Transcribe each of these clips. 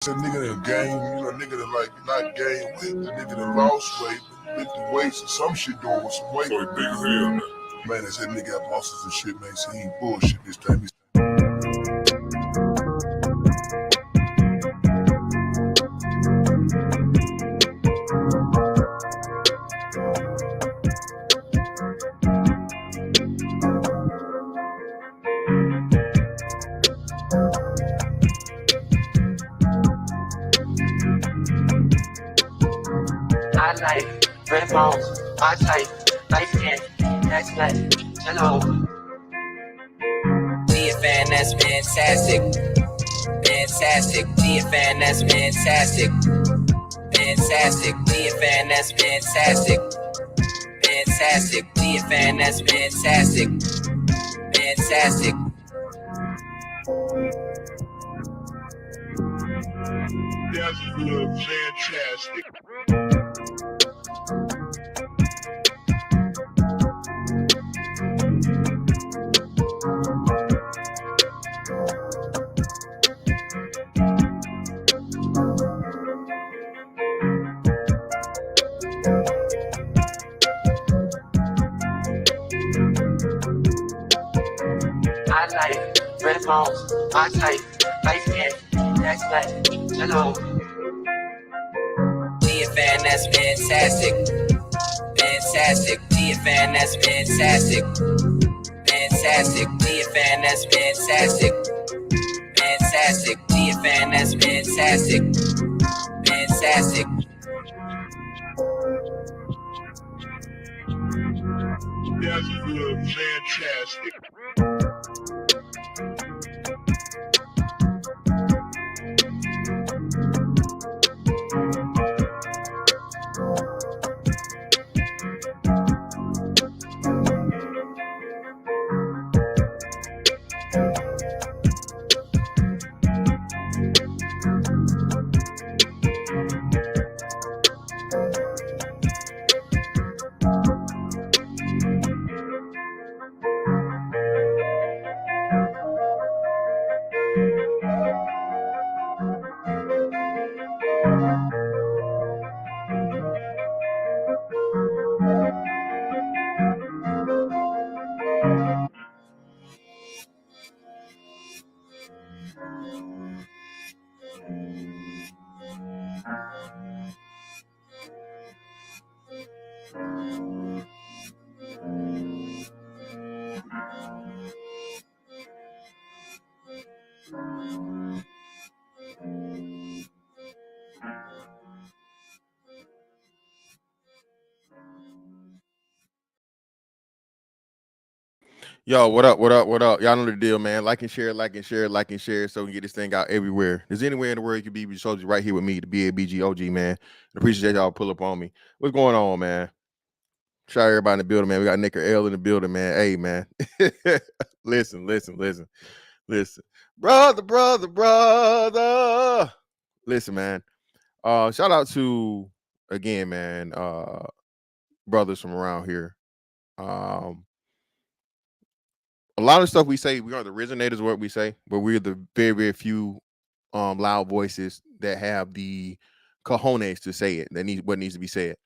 A nigga that gain, a nigga that like not gain weight, the nigga that lost weight, lift the weights or some shit doing with some weight. So he big as hell now. Man, they said nigga got muscles and shit, man. So he ain't bullshit this time. I like red balls, my type, light skin, next life, hello. TFN, that's fantastic. Fantastic. TFN, that's fantastic. Fantastic. TFN, that's fantastic. Fantastic. TFN, that's fantastic. Fantastic. That's good, fantastic. I like red balls, my type, light skin, next life, hello. TFN, that's fantastic. Fantastic. TFN, that's fantastic. Fantastic. TFN, that's fantastic. Fantastic. TFN, that's fantastic. Fantastic. That's good, fantastic. Yo, what up? What up? What up? Y'all know the deal, man. Like and share, like and share, like and share, so we can get this thing out everywhere. There's anywhere in the world you can be, but you right here with me, the BABGOG, man. I appreciate y'all pull up on me. What's going on, man? Shout out everybody in the building, man. We got Nick or L in the building, man. Hey, man. listen, brother. Listen, man. Shout out to again, man. Brothers from around here. A lot of stuff we say, we are the originators of what we say, but we're the very, very few loud voices that have the cojones to say it, that needs what needs to be said.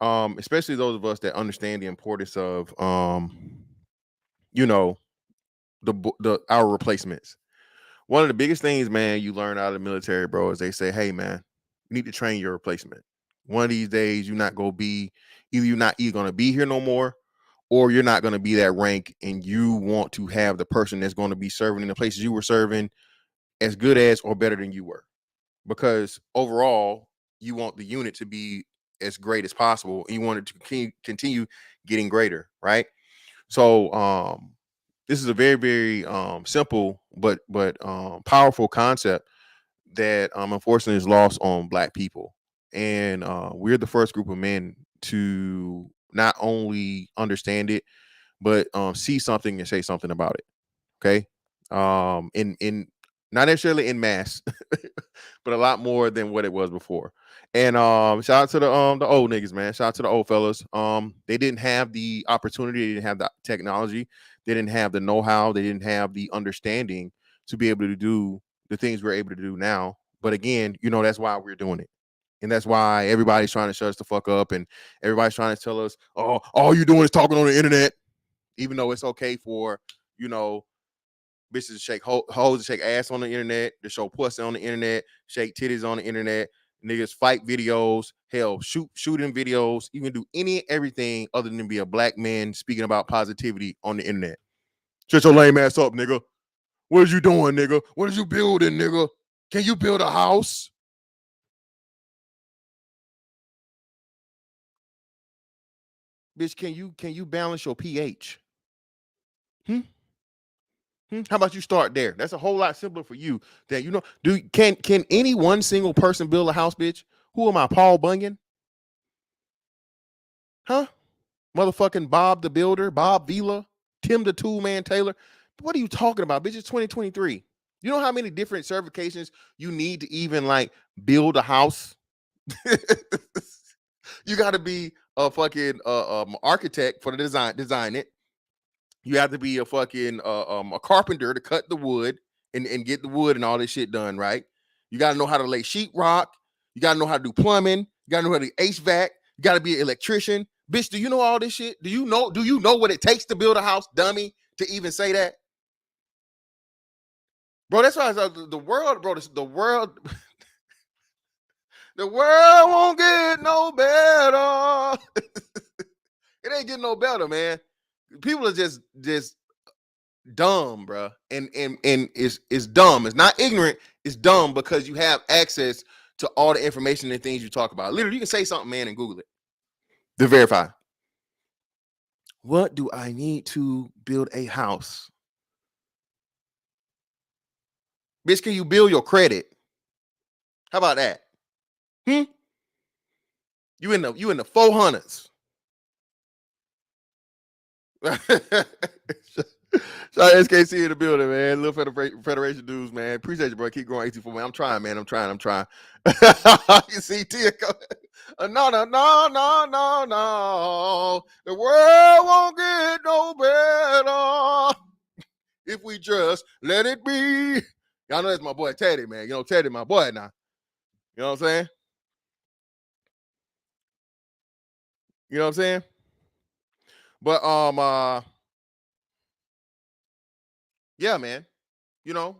Especially those of us that understand the importance of you know, the our replacements. One of the biggest things, man, you learn out of the military, bro, is they say, hey man, you need to train your replacement. One of these days you're not gonna be you're not either gonna be here no more, or you're not going to be that rank, and you want to have the person that's going to be serving in the places you were serving as good as or better than you were. Because overall, you want the unit to be as great as possible. And you want it to continue getting greater, right? So this is a very, very simple but powerful concept that unfortunately is lost on Black people. And we're the first group of men to not only understand it, but see something and say something about it. Okay. In not necessarily in mass, but a lot more than what it was before. And shout out to the old niggas, man. Shout out to the old fellas. They didn't have the opportunity, they didn't have the technology, they didn't have the know-how, they didn't have the understanding to be able to do the things we're able to do now But again, that's why we're doing it. And that's why everybody's trying to shut us the fuck up, and everybody's trying to tell us, oh, all you're doing is talking on the internet, even though it's okay for, bitches to shake hoes to shake ass on the internet, to show pussy on the internet, shake titties on the internet, niggas fight videos, hell, shooting videos, even do everything other than be a black man speaking about positivity on the internet. Shut your lame ass up, nigga. What is you doing, nigga? What is you building, nigga? Can you build a house? Bitch, can you balance your pH? How about you start there? That's a whole lot simpler for you. That can any one single person build a house, bitch? Who am I, Paul Bunyan? Huh? Motherfucking Bob the Builder, Bob Vila, Tim the Tool Man Taylor. What are you talking about, bitch? It's 2023. You know how many different certifications you need to even like build a house? You got to be a fucking architect for the design it. You have to be a fucking a carpenter to cut the wood and get the wood and all this shit done, right? You got to know how to lay sheetrock. You got to know how to do plumbing. You got to know how to do HVAC. You got to be an electrician. Bitch, do you know all this shit? Do you know what it takes to build a house, dummy, to even say that? Bro, that's why the world, bro, the world the world won't get no better. It ain't getting no better, man. People are just dumb, bro. And it's dumb. It's not ignorant. It's dumb because you have access to all the information and things you talk about. Literally, you can say something, man, and Google it to verify. What do I need to build a house? Bitch, can you build your credit? How about that? You in the 400s. Shout out SKC in the building, man. Little Federation dudes, man. Appreciate you, bro. Keep growing 18 man. I'm trying, man. I'm trying. You see Tia no. The world won't get no better if we just let it be. Y'all know that's my boy Teddy, man. Teddy, my boy now. You know what I'm saying? You know what I'm saying? But yeah, man. Shout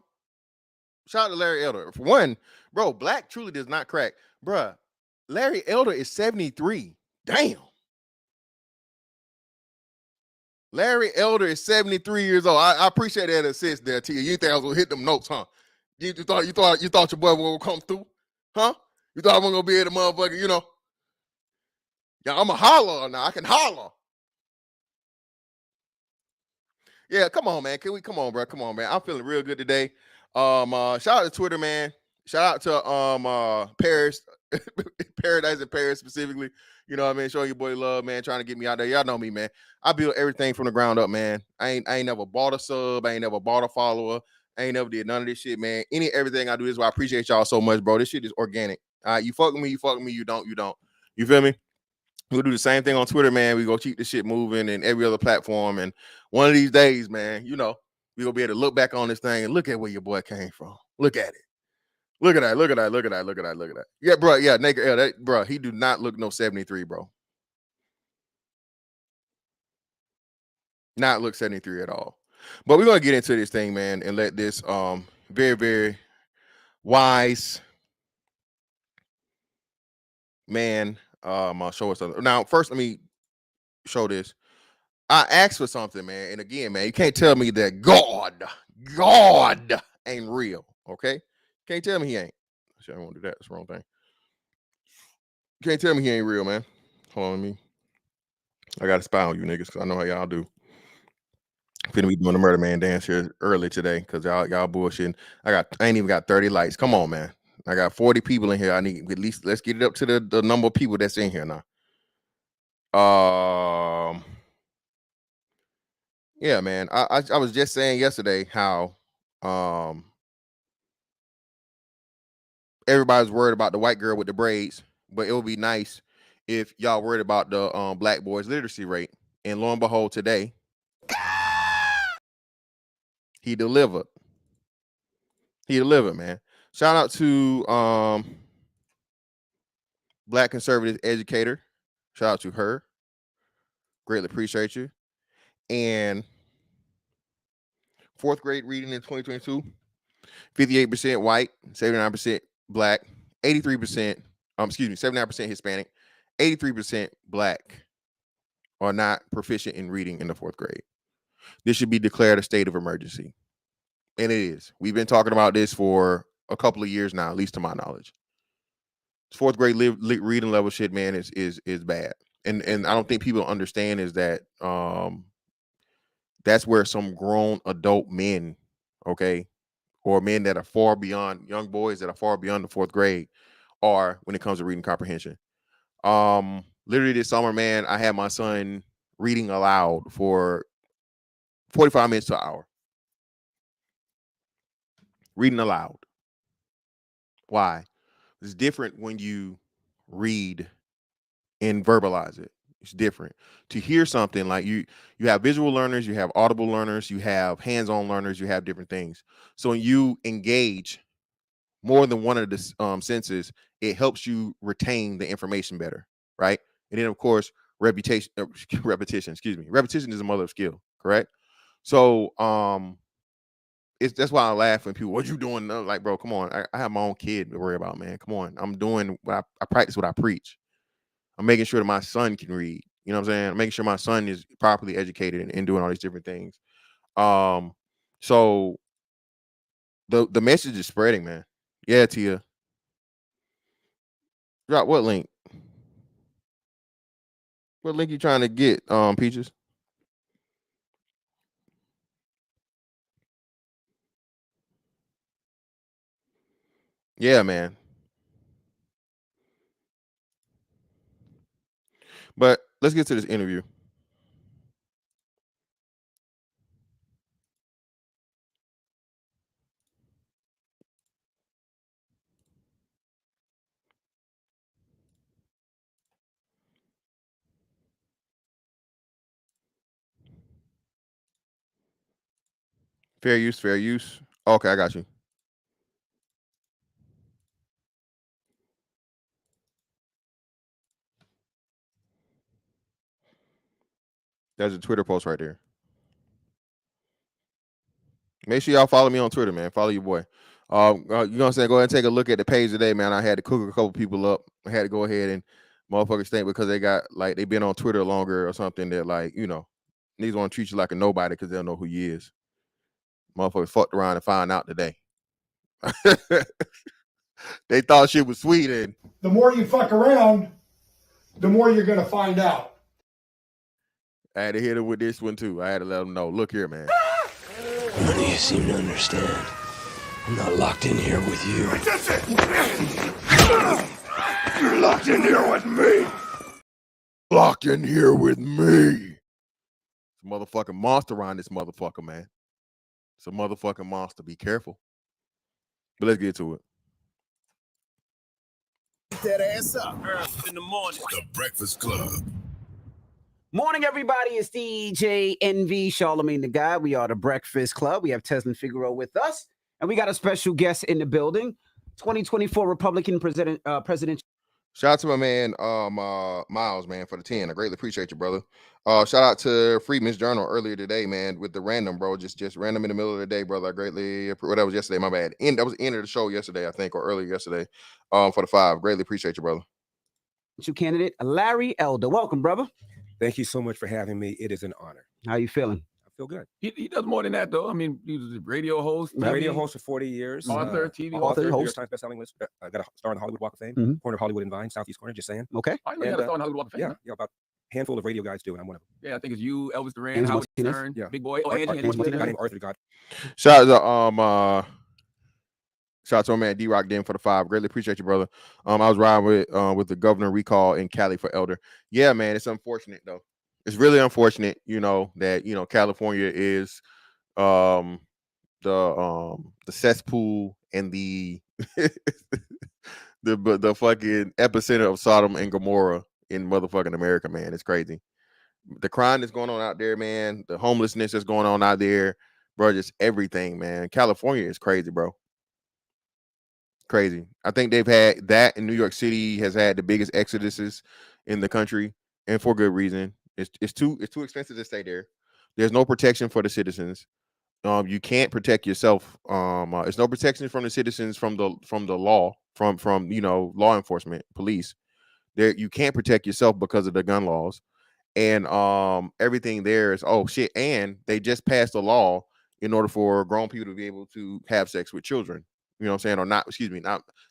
out to Larry Elder. For one, bro, black truly does not crack. Bruh, Larry Elder is 73. Damn. Larry Elder is 73 years old. I appreciate that assist there, T. You think I was gonna hit them notes, huh? You thought your boy would come through? Huh? You thought I wasn't gonna be able to motherfucker, Yeah, I'm a holler now. I can holler. Yeah, come on, man. Come on, bro? Come on, man. I'm feeling real good today. Shout out to Twitter, man. Shout out to Paris, Paradise in Paris specifically. You know what I mean? Showing your boy love, man. Trying to get me out there. Y'all know me, man. I build everything from the ground up, man. I ain't never bought a sub. I ain't never bought a follower. I ain't never did none of this shit, man. Everything I do is why I appreciate y'all so much, bro. This shit is organic. All right, you fuck with me, you don't. You feel me? We'll do the same thing on Twitter, man. We go keep this shit moving and every other platform. And one of these days, man, we gonna be able to look back on this thing and look at where your boy came from. Look at it. Look at that. Yeah, bro. Yeah, Naked L. Bro, he do not look no 73, bro. Not look 73 at all. But we're gonna get into this thing, man, and let this very, very wise man show us something. Now, first, let me show this. I asked for something, man. And again, man, you can't tell me that God ain't real. Okay? Can't tell me he ain't. Actually, I don't want to do that. That's the wrong thing. You can't tell me he ain't real, man. Hold on me. I got to spy on you niggas because I know how y'all do. Finna be doing the murder man dance here early today because y'all bullshitting. I ain't even got 30 likes. Come on, man. I got 40 people in here. I need at least, let's get it up to the number of people that's in here now. Yeah, man. I was just saying yesterday how everybody's worried about the white girl with the braids, but it would be nice if y'all worried about the black boys literacy rate. And lo and behold, today he delivered. Man. Shout out to Black conservative educator. Shout out to her. Greatly appreciate you. And fourth grade reading in 2022, 58% white, 79% black, 83%, 79% Hispanic, 83% black are not proficient in reading in the fourth grade. This should be declared a state of emergency. And it is. We've been talking about this for a couple of years now, at least to my knowledge. Fourth grade reading level shit, man, is bad. And I don't think people understand is that that's where some grown adult men, okay, or men that are far beyond, young boys that are far beyond the fourth grade are when it comes to reading comprehension. Literally this summer, man, I had my son reading aloud for 45 minutes to an hour. Reading aloud. Why? It's different when you read and verbalize it. It's different. To hear something like you have visual learners, you have audible learners, you have hands-on learners, you have different things. So when you engage more than one of the senses, it helps you retain the information better, right? And then of course, repetition is a mother of skill, correct? So that's why I laugh when people, what you doing? I'm like, bro, come on. I have my own kid to worry about, man. Come on. I'm doing what I practice what I preach. I'm making sure that my son can read. You know what I'm saying? I'm making sure my son is properly educated and doing all these different things. So the message is spreading, man. Yeah, Tia. Drop what link? What link you trying to get, Peaches? Yeah, man. But let's get to this interview. Fair use, fair use. Okay, I got you. There's a Twitter post right there. Make sure y'all follow me on Twitter, man. Follow your boy. You know what I'm saying? Go ahead and take a look at the page today, man. I had to cook a couple people up. I had to go ahead and motherfuckers think because they got like they been on Twitter longer or something that like, you know, niggas want to treat you like a nobody because they don't know who you is. Motherfuckers fucked around and found out today. They thought shit was sweet, and the more you fuck around, the more you're gonna find out. I had to hit him with this one too. I had to let him know. Look here, man. None of you seem to understand. I'm not locked in here with you. That's it! You're locked in here with me! Locked in here with me! It's a motherfucking monster around this motherfucker, man. It's a motherfucking monster. Be careful. But let's get to it. That ass up in the morning. The Breakfast Club. Morning, everybody. It's DJ NV, Charlemagne the Guy. We are the Breakfast Club. We have Teslin Figueroa with us, and we got a special guest in the building. 2024 Republican presidential. Shout out to my man, Miles, man, for the 10. I greatly appreciate you, brother. Shout out to Freedman's Journal earlier today, man, with the random, bro. Just random in the middle of the day, brother. I greatly, well, that was yesterday, my bad. That was the end of the show yesterday, I think, or earlier yesterday, for the 5. Greatly appreciate you, brother. Candidate Larry Elder. Welcome, brother. Thank you so much for having me. It is an honor. How you feeling? I feel good. He does more than that, though. I mean, he was a radio host. Radio host for 40 years. Author, TV author, New York host. Times bestselling list. I got a star on the Hollywood Walk of Fame. Mhm. Corner of Hollywood and Vine, Southeast corner, just saying. Okay. I know he had a star on Hollywood Walk of Fame. Yeah, about a handful of radio guys do, and I'm one of them. Yeah, I think it's you, Elvis Duran, Angie Howard Martinez. Stern, Yeah. Big Boy. Oh, Angie Angie Martinez. A guy Martinez. named Arthur God. Shout out to my man D-Rock Den for the 5. Greatly appreciate you, brother. I was riding with the governor recall in Cali for Elder. Yeah, man, it's unfortunate though. It's really unfortunate, you know, that California is the cesspool and the the fucking epicenter of Sodom and Gomorrah in motherfucking America, man. It's crazy. The crime that's going on out there, man. The homelessness that's going on out there, bro. Just everything, man. California is crazy, bro. Crazy. I think they've had that, in New York City has had the biggest exoduses in the country, and for good reason. It's too expensive to stay there. There's no protection for the citizens. You can't protect yourself. It's no protection from the citizens from the law, from law enforcement, police. There, you can't protect yourself because of the gun laws, and everything there is, oh shit. And they just passed a law in order for grown people to be able to have sex with children. You know what I'm saying? Or not, excuse me,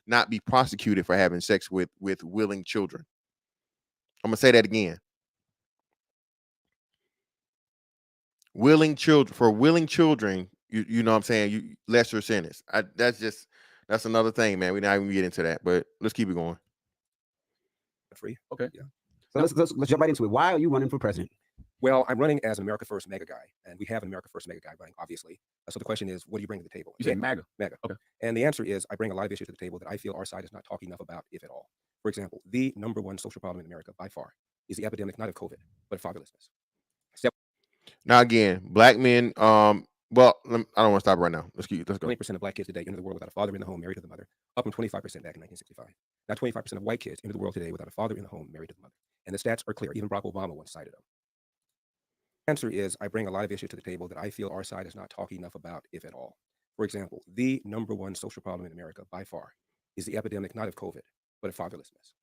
not be prosecuted for having sex with willing children. I'm gonna say that again. Willing children, you know what I'm saying, you lesser sentence. That's another thing, man. We're not even get into that, but let's keep it going. Free. Okay. Yeah. So let's jump right into it. Why are you running for president? Well, I'm running as an America First mega guy, and we have an America First mega guy running, obviously. So the question is, what do you bring to the table? You say MAGA. Mega. Okay. And the answer is, I bring a lot of issues to the table that I feel our side is not talking enough about, if at all. For example, the number one social problem in America by far is the epidemic, not of COVID, but of fatherlessness. Now again, black men, well, I don't want to stop right now. Let's go. 20% of black kids today enter the world without a father in the home, married to the mother, up from 25% back in 1965. Now 25% of white kids enter the world today without a father in the home, married to the mother. And the stats are clear. Even Barack Obama once cited them. The answer is, I bring a lot of issues to the table that I feel our side is not talking enough about, if at all. For example, the number one social problem in America by far is the epidemic, not of COVID, but of fatherlessness.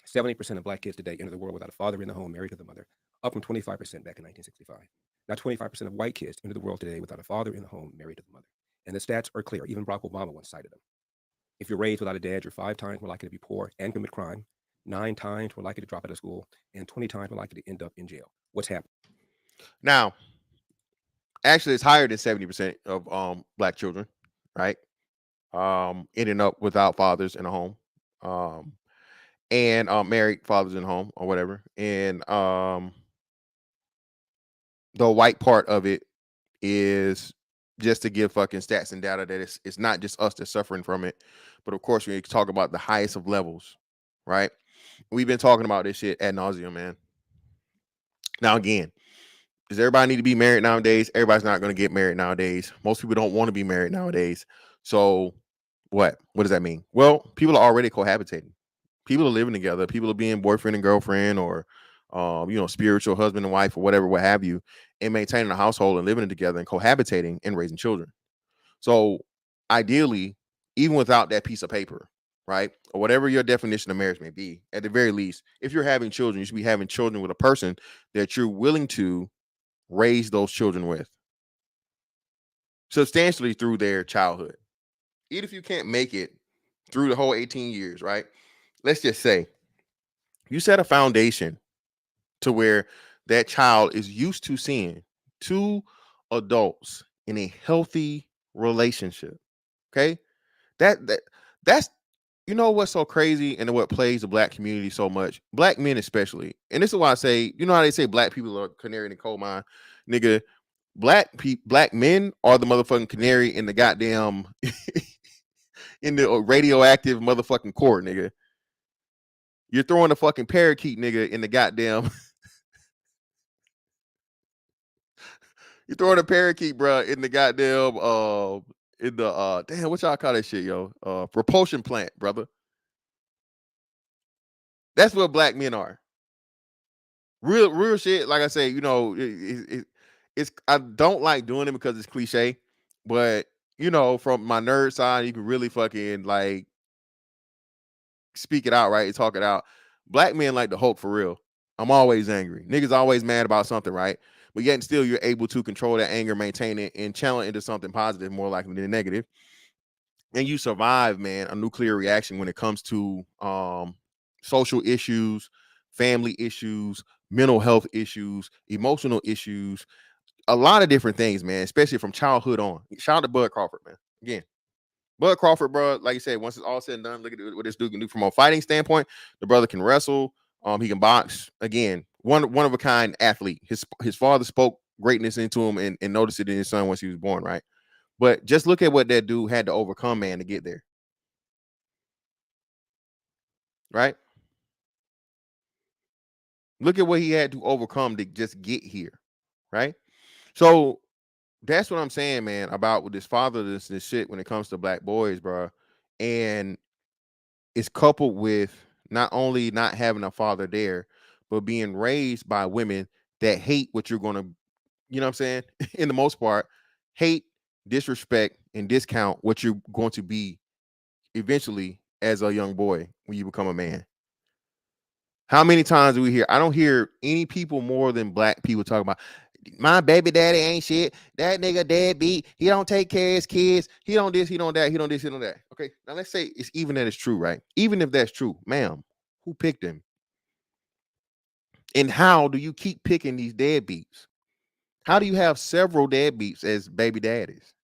70% of black kids today enter the world without a father in the home, married to the mother, up from 25% back in 1965. Now 25% of white kids enter the world today without a father in the home, married to the mother. And the stats are clear. Even Barack Obama once cited them. If you're raised without a dad, you're 5 times more likely to be poor and commit crime, 9 times more likely to drop out of school, and 20 times more likely to end up in jail. What's happening? Now, actually, it's higher than 70% of black children, right? Ending up without fathers in a home, and married fathers in a home or whatever. And the white part of it is just to give fucking stats and data that it's not just us that's suffering from it, but of course we talk about the highest of levels, right? We've been talking about this shit ad nauseum, man. Now again, does everybody need to be married nowadays? Everybody's not going to get married nowadays. Most people don't want to be married nowadays. So what does that mean? Well, people are already cohabitating. People are living together. People are being boyfriend and girlfriend, or spiritual husband and wife, or whatever, what have you, and maintaining a household and living together and cohabitating and raising children. So ideally, even without that piece of paper, right, or whatever your definition of marriage may be, at the very least, if you're having children, you should be having children with a person that you're willing to raise those children with substantially through their childhood. Even if you can't make it through the whole 18 years, right? Let's just say you set a foundation to where that child is used to seeing 2 adults in a healthy relationship. Okay? That's what's so crazy, and what plays the black community so much, black men especially. And this is why I say, you know how they say black people are canary in the coal mine, nigga. Black men are the motherfucking canary in the goddamn in the radioactive motherfucking core, nigga. You're throwing a fucking parakeet, nigga, in the goddamn. You're throwing a parakeet, bro, in the goddamn in the damn, what y'all call that shit, yo? Propulsion plant, brother. That's what black men are. Real shit. Like I say, it's I don't like doing it because it's cliche, but from my nerd side, you can really fucking like speak it out, right? And talk it out. Black men like the Hulk for real. I'm always angry. Niggas always mad about something, right? But yet and still you're able to control that anger, maintain it, and channel it into something positive more likely than negative. And you survive, man, a nuclear reaction when it comes to social issues, family issues, mental health issues, emotional issues, a lot of different things, man, especially from childhood on. Shout out to Bud Crawford, man. Again, Bud Crawford, bro, like you said, once it's all said and done, look at what this dude can do from a fighting standpoint. The brother can wrestle. He can box. Again, one of a kind athlete. His father spoke greatness into him and noticed it in his son once he was born, right? But just look at what that dude had to overcome, man, to get there. Right? Look at what he had to overcome to just get here. Right? So that's what I'm saying, man, about with this fatherlessness shit when it comes to black boys, bro. And it's coupled with not only not having a father there, but being raised by women that hate what you're going to, you know what I'm saying? In the most part, hate, disrespect, and discount what you're going to be eventually as a young boy when you become a man. How many times do we hear? I don't hear any people more than black people talk about my baby daddy ain't shit. That nigga deadbeat. He don't take care of his kids. He don't this, he don't that, he don't this, he don't that. Okay, now let's say it's even that it's true, right? Even if that's true, ma'am, who picked him? And how do you keep picking these deadbeats? How do you have several deadbeats as baby daddies?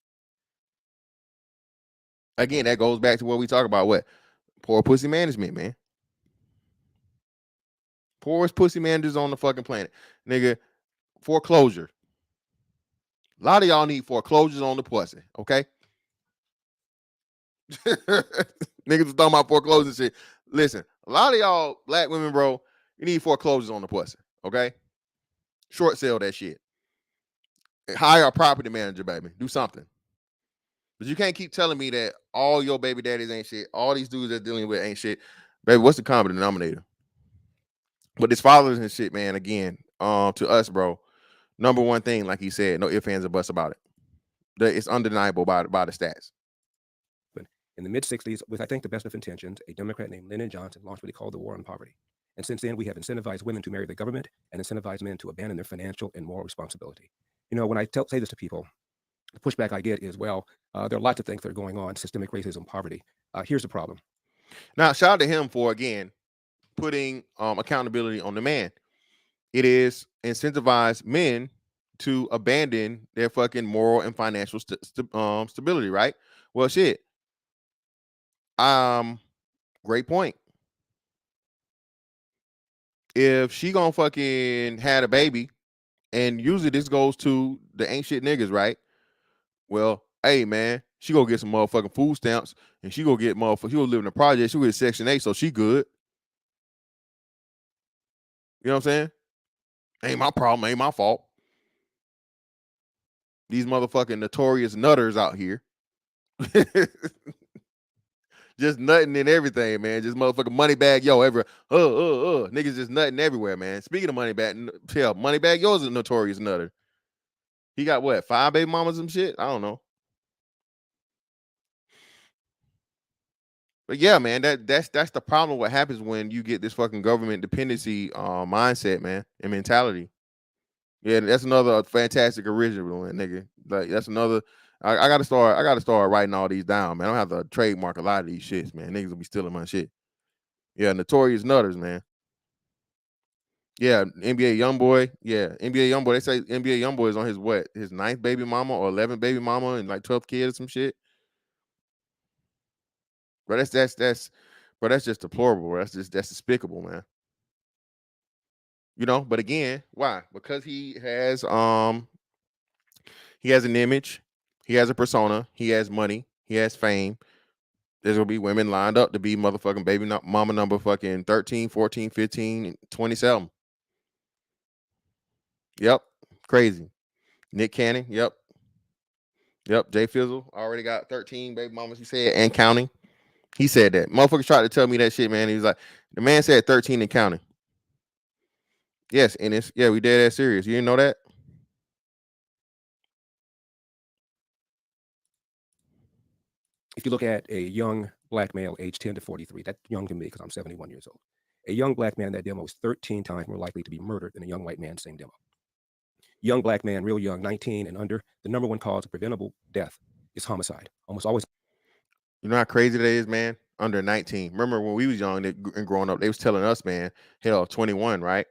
Again, that goes back to what we talk about. What? Poor pussy management, man. Poorest pussy managers on the fucking planet. Nigga, foreclosure. A lot of y'all need foreclosures on the pussy, okay? Niggas was talking about foreclosure shit. Listen, a lot of y'all black women, bro, you need foreclosures on the pussy, okay? Short sale that shit. Hire a property manager, baby. Do something. But you can't keep telling me that all your baby daddies ain't shit. All these dudes that dealing with ain't shit. Baby, what's the common denominator? But this fathers and shit, man, again, to us, bro, number one thing, like he said, no ifs, ands, or buts about it. It's undeniable by the stats. In the mid-'60s, with I think the best of intentions, a Democrat named Lyndon Johnson launched what he called the War on Poverty. And since then, we have incentivized women to marry the government and incentivized men to abandon their financial and moral responsibility. You know, when I say this to people, the pushback I get is, well, there are lots of things that are going on, systemic racism, poverty. Here's the problem. Now, shout out to him for, again, putting accountability on the man. It is incentivized men to abandon their fucking moral and financial stability, right? Well, shit. Great point. If she gonna fucking had a baby, and usually this goes to the ain't shit niggas, right? Well, hey man, she go get some motherfucking food stamps, and she go get motherfucker. She go live in the project. She go get Section 8, so she good. You know what I'm saying? Ain't my problem. Ain't my fault. These motherfucking notorious nutters out here. Just nutting and everything, man. Just motherfucking money bag, yo, everywhere. Niggas just nutting everywhere, man. Speaking of money bag, hell, money bag, yours is a notorious nutter. He got what, 5 baby mamas and shit? I don't know. But yeah, man, that's the problem. What happens when you get this fucking government dependency mindset, man, and mentality. Yeah, that's another fantastic original, nigga. Like that's another. I gotta start writing all these down, man. I don't have to trademark a lot of these shits, man. Niggas will be stealing my shit. Yeah, notorious nutters, man. Yeah, NBA YoungBoy. Yeah, NBA YoungBoy. They say NBA YoungBoy is on his what? His 9th baby mama or 11th baby mama and like 12th kid or some shit. Bro, that's just deplorable. Bro. That's despicable, man. You know, but again, why? Because he has an image, he has a persona, he has money, he has fame. There's gonna be women lined up to be motherfucking baby mama number fucking 13, 14, 15, 27. Yep. Crazy. Nick Cannon, yep. Jay Fizzle already got 13 baby mamas, he said, and counting. He said that. Motherfuckers tried to tell me that shit, man. He was like, the man said 13 and counting. Yes, and we dead ass serious. You didn't know that? If you look at a young black male aged 10 to 43, that's young to me because I'm 71 years old. A young black man in that demo is 13 times more likely to be murdered than a young white man, same demo. Young black man, real young, 19 and under, the number one cause of preventable death is homicide. Almost always. You know how crazy that is, man? Under 19. Remember when we was young and growing up, they was telling us, man, hell, 21, right?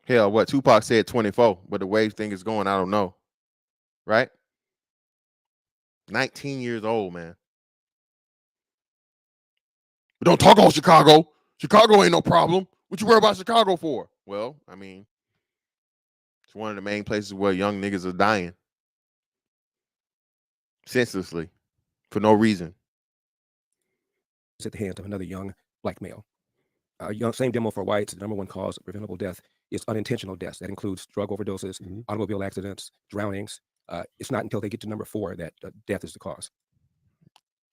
Hell, what Tupac said 24, but the way thing is going, I don't know. Right? 19 years old, man. But don't talk on Chicago. Chicago ain't no problem. What you worry about Chicago for? Well, I mean, it's one of the main places where young niggas are dying. Senselessly. For no reason. At the hands of another young black male. Same demo for whites, the number one cause of preventable death is unintentional deaths. That includes drug overdoses, automobile accidents, drownings. It's not until they get to number 4 that death is the cause.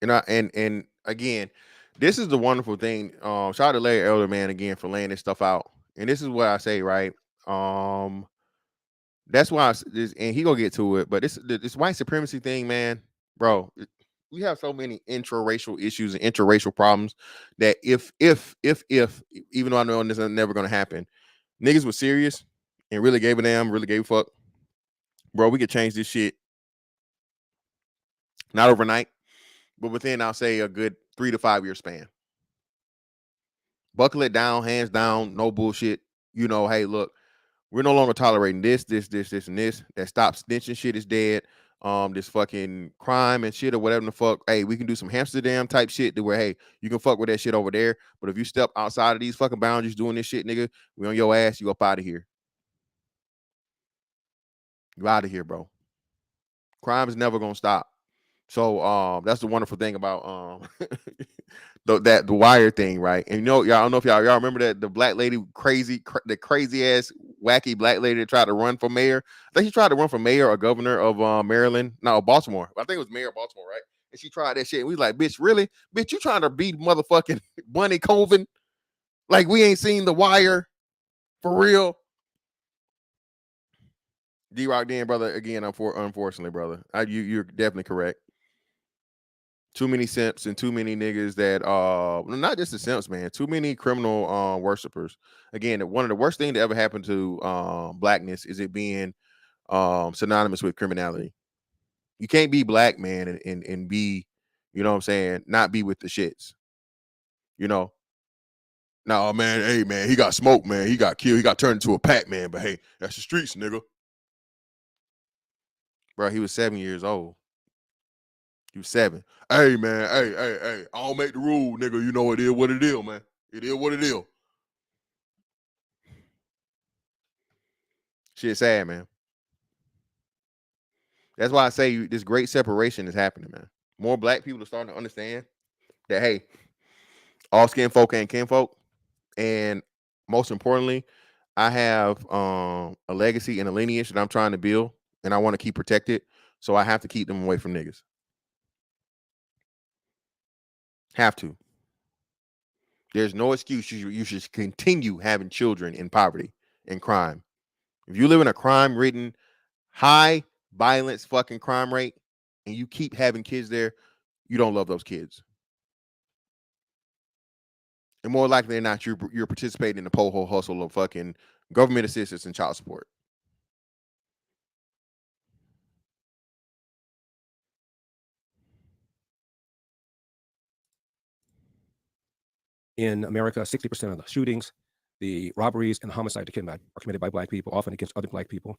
And again, this is the wonderful thing. Shout out to Larry Elder, man, again, for laying this stuff out. And this is what I say, right? That's why and he gonna get to it, but this white supremacy thing, man, bro. We have so many intraracial issues and interracial problems that if even though I know this is never gonna happen, niggas was serious and really gave a damn, really gave a fuck, bro, we could change this shit. Not overnight, but within, I'll say, a good 3 to 5 year span. Buckle it down, hands down, no bullshit. You know, hey, look, we're no longer tolerating this, and this. That stop snitching shit is dead. This fucking crime and shit or whatever the fuck. Hey, we can do some Amsterdam type shit to where, hey, you can fuck with that shit over there. But if you step outside of these fucking boundaries doing this shit, nigga, we on your ass, you up out of here. You out of here, bro. Crime is never gonna stop. So that's the wonderful thing about the wire thing, right? And y'all, I don't know if y'all remember that the black lady, the crazy ass wacky black lady that tried to run for mayor. I think she tried to run for mayor or governor of Maryland, no, Baltimore. I think it was mayor of Baltimore, right? And she tried that shit. And we was like, bitch, really? Bitch, you trying to beat motherfucking Bunny Colvin? Like we ain't seen the wire for real. D-Rock Den, brother, again, unfortunately, brother. You're definitely correct. Too many simps and too many niggas that not just the simps, man. Too many criminal worshipers. Again, one of the worst things that ever happened to blackness is it being synonymous with criminality. You can't be black, man, and be, you know what I'm saying, not be with the shits. You know. No, man, hey man, he got smoked, man. He got killed, he got turned into a pack, man. But hey, that's the streets, nigga. Bro, he was 7 years old. He was 7. Hey, man. Hey. I don't make the rule, nigga. You know it is what it is, man. It is what it is. Shit sad, man. That's why I say this great separation is happening, man. More black people are starting to understand that, hey, all skin folk ain't kinfolk. And most importantly, I have a legacy and a lineage that I'm trying to build, and I want to keep protected. So I have to keep them away from niggas. Have to. There's no excuse. You should continue having children in poverty and crime. If you live in a crime-ridden, high violence fucking crime rate, and you keep having kids there, you don't love those kids. And more likely than not, you're participating in the po-ho hustle of fucking government assistance and child support. In America, 60% of the shootings, the robberies, and the homicides are committed by black people, often against other black people.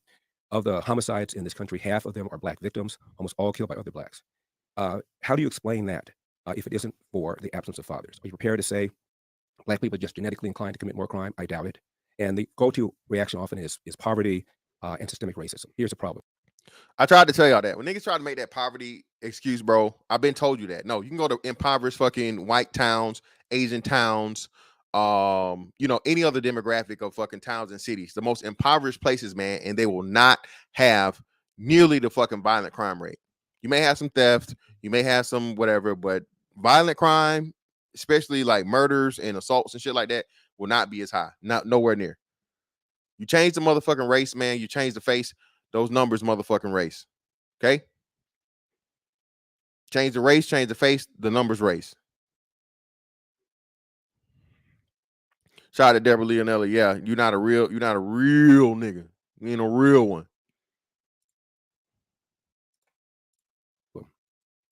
Of the homicides in this country, half of them are black victims, almost all killed by other blacks. How do you explain that if it isn't for the absence of fathers? Are you prepared to say black people are just genetically inclined to commit more crime? I doubt it. And the go-to reaction often is poverty and systemic racism. Here's the problem. I tried to tell y'all that when niggas try to make that poverty excuse, bro, I've been told you that. No, you can go to impoverished fucking white towns, Asian towns, any other demographic of fucking towns and cities, the most impoverished places, man, and they will not have nearly the fucking violent crime rate. You may have some theft, you may have some whatever, but violent crime, especially like murders and assaults and shit like that, will not be as high. Nowhere near. You change the motherfucking race, man. You change the face. Those numbers motherfucking race. Okay? Change the race, change the face, the numbers race. Shout out to Deborah Leonella. Yeah, you're not a real nigga. You ain't a real one.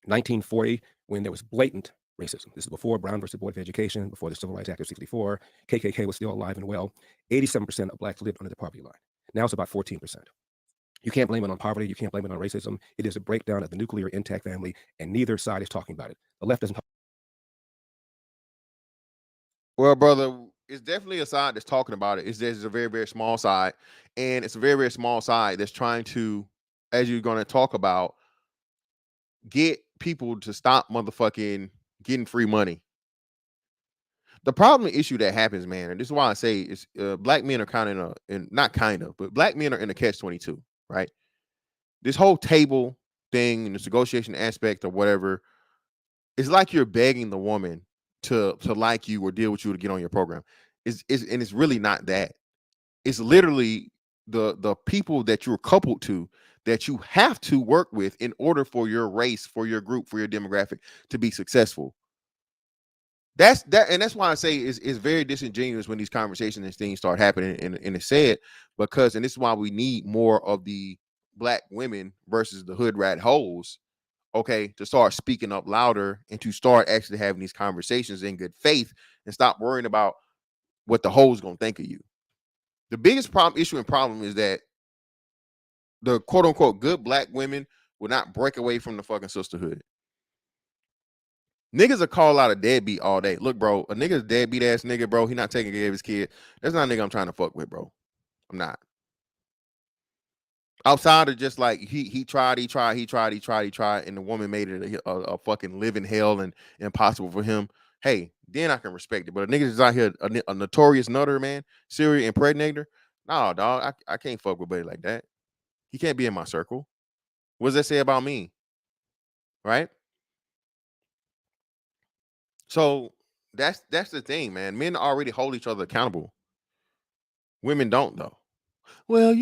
1940, when there was blatant racism. This is before Brown versus Board of Education, before the Civil Rights Act of 64. KKK was still alive and well. 87% of blacks lived under the poverty line. Now it's about 14%. You can't blame it on poverty. You can't blame it on racism. It is a breakdown of the nuclear intact family, and neither side is talking about it. The left doesn't talk. Well, brother, it's definitely a side that's talking about it. There's a very, very small side, and it's a very, very small side that's trying to, as you're going to talk about, get people to stop motherfucking getting free money. The problem and issue that happens, man, and this is why I say is black men are kind of not kind of, but black men are in a catch-22, right? This whole table thing and this negotiation aspect or whatever, it's like you're begging the woman to like you or deal with you to get on your program. And it's really not that. It's literally the people that you're coupled to that you have to work with in order for your race, for your group, for your demographic to be successful. That's why I say it's very disingenuous when these conversations and things start happening and it's said, because, and this is why we need more of the black women versus the hood rat hoes, okay, to start speaking up louder and to start actually having these conversations in good faith and stop worrying about what the hoes gonna think of you. The biggest issue and problem is that the quote unquote good black women will not break away from the fucking sisterhood. Niggas will call out a deadbeat all day. Look, bro, a nigga's deadbeat ass nigga, bro. He not taking care of his kid. That's not a nigga I'm trying to fuck with, bro. I'm not. Outside of just like he tried, and the woman made it a fucking living hell and impossible for him. Hey, then I can respect it. But a nigga is out here a notorious nutter, man, serial impregnator. Nah, dog, I can't fuck with buddy like that. He can't be in my circle. What does that say about me? Right? So that's the thing, man. Men already hold each other accountable. Women don't, though. Well,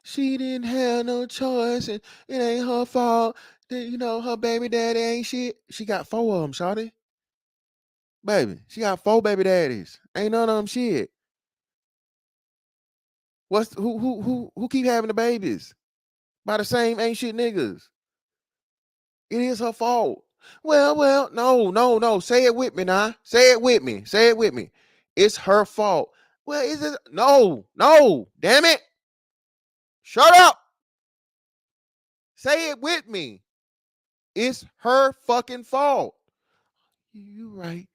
she didn't have no choice, and it ain't her fault. That, her baby daddy ain't shit. She got 4 of them, shawty. Baby, she got 4 baby daddies. Ain't none of them shit. Who keep having the babies? By the same ain't shit niggas. It is her fault. Well, no. Say it with me now. Say it with me. It's her fault. Well, is it? No. Damn it. Shut up. Say it with me. It's her fucking fault. You right.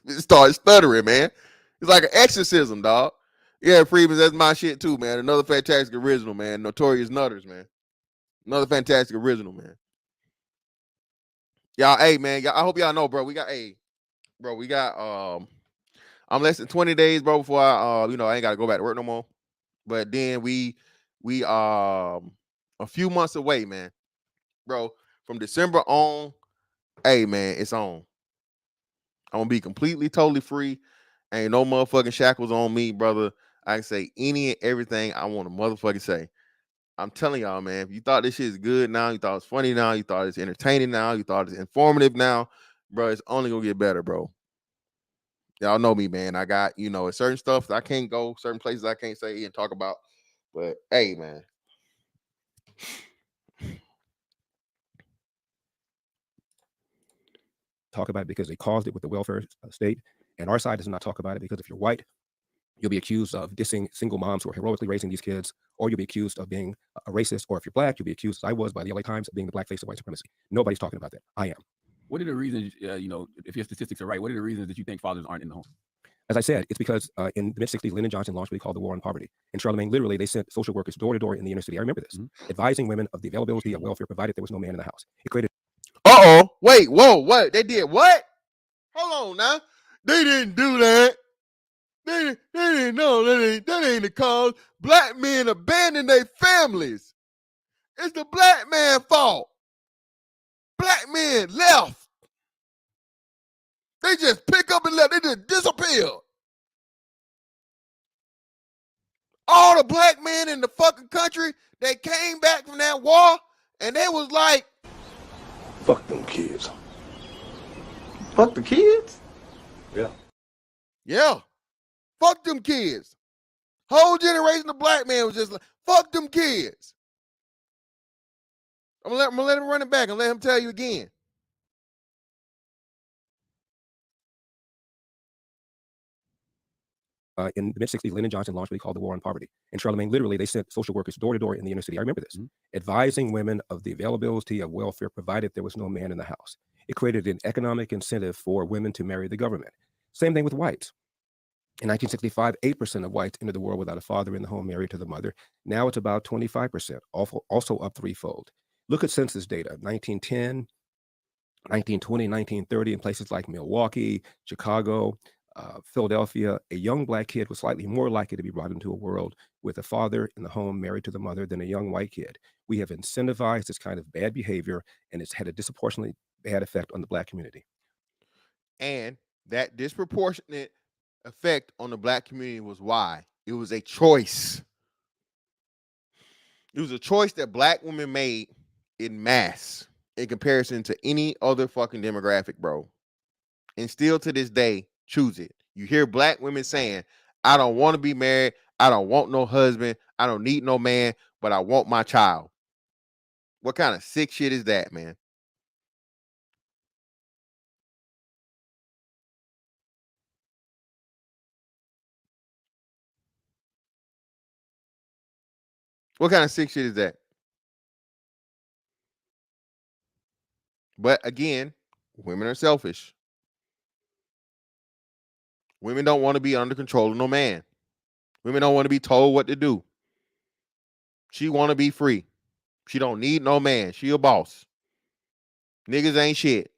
Start stuttering, man. It's like an exorcism, dog. Yeah, Freeman, that's my shit too, man. Another fantastic original, man. Notorious Nutters, man. Another fantastic original, man. Y'all, hey, man. I hope y'all know, bro. We got I'm less than 20 days, bro, before I ain't gotta go back to work no more. But then we a few months away, man. Bro, from December on, hey man, it's on. I'm gonna be completely, totally free. Ain't no motherfucking shackles on me, brother. I can say any and everything I want to motherfucking say. I'm telling y'all, man, if you thought this shit is good now, you thought it's funny now, you thought it's entertaining now, you thought it's informative now, bro, it's only gonna get better, bro. Y'all know me, man. I got, it's certain stuff that I can't go, certain places I can't say and talk about. But hey, man. Talk about it because they caused it with the welfare state. And our side does not talk about it because if you're white, you'll be accused of dissing single moms who are heroically raising these kids, or you'll be accused of being a racist, or if you're black, you'll be accused, as I was by the LA Times, of being the black face of white supremacy. Nobody's talking about that. I am. What are the reasons, if your statistics are right, what are the reasons that you think fathers aren't in the home? As I said, it's because in the mid-'60s, Lyndon Johnson launched what he called the War on Poverty. In Charlemagne, literally, they sent social workers door to door in the inner city. I remember this, advising women of the availability of welfare provided there was no man in the house. It created... Wait, whoa, what? They did what? Hold on now. They didn't do that. They didn't know. That ain't the cause. Black men abandon their families. It's the black man's fault. Black men left. They just pick up and left. They just disappear. All the black men in the fucking country, they came back from that war and they was like, fuck them kids. Fuck the kids? Yeah. fuck them kids. Whole generation of black men was just like, fuck them kids. I'm gonna let him run it back and let him tell you again. In the mid-'60s, Lyndon Johnson launched what he called the War on Poverty. In Charlemagne, literally, they sent social workers door to door in the inner city. I remember this, advising women of the availability of welfare provided there was no man in the house. It created an economic incentive for women to marry the government. Same thing with whites. In 1965, 8% of whites entered the world without a father in the home married to the mother. Now it's about 25%, also up threefold. Look at census data, 1910, 1920, 1930, in places like Milwaukee, Chicago, Philadelphia, a young black kid was slightly more likely to be brought into a world with a father in the home married to the mother than a young white kid. We have incentivized this kind of bad behavior, and it's had a disproportionately bad effect on the black community. And that disproportionate effect on the black community was why? It was a choice. It was a choice that black women made in mass in comparison to any other fucking demographic, bro. And still to this day, choose it. You hear black women saying, I don't want to be married. I don't want no husband. I don't need no man, but I want my child. What kind of sick shit is that, man? What kind of sick shit is that? But again, women are selfish. Women don't want to be under control of no man. Women don't want to be told what to do. She want to be free. She don't need no man. She a boss. Niggas ain't shit.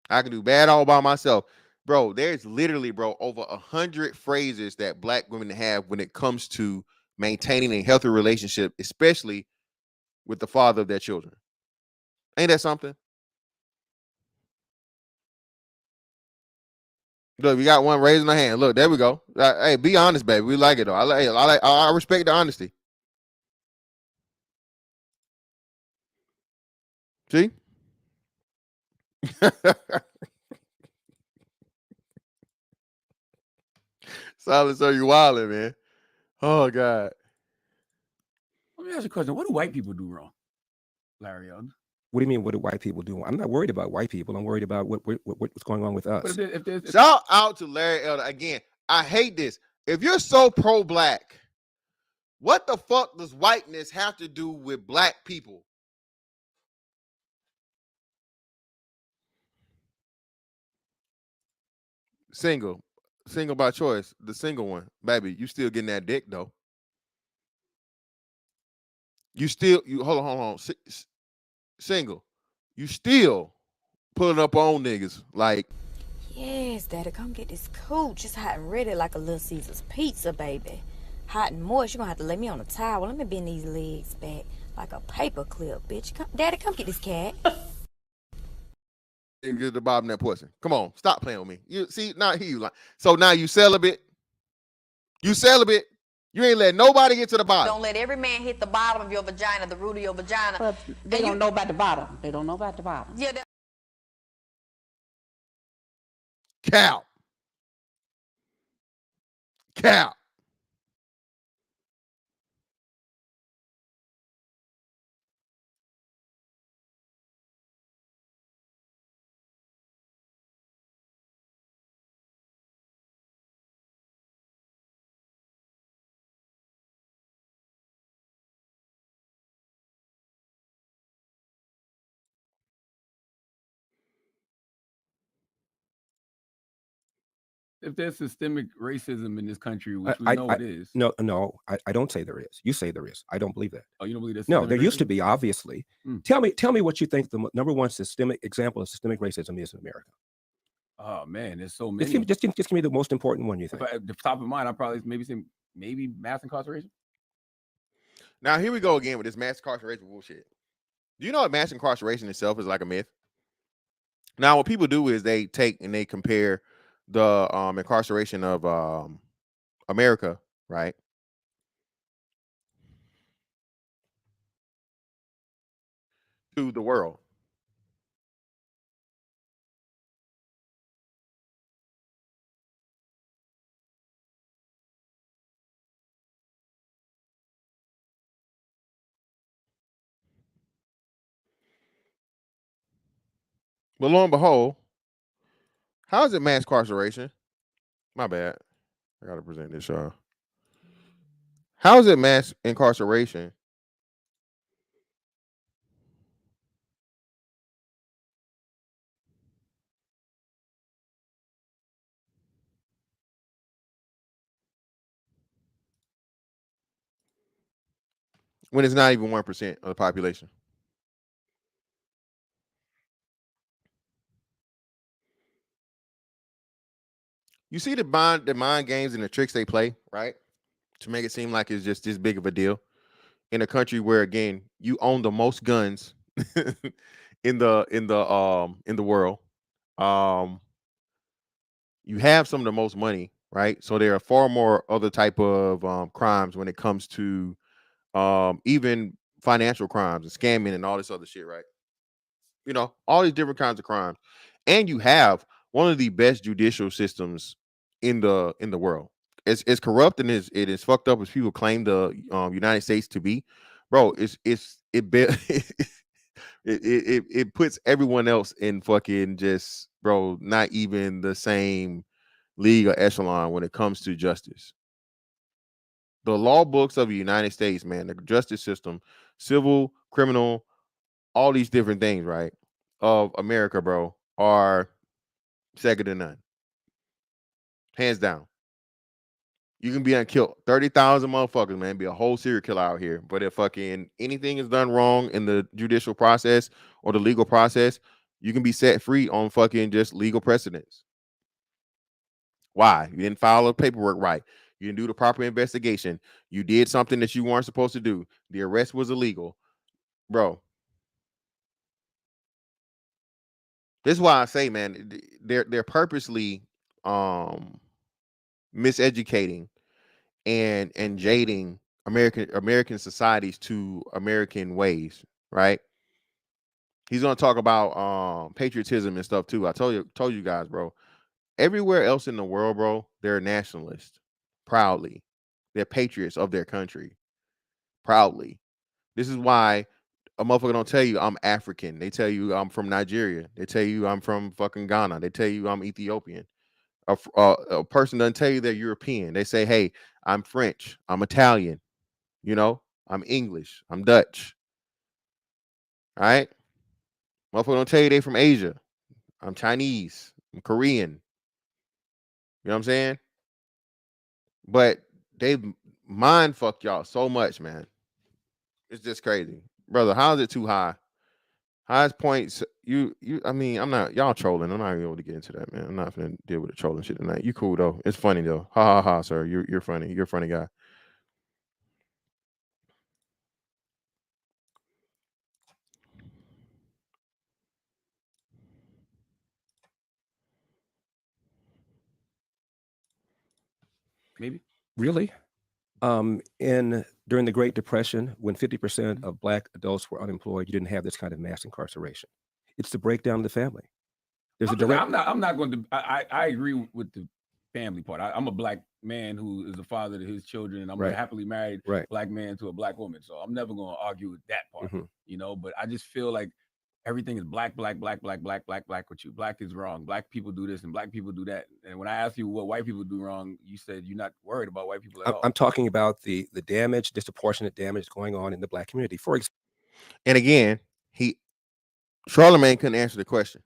I can do bad all by myself. Bro, there's literally, bro, over 100 phrases that black women have when it comes to maintaining a healthy relationship, especially with the father of their children. Ain't that something? Look, we got one raising her hand. Look, there we go. Hey, be honest, baby. We like it though. I respect the honesty. See? Silence, are you wilding, man? Oh God. Let me ask you a question. What do white people do wrong, Larry? What do you mean? What do white people do? I'm not worried about white people. I'm worried about what's going on with us. But if shout out to Larry Elder again. I hate this. If you're so pro-black, what the fuck does whiteness have to do with black people? Single by choice. The single one, baby. You still getting that dick though. You hold on. Single. You still pulling up on niggas like. Yes, Daddy, come get this cooch. It's hot and ready like a Little Caesar's pizza, baby. Hot and moist. You're gonna have to lay me on a towel. Let me bend these legs back like a paper clip, bitch. Daddy, come get this cat. And get the bottom of that pussy. Come on, stop playing with me. You see, now here you like. So now you celibate. You celibate. You ain't let nobody get to the bottom. Don't let every man hit the bottom of your vagina, the root of your vagina. But they don't know about the bottom. They don't know about the bottom. Yeah. Cow. If there's systemic racism in this country, which we know it is. No, I don't say there is. You say there is. I don't believe that. Oh, you don't believe that? No, there used to be, obviously. Tell me what you think the number one systemic example of systemic racism is in America. Oh man, there's so many. Just give me the most important one you think. But at the top of mind, I probably say maybe mass incarceration. Now here we go again with this mass incarceration bullshit. Do you know that mass incarceration itself is like a myth? Now what people do is they take and they compare the incarceration of America, right, to the world. But lo and behold, how is it mass incarceration? My bad. I gotta present this, y'all. How is it mass incarceration when it's not even 1% of the population? You see the mind games and the tricks they play, right? To make it seem like it's just this big of a deal in a country where, again, you own the most guns in the world. Um, you have some of the most money, right? So there are far more other type of crimes when it comes to even financial crimes and scamming and all this other shit, right? You know, all these different kinds of crimes, and you have one of the best judicial systems in the world. It's corrupt and it is fucked up as people claim the United States to be, bro. It puts everyone else in fucking just, bro, not even the same league or echelon when it comes to justice. The law books of the United States, man, the justice system, civil, criminal, all these different things, right, of America, bro, are second to none, hands down. You can be and kill 30,000 motherfuckers, man, be a whole serial killer out here. But if fucking anything is done wrong in the judicial process or the legal process, you can be set free on fucking just legal precedents. Why? You didn't file the paperwork right. You didn't do the proper investigation. You did something that you weren't supposed to do. The arrest was illegal. Bro, this is why I say, man, they're purposely miseducating and jading American societies to American ways, right? He's gonna talk about patriotism and stuff too. I told you guys, bro. Everywhere else in the world, bro, they're nationalists, proudly. They're patriots of their country, proudly. This is why a motherfucker don't tell you I'm African. They tell you I'm from Nigeria. They tell you I'm from fucking Ghana. They tell you I'm Ethiopian. A person doesn't tell you they're European. They say, hey, I'm French. I'm Italian. You know, I'm English. I'm Dutch. All right. Motherfucker don't tell you they from Asia. I'm Chinese. I'm Korean. You know what I'm saying? But they mind fuck y'all so much, man. It's just crazy. Brother, how is it too high? Highest points, I mean, I'm not, y'all trolling. I'm not even able to get into that, man. I'm not gonna deal with the trolling shit tonight. You cool though. It's funny though. Ha ha ha, sir. You're funny. You're a funny guy. Maybe. Really? In during the Great Depression, when 50% of Black adults were unemployed, you didn't have this kind of mass incarceration. It's the breakdown of the family. There's a direct. I'm not going to. I agree with the family part. I'm a Black man who is a father to his children, and I'm a Right. happily married Right. Black man to a Black woman. So I'm never going to argue with that part, Mhm. you know. But I just feel like everything is black with you. Black is wrong. Black people do this and Black people do that. And when I ask you what white people do wrong, you said you're not worried about white people at all. I'm talking about the damage, disproportionate damage going on in the Black community. For example, And again, Charlemagne couldn't answer the question.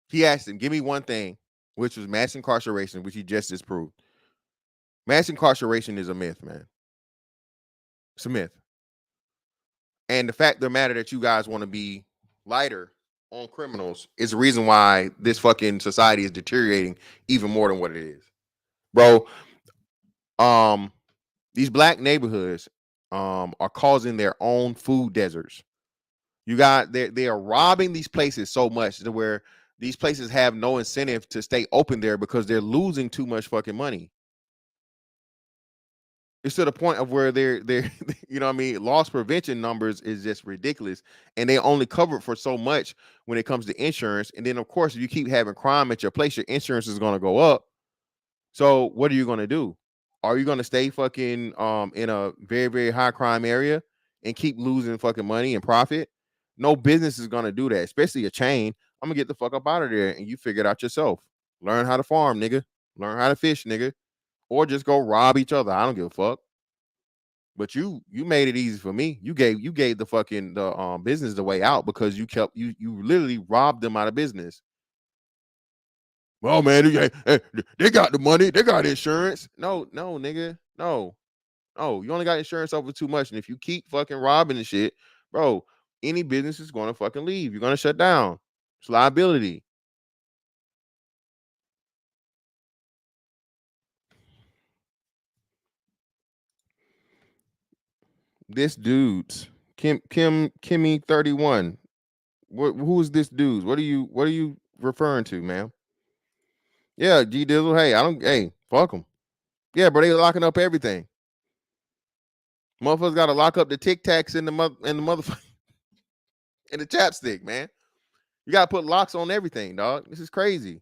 He asked him, give me one thing, which was mass incarceration, which he just disproved. Mass incarceration is a myth, man. It's a myth. And the fact of the matter that you guys want to be lighter on criminals is the reason why this fucking society is deteriorating even more than what it is. Bro, these Black neighborhoods are causing their own food deserts. You got they are robbing these places so much to where these places have no incentive to stay open there because they're losing too much fucking money. It's to the point of where they're you know what I mean, loss prevention numbers is just ridiculous, and they only cover for so much when it comes to insurance. And then of course, if you keep having crime at your place, your insurance is going to go up. So what are you going to do? Are you going to stay fucking in a very very high crime area and keep losing fucking money and profit? No business is going to do that, especially a chain. I'm gonna get the fuck up out of there, and you figure it out yourself. Learn how to farm, nigga. Learn how to fish, nigga. Or just go rob each other. I don't give a fuck. But you made it easy for me. You gave the fucking the business the way out because you literally robbed them out of business. Oh man, they got the money, they got insurance. No, nigga, no. You only got insurance over too much, and if you keep fucking robbing and shit, bro, any business is gonna fucking leave. You're gonna shut down. It's liability. This dude's Kimmy 31. Who is this dude? What are you referring to, ma'am? Yeah, G Dizzle. Hey, fuck them. Yeah, bro, they locking up everything. Motherfuckers gotta lock up the Tic Tacs in the motherfucker in the chapstick, man. You gotta put locks on everything, dog. This is crazy.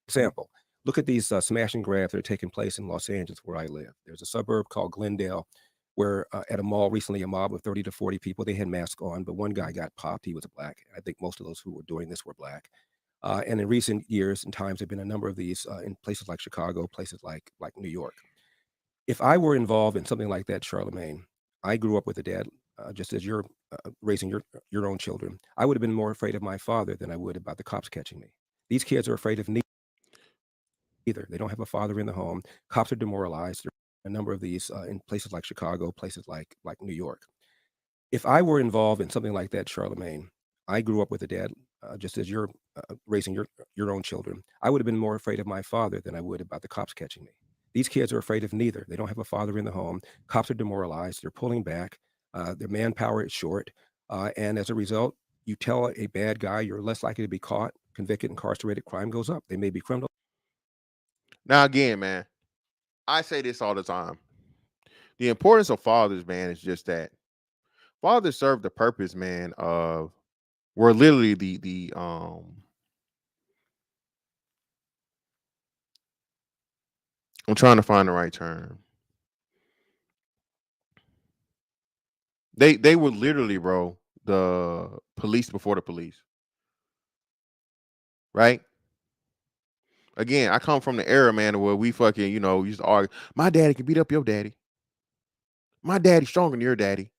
Example, look at these smash and grabs that are taking place in Los Angeles, where I live. There's a suburb called Glendale where at a mall recently, a mob of 30 to 40 people, they had masks on, but one guy got popped. He was black. I think most of those who were doing this were black. And in recent years and times, there have been a number of these in places like Chicago, places like New York. If I were involved in something like that, Charlemagne, I grew up with a dad, just as you're raising your own children. I would have been more afraid of my father than I would about the cops catching me. These kids are afraid of neither. They don't have a father in the home. Cops are demoralized. There are a number of these in places like Chicago, places like New York. If I were involved in something like that, Charlemagne, I grew up with a dad, just as you're raising your own children. I would have been more afraid of my father than I would about the cops catching me. These kids are afraid of neither. They don't have a father in the home. Cops are demoralized. They're pulling back. Their manpower is short. And as a result, you tell a bad guy you're less likely to be caught, convicted, incarcerated, crime goes up. They may be criminal. Now again, man, I say this all the time. The importance of fathers, man, is just that fathers serve the purpose, man, of we're literally the I'm trying to find the right term. They were literally, bro, the police before the police. Right? Again, I come from the era, man, where we fucking, used to argue. My daddy can beat up your daddy. My daddy's stronger than your daddy.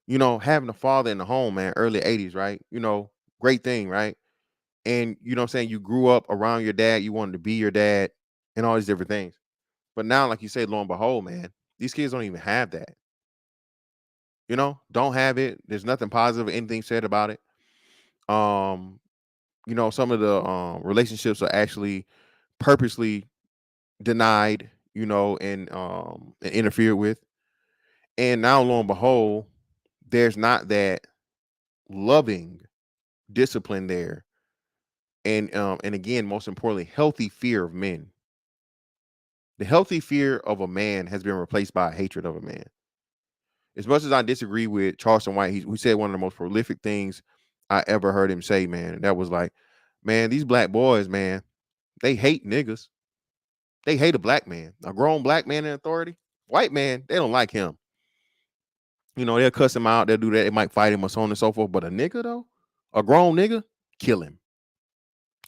Having a father in the home, man, early 80s, right? Great thing, right? And what I'm saying, you grew up around your dad, you wanted to be your dad, and all these different things. But now, like you said, lo and behold, man, these kids don't even have that. Don't have it. There's nothing positive, anything said about it. Some of the relationships are actually purposely denied, and interfered with. And now, lo and behold, there's not that loving discipline there. And again, most importantly, healthy fear of men. The healthy fear of a man has been replaced by a hatred of a man. As much as I disagree with Charleston White, he said one of the most prolific things I ever heard him say, man. And that was like, man, these black boys, man, they hate niggas. They hate a black man, a grown black man in authority. White man, they don't like him. They'll cuss him out. They'll do that. They might fight him or so on and so forth. But a nigga, though, a grown nigga, kill him.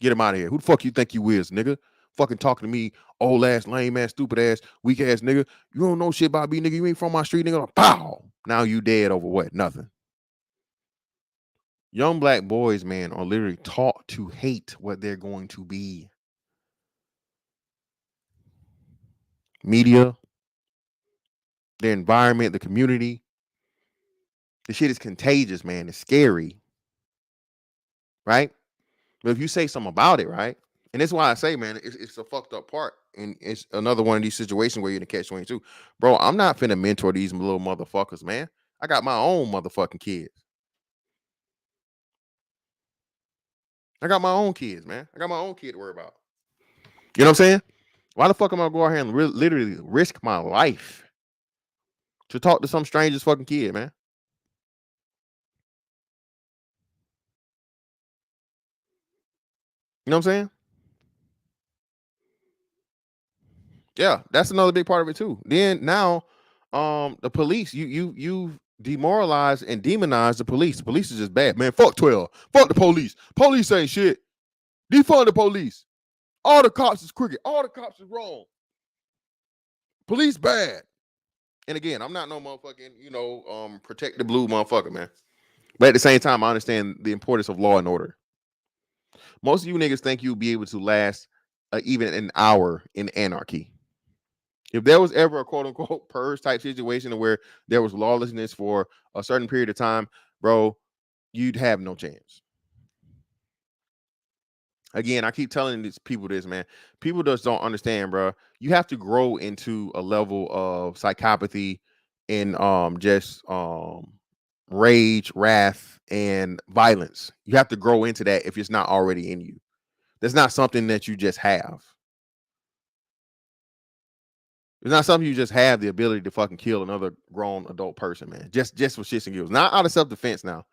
Get him out of here. Who the fuck you think you is, nigga? Fucking talking to me, old ass, lame ass, stupid ass, weak ass nigga. You don't know shit about me, nigga. You ain't from my street, nigga. Pow! Now you dead over what? Nothing. Young black boys, man, are literally taught to hate what they're going to be. Media, their environment, the community. The shit is contagious, man. It's scary. Right? But if you say something about it, right? And that's why I say, man, it's a fucked up part. And it's another one of these situations where you're in a catch-22. Bro, I'm not finna mentor these little motherfuckers, man. I got my own motherfucking kids. I got my own kids, man. I got my own kid to worry about. You know what I'm saying? Why the fuck am I going to go out here and literally risk my life to talk to some stranger's fucking kid, man? You know what I'm saying? Yeah, that's another big part of it too. Then now, the police, you demoralize and demonize the police. The police is just bad, man. Fuck 12. Fuck the police. Police ain't shit. Defund the police. All the cops is crooked. All the cops is wrong. Police bad. And again, I'm not no motherfucking, protect the blue motherfucker, man. But at the same time, I understand the importance of law and order. Most of you niggas think you'll be able to last even an hour in anarchy. If there was ever a quote unquote purge type situation where there was lawlessness for a certain period of time, bro, you'd have no chance. Again, I keep telling these people this, man. People just don't understand, bro. You have to grow into a level of psychopathy and just rage, wrath, and violence. You have to grow into that if it's not already in you. That's not something that you just have. It's not something you just have the ability to fucking kill another grown adult person, man. Just for shits and giggles. Not out of self-defense now,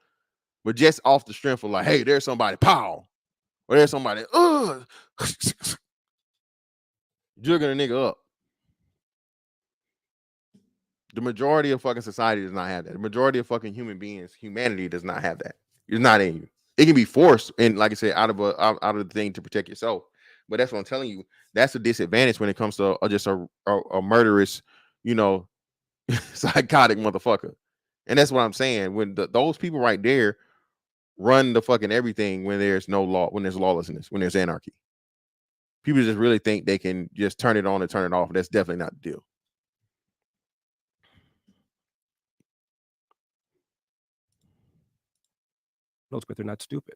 but just off the strength of like, hey, there's somebody, pow. Or there's somebody, jugging a nigga up. The majority of fucking society does not have that. The majority of fucking humanity does not have that. It's not in you. It can be forced, and like I said, out of the thing to protect yourself. But that's what I'm telling you. That's a disadvantage when it comes to just a murderous, psychotic motherfucker. And that's what I'm saying. When those people right there run the fucking everything, when there's no law, when there's lawlessness, when there's anarchy. People just really think they can just turn it on and turn it off. That's definitely not the deal. But they're not stupid.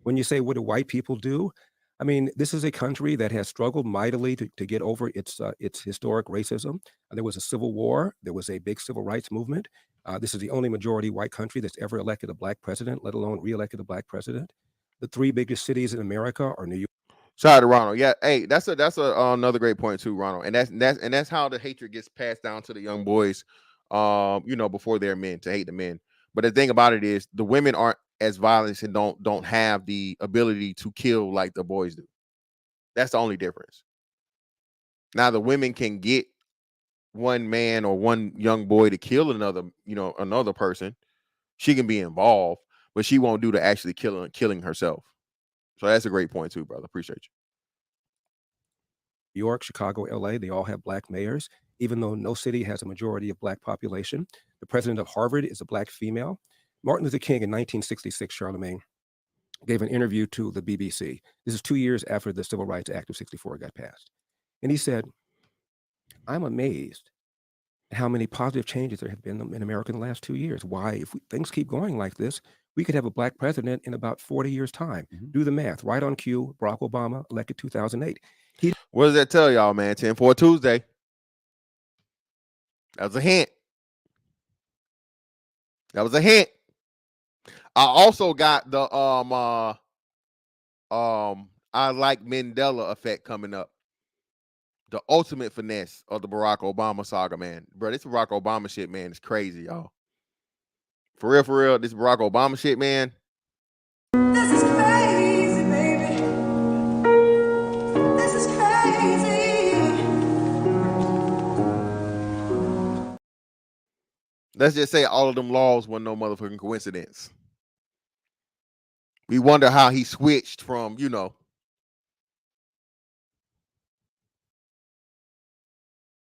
When you say, what do white people do? I mean, this is a country that has struggled mightily to get over its historic racism. There was a civil war. There was a big civil rights movement. This is the only majority white country that's ever elected a black president, let alone reelected a black president. The three biggest cities in America are New York. Shout out to Ronald. Yeah, hey, that's another great point too, Ronald. And that's how the hatred gets passed down to the young boys, before they're men, to hate the men. But the thing about it is, the women aren't as violent and don't have the ability to kill like the boys do. That's the only difference. Now the women can get one man or one young boy to kill another person. She can be involved, but she won't do the actually killing herself. So that's a great point too, brother. Appreciate you. New York, Chicago, LA, they all have black mayors, even though no city has a majority of black population. The president of Harvard is a black female. Martin Luther King in 1966, Charlemagne, gave an interview to the BBC. This is 2 years after the Civil Rights Act of 64 got passed. And he said, I'm amazed at how many positive changes there have been in America in the last 2 years. Why, if things keep going like this, we could have a black president in about 40 years' time. Do the math. Right on cue, Barack Obama elected 2008. What does that tell y'all, man? 10-4 Tuesday. That was a hint. I also got the I like Mandela effect coming up. The ultimate finesse of the Barack Obama saga, man. Bro, this Barack Obama shit, man, is crazy, y'all. For real, this Barack Obama shit, man. This is crazy, baby. This is crazy. Let's just say all of them laws wasn't no motherfucking coincidence. We wonder how he switched from,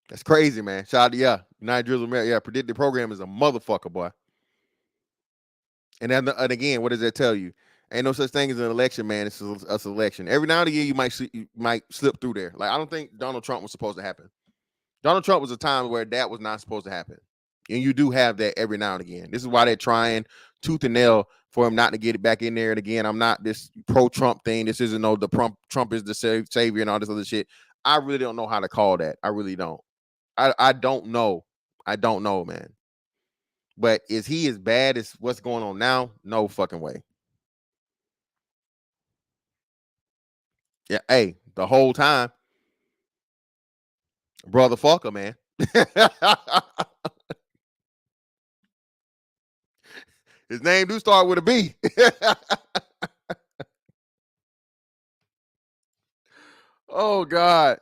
That's crazy, man. Shout out to United Drizzle America. Yeah, predictive program is a motherfucker, boy. And then, and again, what does that tell you? Ain't no such thing as an election, man. It's a selection. Every now and again, you might slip through there. Like, I don't think Donald Trump was supposed to happen. Donald Trump was a time where that was not supposed to happen. And you do have that every now and again. This is why they're trying tooth and nail for him not to get it back in there. And again, I'm not this pro-Trump thing. This isn't Trump is the savior and all this other shit. I really don't know how to call that. I really don't. I don't know. I don't know, man. But is he as bad as what's going on now? No fucking way. Yeah, hey, the whole time, brother fucker, man. His name do start with a B. Oh, God.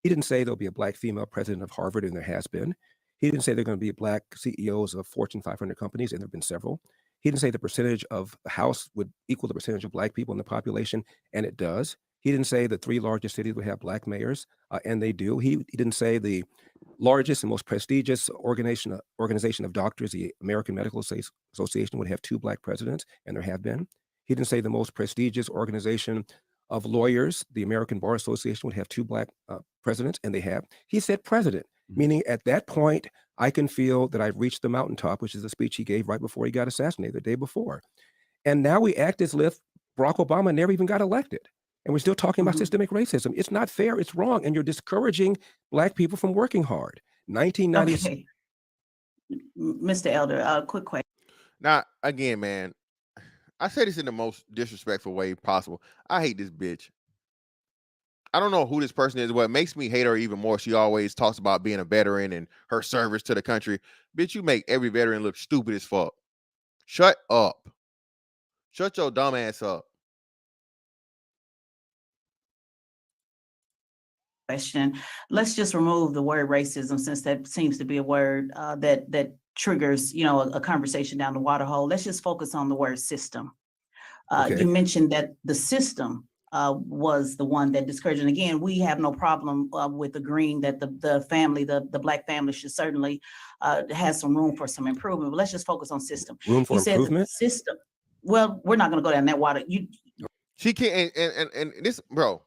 He didn't say there'll be a black female president of Harvard, and there has been. He didn't say there are going to be black CEOs of Fortune 500 companies, and there have been several. He didn't say the percentage of the House would equal the percentage of black people in the population, and it does. He didn't say the 3 largest cities would have black mayors, and they do. He didn't say the largest and most prestigious organization of doctors, the American Medical Association, would have 2 black presidents, and there have been. He didn't say the most prestigious organization of lawyers, the American Bar Association, would have 2 black presidents, and they have. He said president, meaning at that point, I can feel that I've reached the mountaintop, which is the speech he gave right before he got assassinated the day before. And now we act as if Barack Obama never even got elected. And we're still talking about Mhm. systemic racism. It's not fair. It's wrong. And you're discouraging Black people from working hard. 1990s. Okay. Mr. Elder, quick question. Now, again, man, I say this in the most disrespectful way possible. I hate this bitch. I don't know who this person is. What makes me hate her even more, she always talks about being a veteran and her service to the country. Bitch, you make every veteran look stupid as fuck. Shut up. Shut your dumb ass up. Question. Let's just remove the word racism, since that seems to be a word that triggers, a conversation down the water hole. Let's just focus on the word system. Okay. You mentioned that the system was the one that discouraged. And again, we have no problem with agreeing that the family, the Black family, should certainly has some room for some improvement. But let's just focus on system. Room for You said that the improvement? system. Well, we're not going to go down that water. She can't, and this, bro,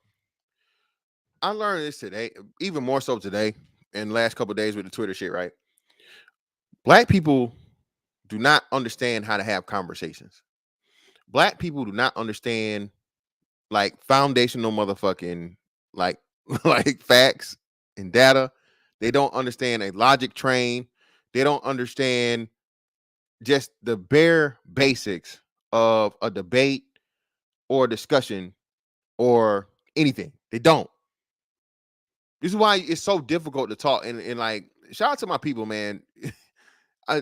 I learned this today, even more so today, in the last couple of days with the Twitter shit, right? Black people do not understand how to have conversations. Black people do not understand like foundational motherfucking like like facts and data. They don't understand a logic train. They don't understand just the bare basics of a debate or a discussion or anything. They don't. This is why it's so difficult to talk. And like, shout out to my people, man. I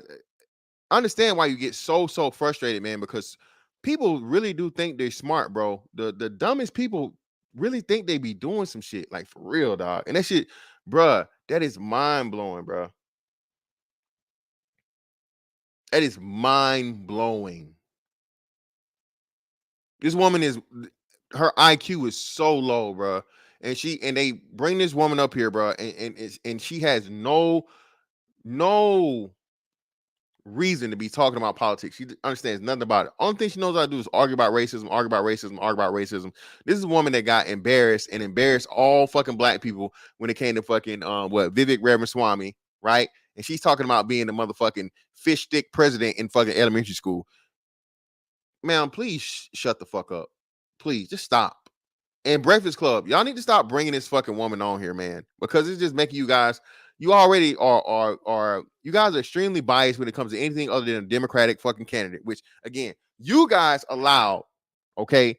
understand why you get so frustrated, man, because people really do think they're smart, bro. The dumbest people really think they be doing some shit, like for real, dog. And that shit, bruh, that is mind blowing, bruh. That is mind blowing. This woman is, her IQ is so low, bruh. And they bring this woman up here, bruh, and she has no reason to be talking about politics. She understands nothing about it. Only thing she knows how to do is argue about racism, argue about racism, argue about racism. This is a woman that got embarrassed and embarrassed all fucking Black people when it came to fucking Vivek Ramaswamy, right? And she's talking about being the motherfucking fish stick president in fucking elementary school. Man, please shut the fuck up. Please just stop. And Breakfast Club, y'all need to stop bringing this fucking woman on here, man, because it's just making you guys. You already are you guys are extremely biased when it comes to anything other than a Democratic fucking candidate, which again, you guys allow, okay,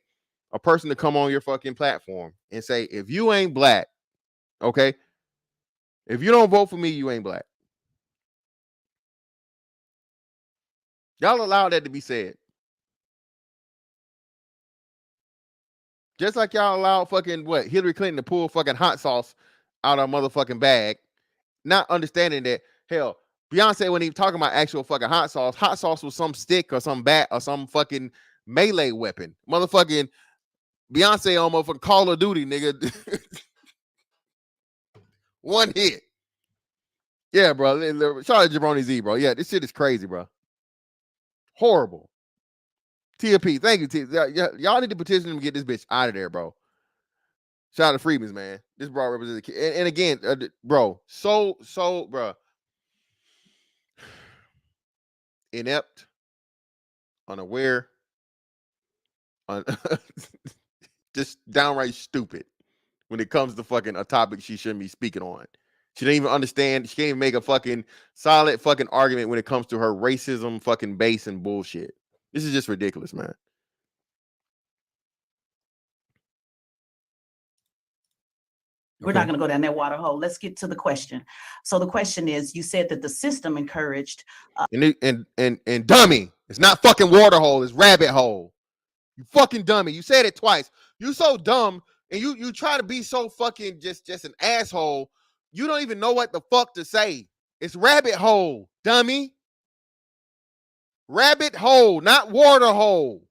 a person to come on your fucking platform and say, if you ain't Black, okay, if you don't vote for me, you ain't Black. Y'all allow that to be said. Just like y'all allow fucking Hillary Clinton to pull fucking hot sauce out of a motherfucking bag, not understanding that, hell, Beyonce wasn't even talking about actual fucking hot sauce. Hot sauce was some stick or some bat or some fucking melee weapon. Motherfucking Beyonce on motherfucking Call of Duty, nigga. One hit. Yeah, bro. Shout out to Jabroni Z, bro. Yeah, this shit is crazy, bro. Horrible. Tia P, thank you, Tia. Y'all need to petition them to get this bitch out of there, bro. Shout out to Freeman's, man. This bro represents the kid. And again, bro, bro. Inept, unaware, just downright stupid when it comes to fucking a topic she shouldn't be speaking on. She didn't even understand. She can't even make a fucking solid fucking argument when it comes to her racism fucking base and bullshit. This is just ridiculous, man. We're not going to go down that water hole. Let's get to the question. So the question is, you said that the system encouraged. And dummy, it's not fucking water hole, it's rabbit hole. You fucking dummy. You said it twice. You so dumb, and you try to be so fucking just an asshole. You don't even know what the fuck to say. It's rabbit hole, dummy. Rabbit hole, not water hole.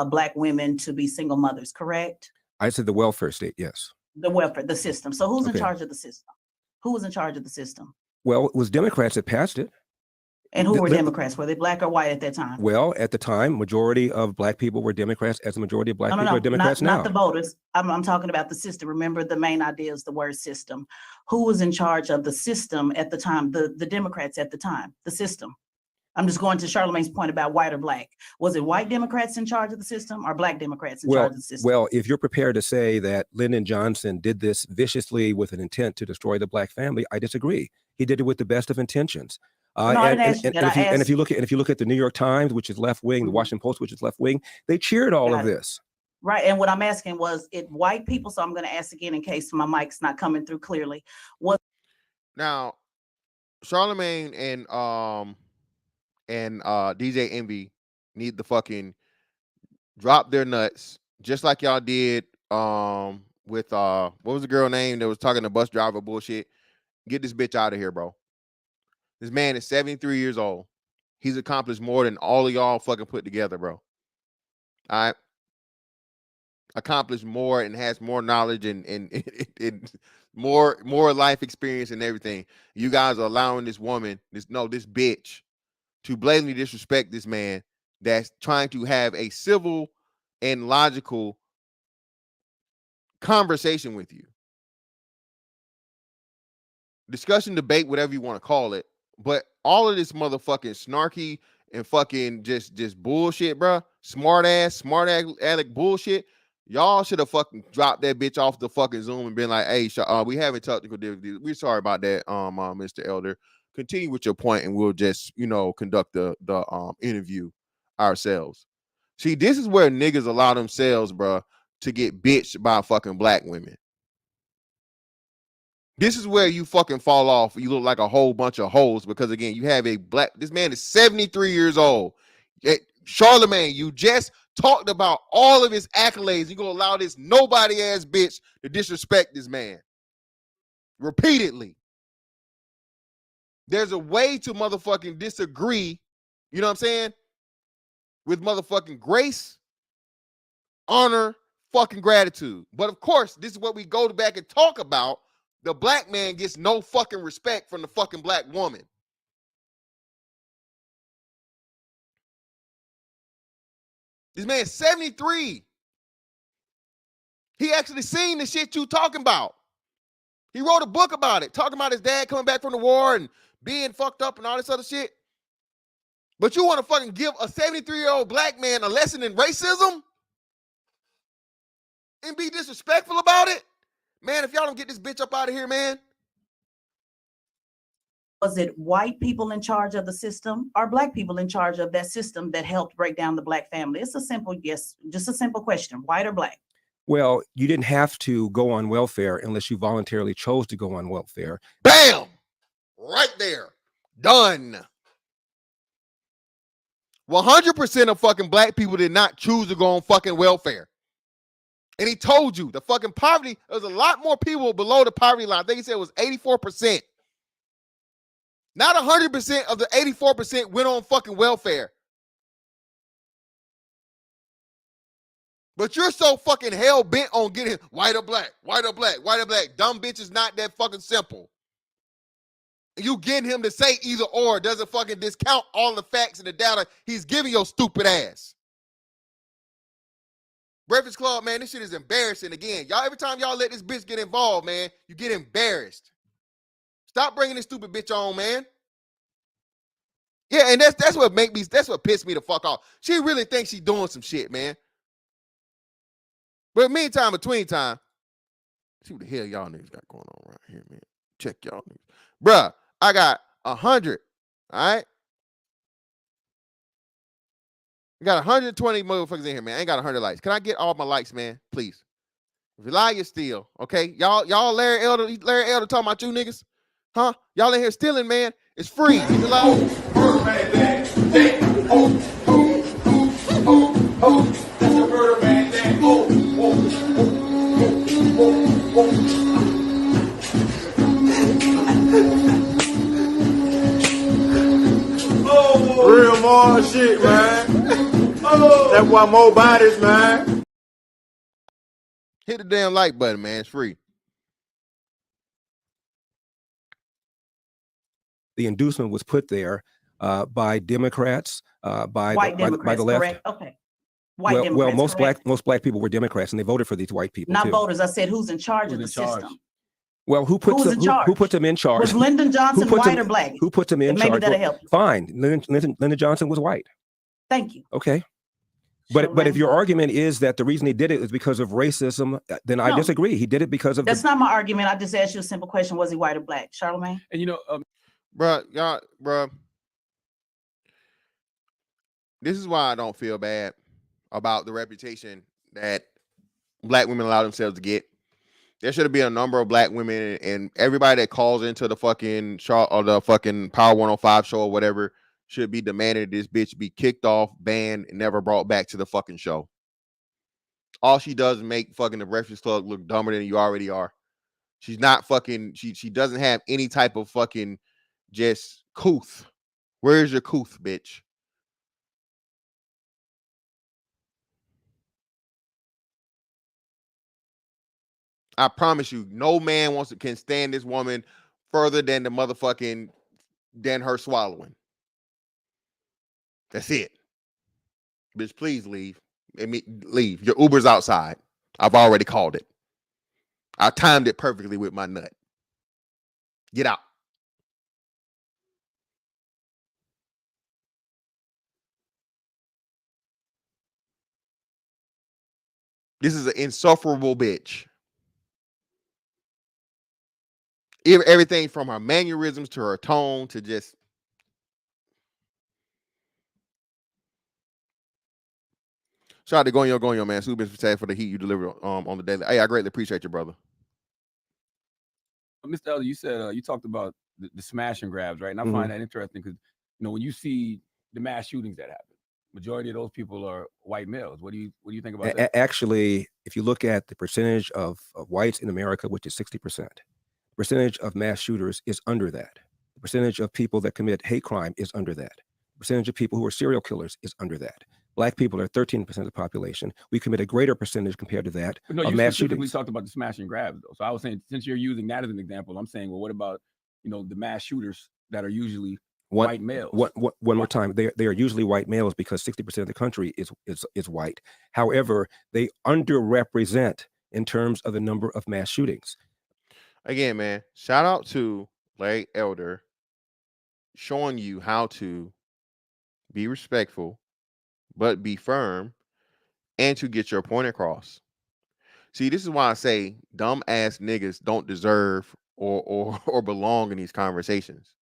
Black women to be single mothers, correct? I said the welfare state, yes. The welfare, the system. So who's in Okay. charge of the system? Who was in charge of the system? Well, it was Democrats that passed it. And who were Democrats? Were they Black or white at that time? Well, at the time, majority of Black people were Democrats, as the majority of Black people are Democrats now. Not the voters. I'm talking about the system. Remember, the main idea is the word system. Who was in charge of the system at the time? The Democrats at the time, the system. I'm just going to Charlamagne's point about white or black. Was it white Democrats in charge of the system or black Democrats in charge of the system? Well, if you're prepared to say that Lyndon Johnson did this viciously with an intent to destroy the black family, I disagree. He did it with the best of intentions. No, I didn't ask you that. And if you look at the New York Times, which is left wing, the Washington Post, which is left wing, they cheered all of this. Right. And what I'm asking was it white people? So I'm going to ask again in case my mic's not coming through clearly. What now, Charlamagne and DJ Envy need to fucking drop their nuts, just like y'all did with what was the girl name that was talking to bus driver bullshit. Get this bitch out of here, bro. This man is 73 years old. He's accomplished more than all of y'all fucking put together, bro. All right. Accomplished more and has more knowledge and more life experience and everything. You guys are allowing this woman, this bitch, to blatantly disrespect this man that's trying to have a civil and logical conversation with you. Discussion, debate, whatever you want to call it. But all of this motherfucking snarky and fucking just bullshit, bro. Smart aleck bullshit. Y'all should have fucking dropped that bitch off the fucking Zoom and been like, hey, we having technical difficulties. We're sorry about that, Mr. Elder. Continue with your point and we'll just, conduct the interview ourselves. See, this is where niggas allow themselves, bro, to get bitched by fucking black women. This is where you fucking fall off. You look like a whole bunch of hoes because, again, you have this man is 73 years old. Charlamagne, you just talked about all of his accolades. You gonna allow this nobody ass bitch to disrespect this man repeatedly. There's a way to motherfucking disagree, you know what I'm saying, with motherfucking grace, honor, fucking gratitude. But of course, this is what we go back and talk about. The black man gets no fucking respect from the fucking black woman. This man's 73. He actually seen the shit you talking about. He wrote a book about it, talking about his dad coming back from the war and being fucked up and all this other shit. But you want to fucking give a 73-year-old black man a lesson in racism and be disrespectful about it? Man, if y'all don't get this bitch up out of here, man. Was it white people in charge of the system or black people in charge of that system that helped break down the black family? It's a simple yes, just a simple question, white or black? Well, you didn't have to go on welfare unless you voluntarily chose to go on welfare. Bam! Right there. Done. 100% of fucking black people did not choose to go on fucking welfare. And he told you the fucking poverty, there's a lot more people below the poverty line. I think he said it was 84%. Not 100% of the 84% went on fucking welfare. But you're so fucking hell bent on getting white or black, white or black, white or black. Dumb bitch is not that fucking simple. You getting him to say either or doesn't fucking discount all the facts and the data he's giving your stupid ass. Breakfast Club, man, this shit is embarrassing. Again, y'all, every time y'all let this bitch get involved, man, you get embarrassed. Stop bringing this stupid bitch on, man. Yeah, and that's what pissed me the fuck off. She really thinks she doing some shit, man. But meantime, between time, see what the hell y'all niggas got going on right here, man. Check y'all niggas. Bruh, I got 100, all right? I got 120 motherfuckers in here, man. I ain't got 100 likes. Can I get all my likes, man? Please. If you lie, you steal, okay? Y'all Larry Elder talking about you niggas? Huh? Y'all in here stealing, man. It's free. If you lie. Real more shit, man. That's why more bodies, man. Hit the damn like button, man. It's free. The inducement was put there by Democrats, by the left. Correct? Okay. White Democrats, well, correct. most black people were Democrats, and they voted for these white people. Not too. voters. I said who's in charge of the system. Well, who puts Who's them? in charge? Who puts them in charge? Was Lyndon Johnson white or black? Who puts them in Maybe charge? that'll help you. Fine, Lyndon Johnson was white. Thank you. Okay. But if your argument is that the reason he did it is because of racism, then I disagree. He did it because of That's not my argument. I just asked you a simple question: was he white or black, Charlamagne? And you know, bruh, this is why I don't feel bad about the reputation that black women allow themselves to get. There should be a number of black women, and everybody that calls into the fucking show or the fucking Power 105 show or whatever should be demanding this bitch be kicked off, banned, and never brought back to the fucking show. All she does is make fucking the Breakfast Club look dumber than you already are. She's not fucking, she doesn't have any type of fucking just couth. Where's your couth, bitch? I promise you, no man can stand this woman further than the motherfucking than her swallowing. That's it. Bitch, please leave. Leave. Your Uber's outside. I've already called it. I timed it perfectly with my nut. Get out. This is an insufferable bitch. Everything from her mannerisms to her tone to just. Shout out to Gonyo, man. Super sad for the heat you delivered on the daily. Hey, I greatly appreciate you, brother. Mr. Elder, you said you talked about the smash and grabs, right? And I find that interesting because when you see the mass shootings that happen, majority of those people are white males. What do you think about that? Actually, if you look at the percentage of whites in America, which is 60%, percentage of mass shooters is under that. The percentage of people that commit hate crime is under that. The percentage of people who are serial killers is under that. Black people are 13% of the population. We commit a greater percentage compared to that But no, of you mass specifically shootings. talked about the smash and grabs, though. So I was saying, since you're using that as an example, I'm saying, well, what about the mass shooters that are usually white males? One more time, they are usually white males because 60% of the country is white. However, they underrepresent in terms of the number of mass shootings. Again, man, shout out to Larry Elder showing you how to be respectful, but be firm, and to get your point across. See, this is why I say dumb ass niggas don't deserve or belong in these conversations.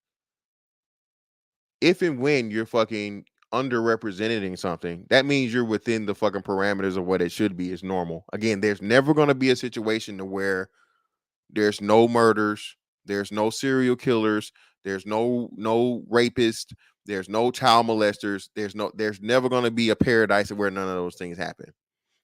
If and when you're fucking underrepresented in something, that means you're within the fucking parameters of what it should be is normal. Again, there's never going to be a situation to where there's no murders, there's no serial killers, there's no rapists, there's no child molesters, there's never going to be a paradise where none of those things happen.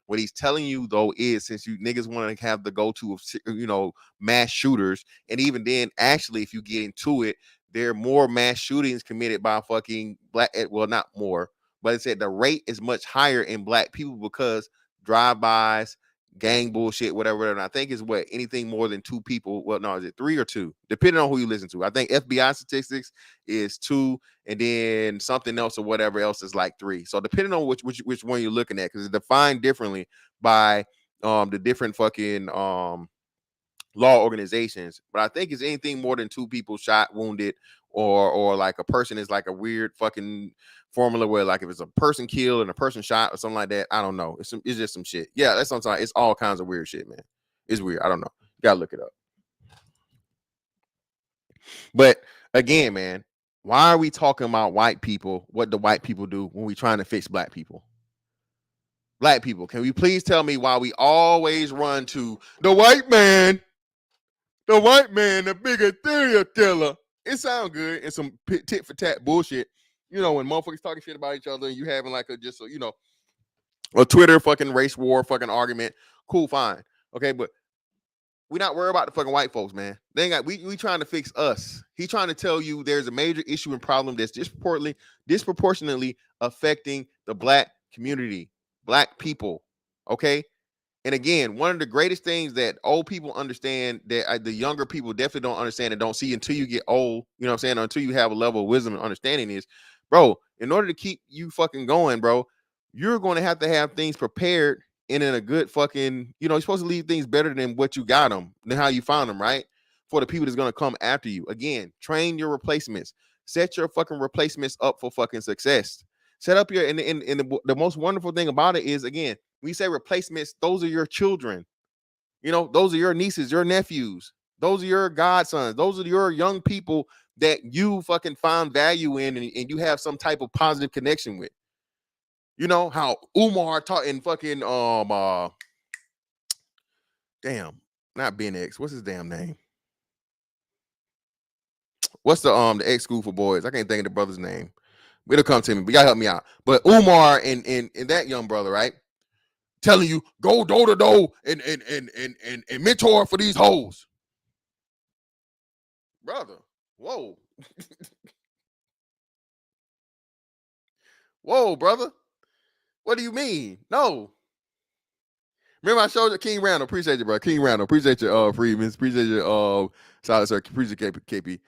What he's telling you though is, since you niggas want to have the go-to of mass shooters, and even then, actually, if you get into it, there are more mass shootings committed by fucking black. Well, not more, but it said the rate is much higher in black people because drive-bys, gang bullshit, whatever. And I think it's anything more than 2 people. Well, no, is it 3 or 2? Depending on who you listen to. I think FBI statistics is 2, and then something else or whatever else is like 3. So depending on which one you're looking at, because it's defined differently by the different fucking law organizations. But I think it's anything more than 2 people shot, wounded, or like a person is like a weird fucking formula where like if it's a person killed and a person shot or something like that. I don't know. It's just some shit. Yeah, that's sometimes it's all kinds of weird shit, man. It's weird. I don't know. You gotta look it up. But again, man, why are we talking about white people? What do white people do when we trying to fix black people? Black people, can we please tell me why we always run to the white man? The white man, the bigger serial killer. It sounds good and some tit for tat bullshit. When motherfuckers talking shit about each other and you having like a Twitter fucking race war fucking argument. Cool, fine. Okay, but we not worried about the fucking white folks, man. They ain't got we trying to fix us. He trying to tell you there's a major issue and problem that's disproportionately affecting the black community, black people. Okay. And again, one of the greatest things that old people understand that the younger people definitely don't understand and don't see until you get old, until you have a level of wisdom and understanding is, bro, in order to keep you fucking going, bro, you're going to have things prepared and in a good fucking, you're supposed to leave things better than what you got them, than how you found them, right? for the people that's gonna come after you. Again, train your replacements. Set your fucking replacements up for fucking success. Set up your and the most wonderful thing about it is, again, when you say replacements, those are your children. You know, those are your nieces, your nephews. Those are your godsons. Those are your young people that you fucking find value in and you have some type of positive connection with. You know how Umar taught in fucking damn, not Ben X. What's his damn name? What's the ex school for boys? I can't think of the brother's name. It'll come to me, but y'all help me out. But Umar and that young brother, right? Telling you go door to door and mentor for these hoes. Brother, whoa. Whoa, brother. What do you mean? No. Remember I showed you King Randall. Appreciate you, bro. King Randall. Appreciate you, Freedman. Appreciate you, solid sir. Appreciate KP.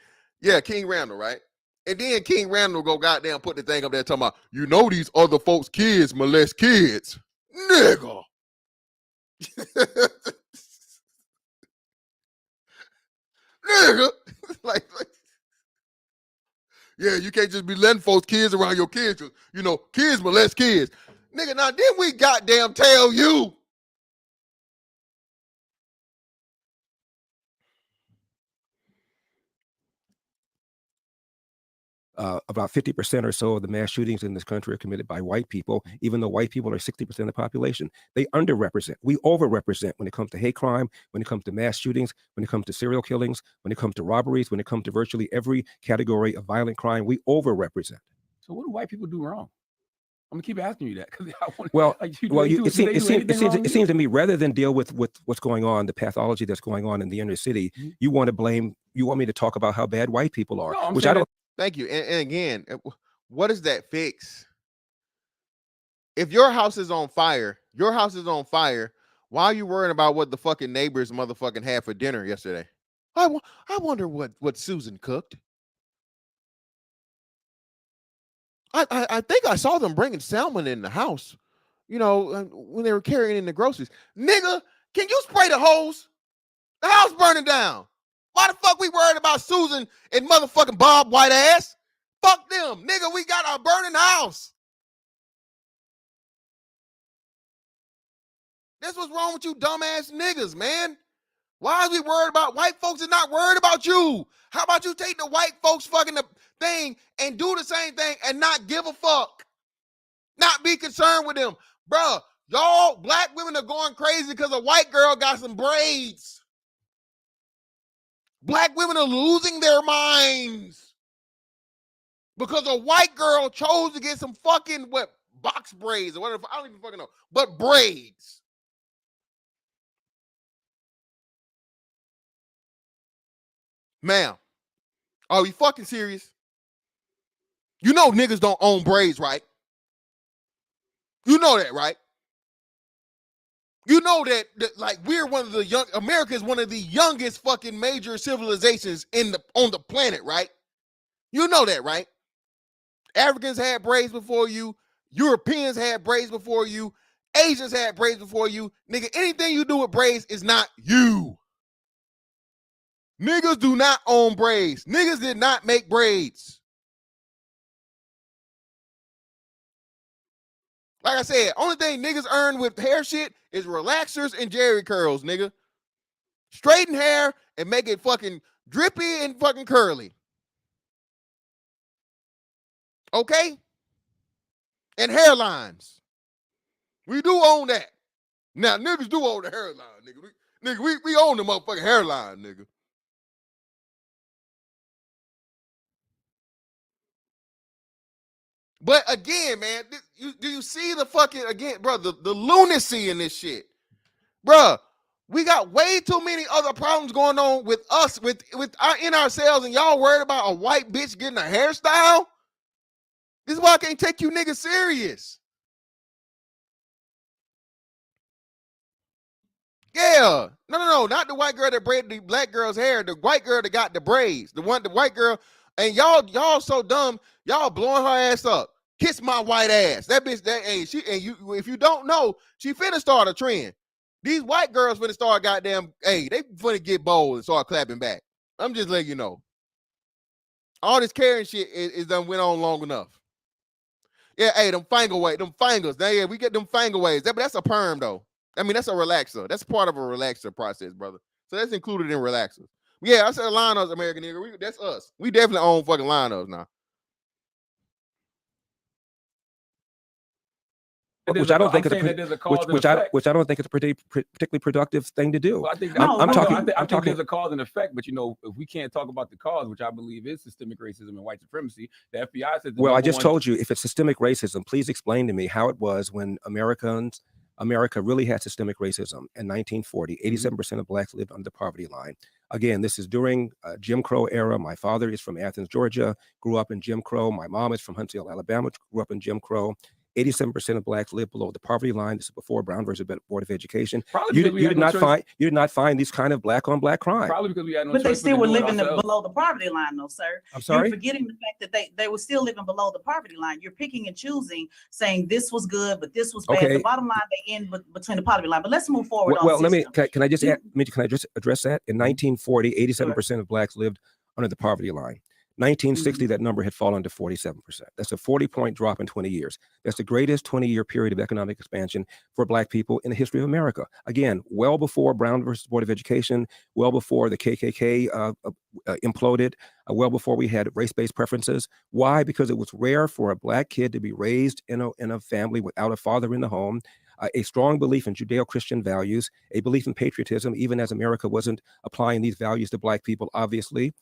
Yeah, King Randall, right? And then King Randall go goddamn put the thing up there talking about, you know, these other folks' kids molest kids. Nigga. Nigga. like, yeah, you can't just be letting folks' kids around your kids. You know, kids molest kids. Nigga, now didn't we goddamn tell you? About 50% or so of the mass shootings in this country are committed by white people, even though white people are 60% of the population. They underrepresent. We overrepresent when it comes to hate crime, when it comes to mass shootings, when it comes to serial killings, when it comes to robberies, when it comes to virtually every category of violent crime. We overrepresent. So what do white people do wrong? I'm gonna keep asking you that because I want. Well, like, it seems to me, rather than deal with what's going on, the pathology that's going on in the inner city, you want me to talk about how bad white people are, No, which I don't. Thank you. And again, what does that fix? If your house is on fire, why are you worrying about what the fucking neighbors motherfucking had for dinner yesterday? I wonder what Susan cooked. I think I saw them bringing salmon in the house, you know, when they were carrying in the groceries. Nigga, can you spray the hose? The house burning down. Why the fuck we worried about Susan and motherfucking Bob white ass? Fuck them. Nigga, we got our burning house. That's what's wrong with you dumbass niggas, man. Why is we worried about white folks is not worried about you? How about you take the white folks fucking thing and do the same thing and not give a fuck? Not be concerned with them. Bruh, y'all black women are going crazy because a white girl got some braids. Black women are losing their minds because a white girl chose to get some fucking box braids or whatever. I don't even fucking know, but braids. Ma'am, are we fucking serious? You know niggas don't own braids, right? You know that, right? You know that like we're one of the America is one of the youngest fucking major civilizations on the planet, right? You know that, right? Africans had braids before you. Europeans had braids before you. Asians had braids before you. Nigga, anything you do with braids is not you. Niggas do not own braids. Niggas did not make braids. Like I said, only thing niggas earn with hair shit is relaxers and jerry curls, nigga. Straighten hair and make it fucking drippy and fucking curly. Okay? And hairlines. We do own that. Now, niggas do own the hairline, nigga. We own the motherfucking hairline, nigga. But again, man, do you see the fucking, again, bro, the lunacy in this shit? Bro, we got way too many other problems going on with us, in ourselves, and y'all worried about a white bitch getting a hairstyle? This is why I can't take you niggas serious. Yeah. No, not the white girl that braided the black girl's hair. The white girl that got the braids. The white girl, and y'all so dumb, y'all blowing her ass up. Kiss my white ass. That bitch, if you don't know, she finna start a trend. These white girls finna start goddamn, they finna get bold and start clapping back. I'm just letting you know. All this caring shit is done went on long enough. Yeah, hey, them fingerways, them fingers. Now, yeah, we get them fingerways. That's a perm though. I mean, that's a relaxer. That's part of a relaxer process, brother. So that's included in relaxers. Yeah, I said line-ups, American nigga. That's us. We definitely own fucking line-ups now. Which I don't think is which I don't think is a particularly productive thing to do. Well, I think I'm talking. I think there's a cause and effect, but if we can't talk about the cause, which I believe is systemic racism and white supremacy, the FBI says. Well, I just told you, if it's systemic racism, please explain to me how it was when America really had systemic racism in 1940. 87% of blacks lived under the poverty line. Again, this is during Jim Crow era. My father is from Athens, Georgia, grew up in Jim Crow. My mom is from Huntsville, Alabama, grew up in Jim Crow. 87% of blacks live below the poverty line. This is before Brown versus Board of Education. You did not find these kind of black on black crime. Probably because we had no But they choice still but were to do it living ourselves. below the poverty line, though, sir. I'm sorry? You're forgetting the fact that they were still living below the poverty line. You're picking and choosing, saying this was good, but this was bad. Okay. The bottom line, they end between the poverty line. But let's move forward. Well, on let me. system. Can I just address that? In 1940, 87% of blacks lived under the poverty line. 1960, that number had fallen to 47%. That's a 40-point drop in 20 years. That's the greatest 20-year period of economic expansion for black people in the history of America. Again, well before Brown versus Board of Education, well before the KKK imploded, well before we had race-based preferences. Why? Because it was rare for a black kid to be raised in a family without a father in the home. A strong belief in Judeo-Christian values, a belief in patriotism, even as America wasn't applying these values to black people, obviously.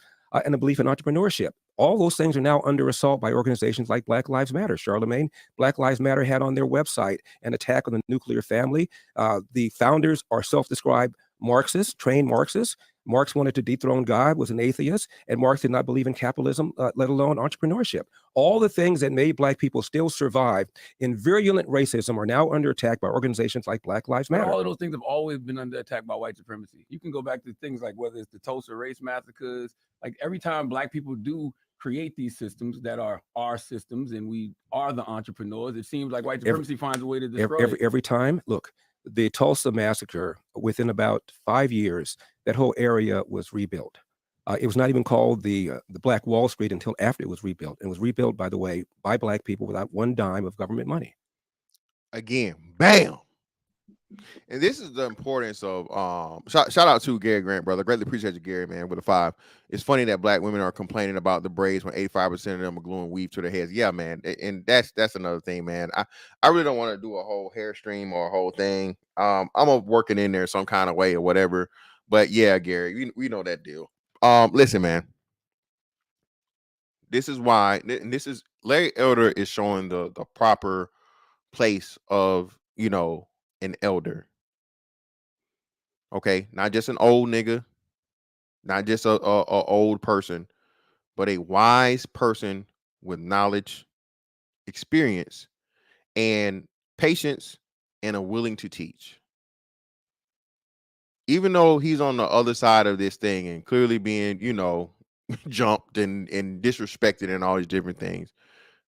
And a belief in entrepreneurship. All those things are now under assault by organizations like Black Lives Matter. Charlemagne, Black Lives Matter had on their website an attack on the nuclear family. The founders are self-described Marxists, trained Marxists. Marx wanted to dethrone God, was an atheist, and Marx did not believe in capitalism, let alone entrepreneurship. All the things that made black people still survive in virulent racism are now under attack by organizations like Black Lives Matter. But all of those things have always been under attack by white supremacy. You can go back to things like whether it's the Tulsa race massacres. Like every time black people do create these systems that are our systems and we are the entrepreneurs, it seems like white supremacy finds a way to destroy it. Every time, look, the Tulsa massacre, within about 5 years, that whole area was rebuilt. It was not even called the Black Wall Street until after it was rebuilt. It was rebuilt, by the way, by black people without one dime of government money. Again, bam. And this is the importance of shout out to Gary Grant, brother. Greatly appreciate you, Gary, man, with a 5. It's funny that black women are complaining about the braids when 85% of them are gluing weave to their heads. Yeah, man. And that's another thing, man. I really don't want to do a whole hair stream or a whole thing. I'm gonna work it in there some kind of way or whatever. But yeah, Gary, we know that deal. Listen, man. This is why, and this is Larry Elder is showing the proper place of, an elder. Okay, not just an old nigga, not just a old person, but a wise person with knowledge, experience, and patience, and a willing to teach. Even though he's on the other side of this thing and clearly being, jumped and disrespected and all these different things,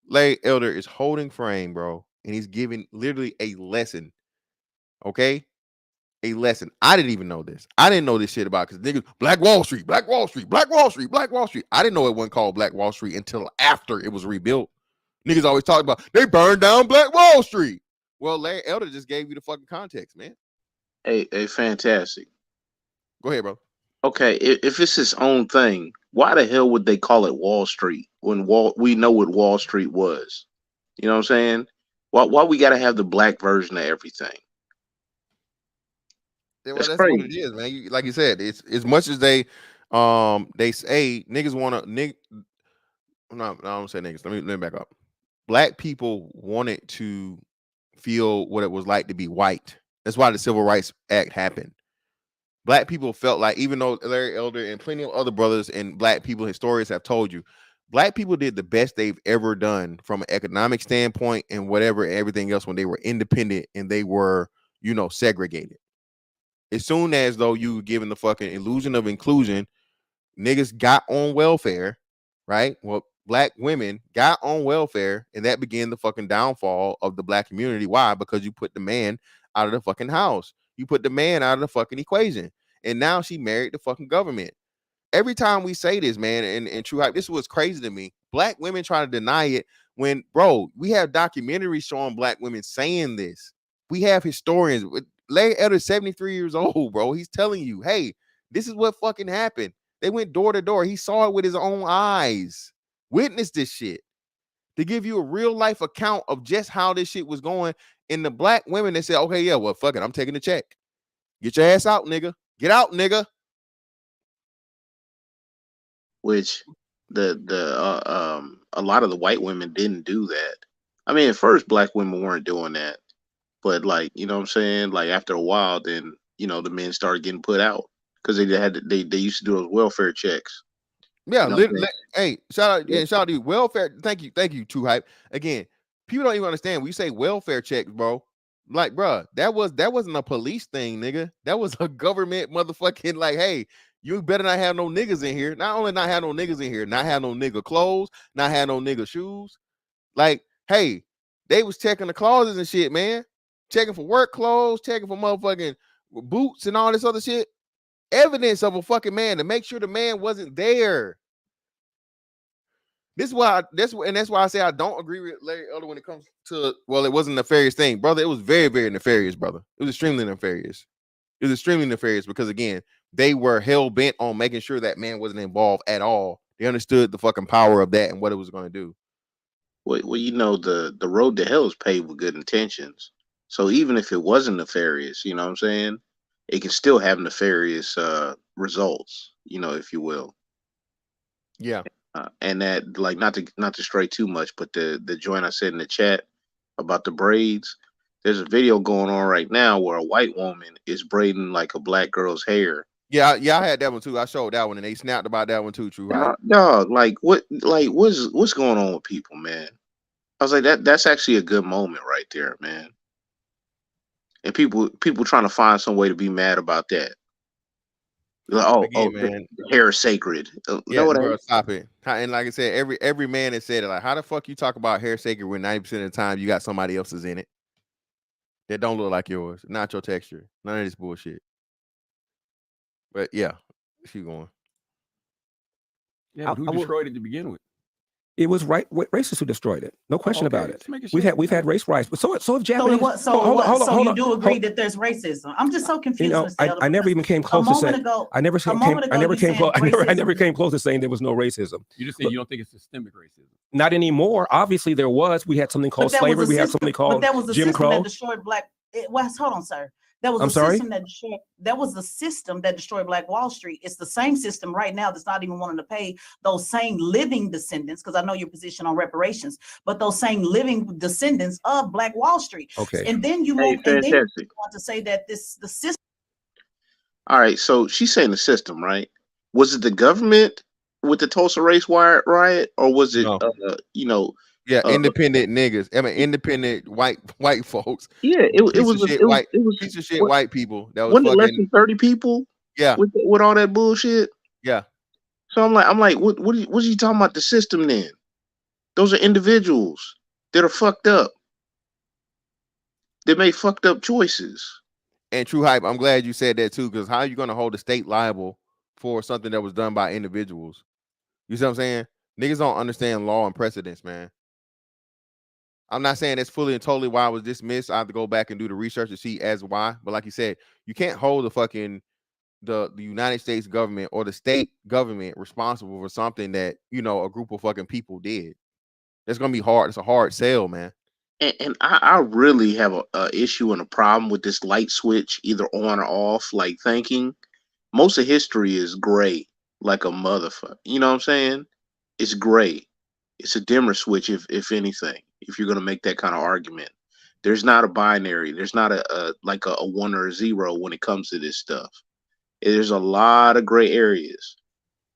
Larry Elder is holding frame, bro, and he's giving literally a lesson. Okay, a lesson. I didn't even know this. I didn't know this shit about, because niggas, Black Wall Street, Black Wall Street, Black Wall Street, Black Wall Street. I didn't know it wasn't called Black Wall Street until after it was rebuilt. Niggas always talk about they burned down Black Wall Street. Well, Larry Elder just gave you the fucking context, man. Hey, fantastic. Go ahead, bro. Okay, if it's its own thing, why the hell would they call it Wall Street when we know what Wall Street was? You know what I'm saying? Why we got to have the black version of everything? Yeah, well, that's what it is, man. Like you said, it's as much as they say niggas want to No, I don't say niggas. Let me back up. Black people wanted to feel what it was like to be white. That's why the Civil Rights Act happened. Black people felt like, even though Larry Elder and plenty of other brothers and black people, historians have told you, black people did the best they've ever done from an economic standpoint and whatever, everything else when they were independent and they were, segregated. As soon as though you were given the fucking illusion of inclusion, niggas got on welfare, right? Well, black women got on welfare, and that began the fucking downfall of the black community. Why? Because you put the man out of the fucking house. You put the man out of the fucking equation. And now she married the fucking government. every time we say this, man, and True Hype, this was crazy to me. Black women try to deny it when, bro, we have documentaries showing black women saying this. We have historians. Larry Elder's 73 years old, bro. He's telling you, hey, this is what fucking happened. They went door to door. He saw it with his own eyes. Witnessed this shit. To give you a real life account of just how this shit was going. And the black women that said, okay, yeah, well, fuck it, I'm taking the check. Get your ass out, nigga. Get out, nigga. Which a lot of the white women didn't do that. I mean, at first black women weren't doing that, but like, you know what I'm saying? Like after a while, then, you know, the men started getting put out because they used to do those welfare checks. Yeah, You know what I'm hey, shout out to you. Welfare, thank you, True Hype. Again, people don't even understand when you say welfare checks, bro. Like, bro, that wasn't a police thing, nigga. That was a government motherfucking like, hey, you better not have no niggas in here. Not only not have no niggas in here, not have no nigga clothes, not have no nigga shoes. Like, hey, they was checking the closets and shit, man. Checking for work clothes, checking for motherfucking boots and all this other shit. Evidence of a fucking man to make sure the man wasn't there. That's why I say I don't agree with Larry Elder when it comes to, well, it wasn't a nefarious thing, brother. It was very, very nefarious, brother. It was extremely nefarious. It was extremely nefarious because, again, they were hell bent on making sure that man wasn't involved at all. They understood the fucking power of that and what it was going to do. Well, you know, the road to hell is paved with good intentions. So even if it wasn't nefarious, you know what I'm saying, it can still have nefarious results, you know, if you will. Yeah. And that, like, not to stray too much, but the joint I said in the chat about the braids, there's a video going on right now where a white woman is braiding like a black girl's hair. Yeah, I had that one too. I showed that one, and they snapped about that one too. True Hype. Dog, like what's going on with people, man? I was like, that's actually a good moment right there, man. And people trying to find some way to be mad about that. Like, Again, man, the hair is sacred. Yeah, bro, stop it. And like I said, every man has said it. Like, how the fuck you talk about hair sacred when 90% of the time you got somebody else's in it that don't look like yours, not your texture, none of this bullshit. But yeah, keep going. Yeah, but who destroyed it to begin with? It was racists who destroyed it. No question about it. We've had race riots, but so have Japanese. So you do agree that there's racism? I'm just so confused. You know, I never even came close to saying. I never came close to saying there was no racism. You just say you don't think it's systemic racism. Not anymore. Obviously, there was. We had something called slavery. We had something called Jim Crow. That destroyed black. Hold on, sir. That was system that destroyed. That was the system that destroyed Black Wall Street. It's the same system right now that's not even wanting to pay those same living descendants, because I know your position on reparations, but those same living descendants of Black Wall Street. Okay. And then you want to say that the system. All right, so she's saying the system, right? Was it the government with the Tulsa race riot, or was it Yeah, independent niggas. I mean, independent white folks. Yeah, it was piece of shit white people. That was wasn't it less than 30 people. Yeah, with all that bullshit. Yeah. So I'm like, what are you talking about the system then? Those are individuals that are fucked up. They make fucked up choices. And True Hype, I'm glad you said that too, because how are you going to hold the state liable for something that was done by individuals? You see what I'm saying? Niggas don't understand law and precedence, man. I'm not saying that's fully and totally why I was dismissed. I have to go back and do the research to see as why. But like you said, you can't hold the United States government or the state government responsible for something that, you know, a group of fucking people did. That's gonna be hard. It's a hard sell, man. And I really have a issue and a problem with this light switch, either on or off, like thinking. Most of history is gray, like a motherfucker. You know what I'm saying? It's gray. It's a dimmer switch, if anything, if you're gonna make that kind of argument. There's not a binary. There's not a 1 or a 0 when it comes to this stuff. There's a lot of gray areas.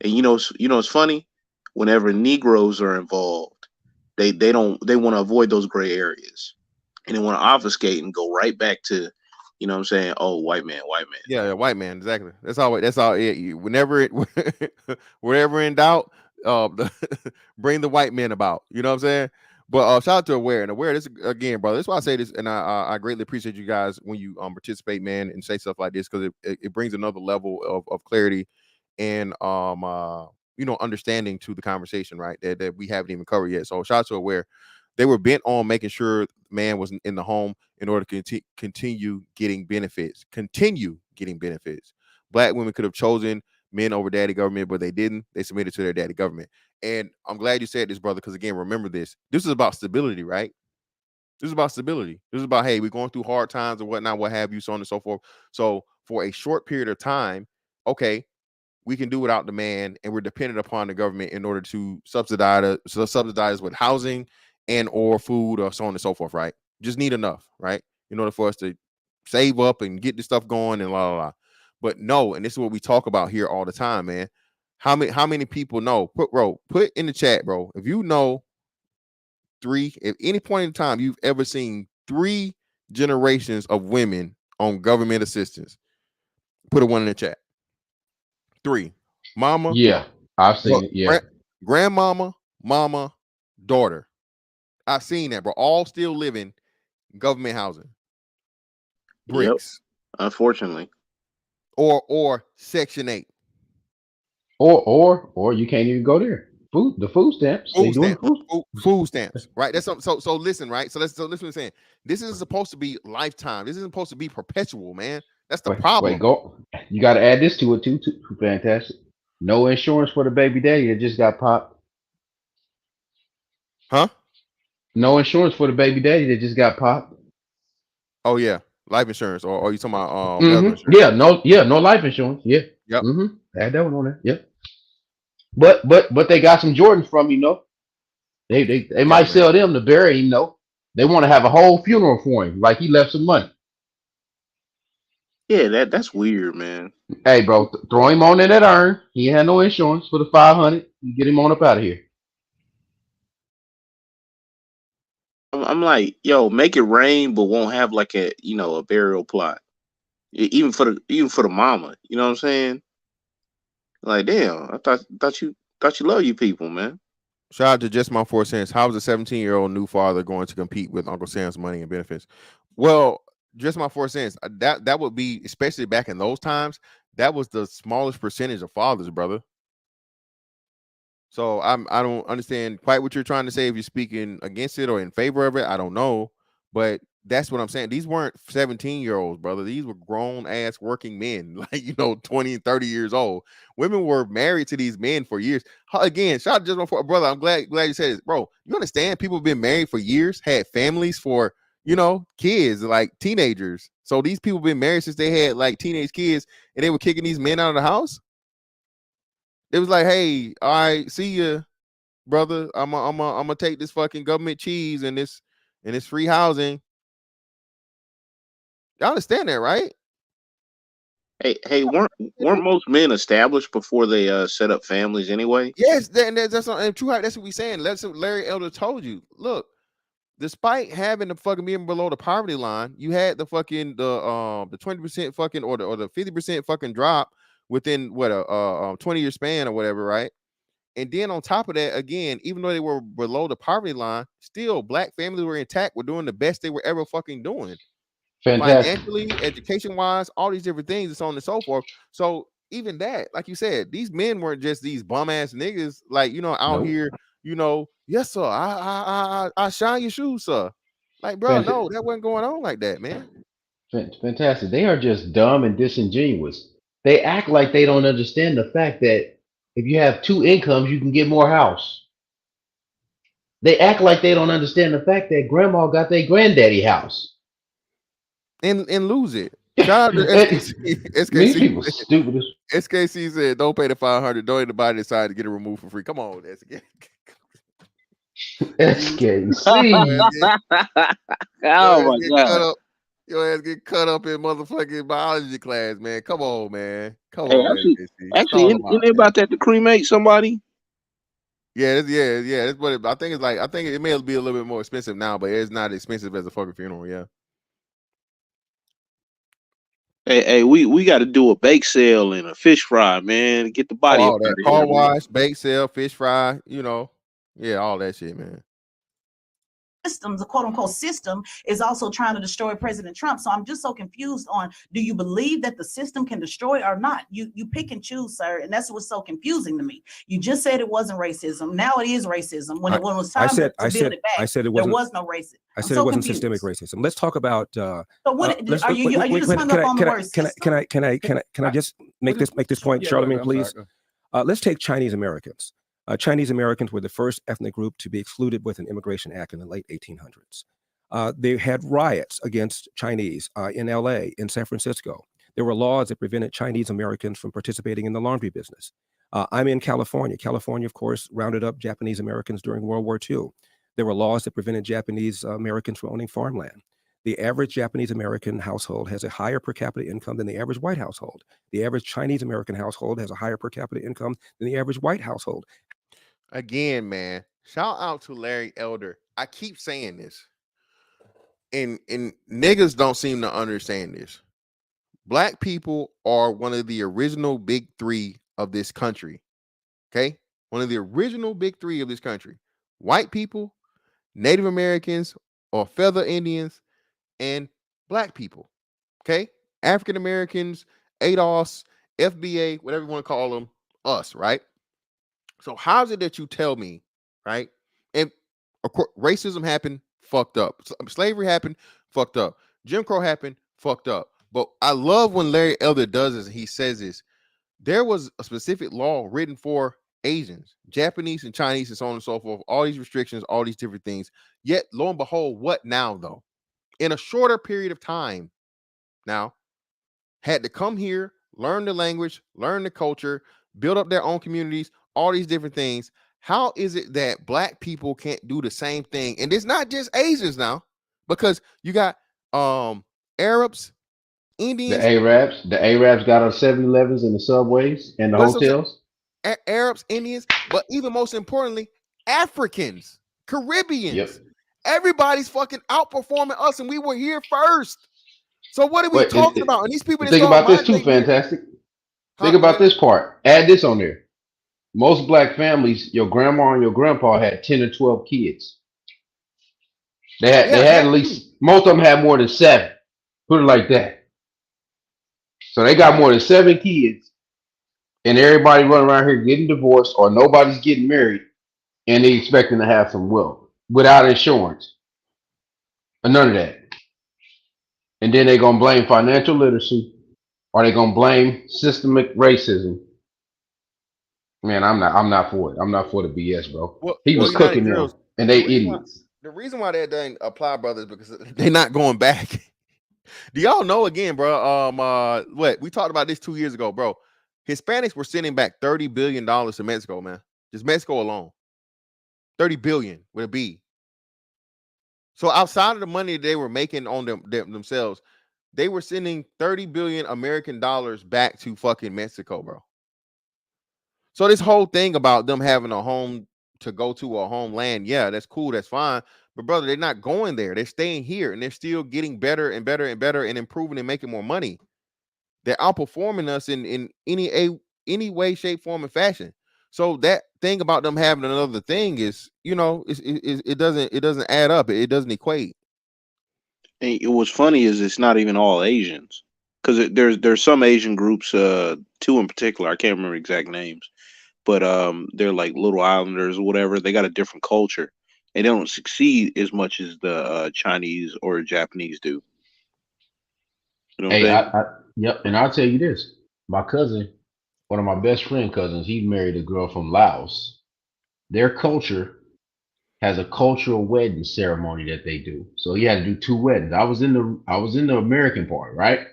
And you know it's funny? Whenever Negroes are involved, they want to avoid those gray areas. And they want to obfuscate and go right back to, you know what I'm saying? Oh, white man. Yeah, white man, exactly. That's all whenever in doubt, bring the white men about. You know what I'm saying? But shout out to Aware. And Aware, this again, brother. That's why I say this, and I greatly appreciate you guys when you participate, man, and say stuff like this, because it brings another level of clarity and understanding to the conversation, right? That we haven't even covered yet. So shout out to Aware. They were bent on making sure man was in the home in order to continue getting benefits. Black women could have chosen men over daddy government, but they didn't. They submitted to their daddy government. And I'm glad you said this, brother, because again, remember this. This is about stability, right? This is about stability. This is about, hey, we're going through hard times and whatnot, what have you, so on and so forth. So for a short period of time, okay, we can do without the man, and we're dependent upon the government in order to subsidize with housing and or food or so on and so forth, right? Just need enough, right? In order for us to save up and get this stuff going and la la la. But no, and this is what we talk about here all the time, man. How many people know? Put in the chat, bro. If you know at any point in time you've ever seen 3 generations of women on government assistance, put a 1 in the chat. 3. Mama. Yeah, I've seen it. Yeah. Grandmama, mama, daughter. I've seen that, bro. All still living government housing. Bricks. Yep. Unfortunately. Or Section 8. Or you can't even go there. The food stamps. Food stamps, right? That's something. So listen, right? So listen what I'm saying. This isn't supposed to be lifetime. This isn't supposed to be perpetual, man. That's the problem. Wait, go. You got to add this to it too. Fantastic. No insurance for the baby daddy that just got popped. Huh? No insurance for the baby daddy that just got popped. Oh yeah, life insurance, or you talking about medical insurance? No life insurance. Yeah. Yep. Add that one on there. Yep. But they got some Jordans from They might sell them to bury him. They want to have a whole funeral for him, like he left some money. Yeah, that's weird, man. Hey, bro, throw him on in that urn. He had no insurance for the 500. Get him on up out of here. I'm like, yo, make it rain, but won't have like a burial plot, even for the mama. You know what I'm saying? Like, damn, I thought you love you people, man. Shout out to Just My 4 Cents. How is a 17-year-old new father going to compete with Uncle Sam's money and benefits? Well, Just My 4 Cents. That would be, especially back in those times, that was the smallest percentage of fathers, brother. So I don't understand quite what you're trying to say. If you're speaking against it or in favor of it, I don't know. But that's what I'm saying. These weren't 17-year-olds, brother. These were grown ass working men, like 20 and 30 years old. Women were married to these men for years. Again, shout out to Just My 4, brother. I'm glad you said this, bro. You understand? People have been married for years, had families for kids, like teenagers. So these people been married since they had like teenage kids, and they were kicking these men out of the house. It was like, hey, all right, see ya, brother. I'm gonna take this fucking government cheese and this free housing. Y'all understand that, right? Hey, weren't most men established before they set up families anyway? Yes, that's true. That's what we saying. That's what Larry Elder told you. Look, despite having the fucking being below the poverty line, you had the fucking the 20% fucking or the 50% fucking drop within what a 20-year span or whatever, right? And then on top of that, again, even though they were below the poverty line, still black families were intact, were doing the best they were ever fucking doing. Fantastic. Financially, education-wise, all these different things, and so on and so forth. So even that, like you said, these men weren't just these bum-ass niggas, like, out here, yes, sir, I shine your shoes, sir. Like, bro, no, that wasn't going on like that, man. Fantastic. They are just dumb and disingenuous. They act like they don't understand the fact that if you have 2 incomes, you can get more house. They act like they don't understand the fact that grandma got their granddaddy house. And lose it. Shout out to SKC. SKC people stupid. SKC said, "Don't pay the 500. Don't anybody decide to get it removed for free." Come on, SKC. Oh my god. Your ass get cut up in motherfucking biology class, man. Come on, man. Come Hey, on, actually, isn't it about that to cremate somebody? Yeah. That's what I think. I think it may be a little bit more expensive now, but it's not expensive as a fucking funeral. Yeah. Hey, we got to do a bake sale and a fish fry, man. Get the body all up that out of car here, wash, bake sale, fish fry. Yeah, all that shit, man. systems, the quote unquote system, is also trying to destroy President Trump. So I'm just so confused on, do you believe that the system can destroy or not? You pick and choose, sir, and that's what's so confusing to me. You just said it wasn't racism. Now it is racism. When it was time to build it back, I said it there wasn't, was no racism. I said it wasn't systemic racism. Let's talk about. So what are you just hung up on the word system? Can I just make this point, Charlamagne, please? Let's take Chinese Americans. Chinese Americans were the first ethnic group to be excluded with an Immigration Act in the late 1800s. They had riots against Chinese in LA, in San Francisco. There were laws that prevented Chinese Americans from participating in the laundry business. I'm in California. California, of course, rounded up Japanese Americans during World War II. There were laws that prevented Japanese Americans from owning farmland. The average Japanese American household has a higher per capita income than the average white household. The average Chinese American household has a higher per capita income than the average white household. Again, man, shout out to Larry Elder. I keep saying this, and niggas don't seem to understand this. Black people are one of the original big three of this country. Okay, one of the original big three of this country: white people, Native Americans or Feather Indians, and black people. Okay, African Americans, ADOS, FBA, whatever you want to call them, us, right? So how's it that you tell me, right? And of course, racism happened, fucked up. Slavery happened, fucked up. Jim Crow happened, fucked up. But I love when Larry Elder does this. He says this: there was a specific law written for Asians, Japanese, and Chinese, and so on and so forth. All these restrictions, all these different things. Yet, lo and behold, what now though? In a shorter period of time, now had to come here, learn the language, learn the culture, build up their own communities, all these different things. How is it that black people can't do the same thing? And it's not just Asians now, because you got Arabs, Indians, The Arabs got our 7-Elevens and the subways and the hotels. Arabs, Indians, but even most importantly, Africans, Caribbeans. Yep. Everybody's fucking outperforming us, and we were here first. So what are we talking about? And these people think about this too, fantastic. Think about this part. Add this on there. Most black families, your grandma and your grandpa had 10 or 12 kids. They had at least, most of them had more than 7. Put it like that. So they got more than 7 kids, and everybody running around here getting divorced, or nobody's getting married, and they expecting to have some wealth without insurance or none of that. And then they're gonna blame financial literacy, or they're gonna blame systemic racism. Man, I'm not for it. I'm not for the BS, bro. He was cooking them, and they idiots. The reason why that doesn't apply, brothers, because they're not going back. Do y'all know again, bro? What we talked about this 2 years ago, bro. Hispanics were sending back $30 billion to Mexico, man. Just Mexico alone. 30 billion with a B. So outside of the money they were making on themselves, they were sending 30 billion American dollars back to fucking Mexico, bro. So this whole thing about them having a home to go to, a homeland, yeah, that's cool, that's fine. But brother, they're not going there. They're staying here, and they're still getting better and better and better and improving and making more money. They're outperforming us in any way, shape, form, and fashion. So that thing about them having another thing is, it doesn't add up. It doesn't equate. And what's funny is it's not even all Asians, because there's some Asian groups, 2 in particular. I can't remember exact names, but they're like little islanders or whatever. They got a different culture, and they don't succeed as much as the Chinese or Japanese do. You know what I'm saying? Yep. And I'll tell you this: my cousin, one of my best friend cousins, he married a girl from Laos. Their culture has a cultural wedding ceremony that they do. So he had to do 2 weddings. I was in the American part, right?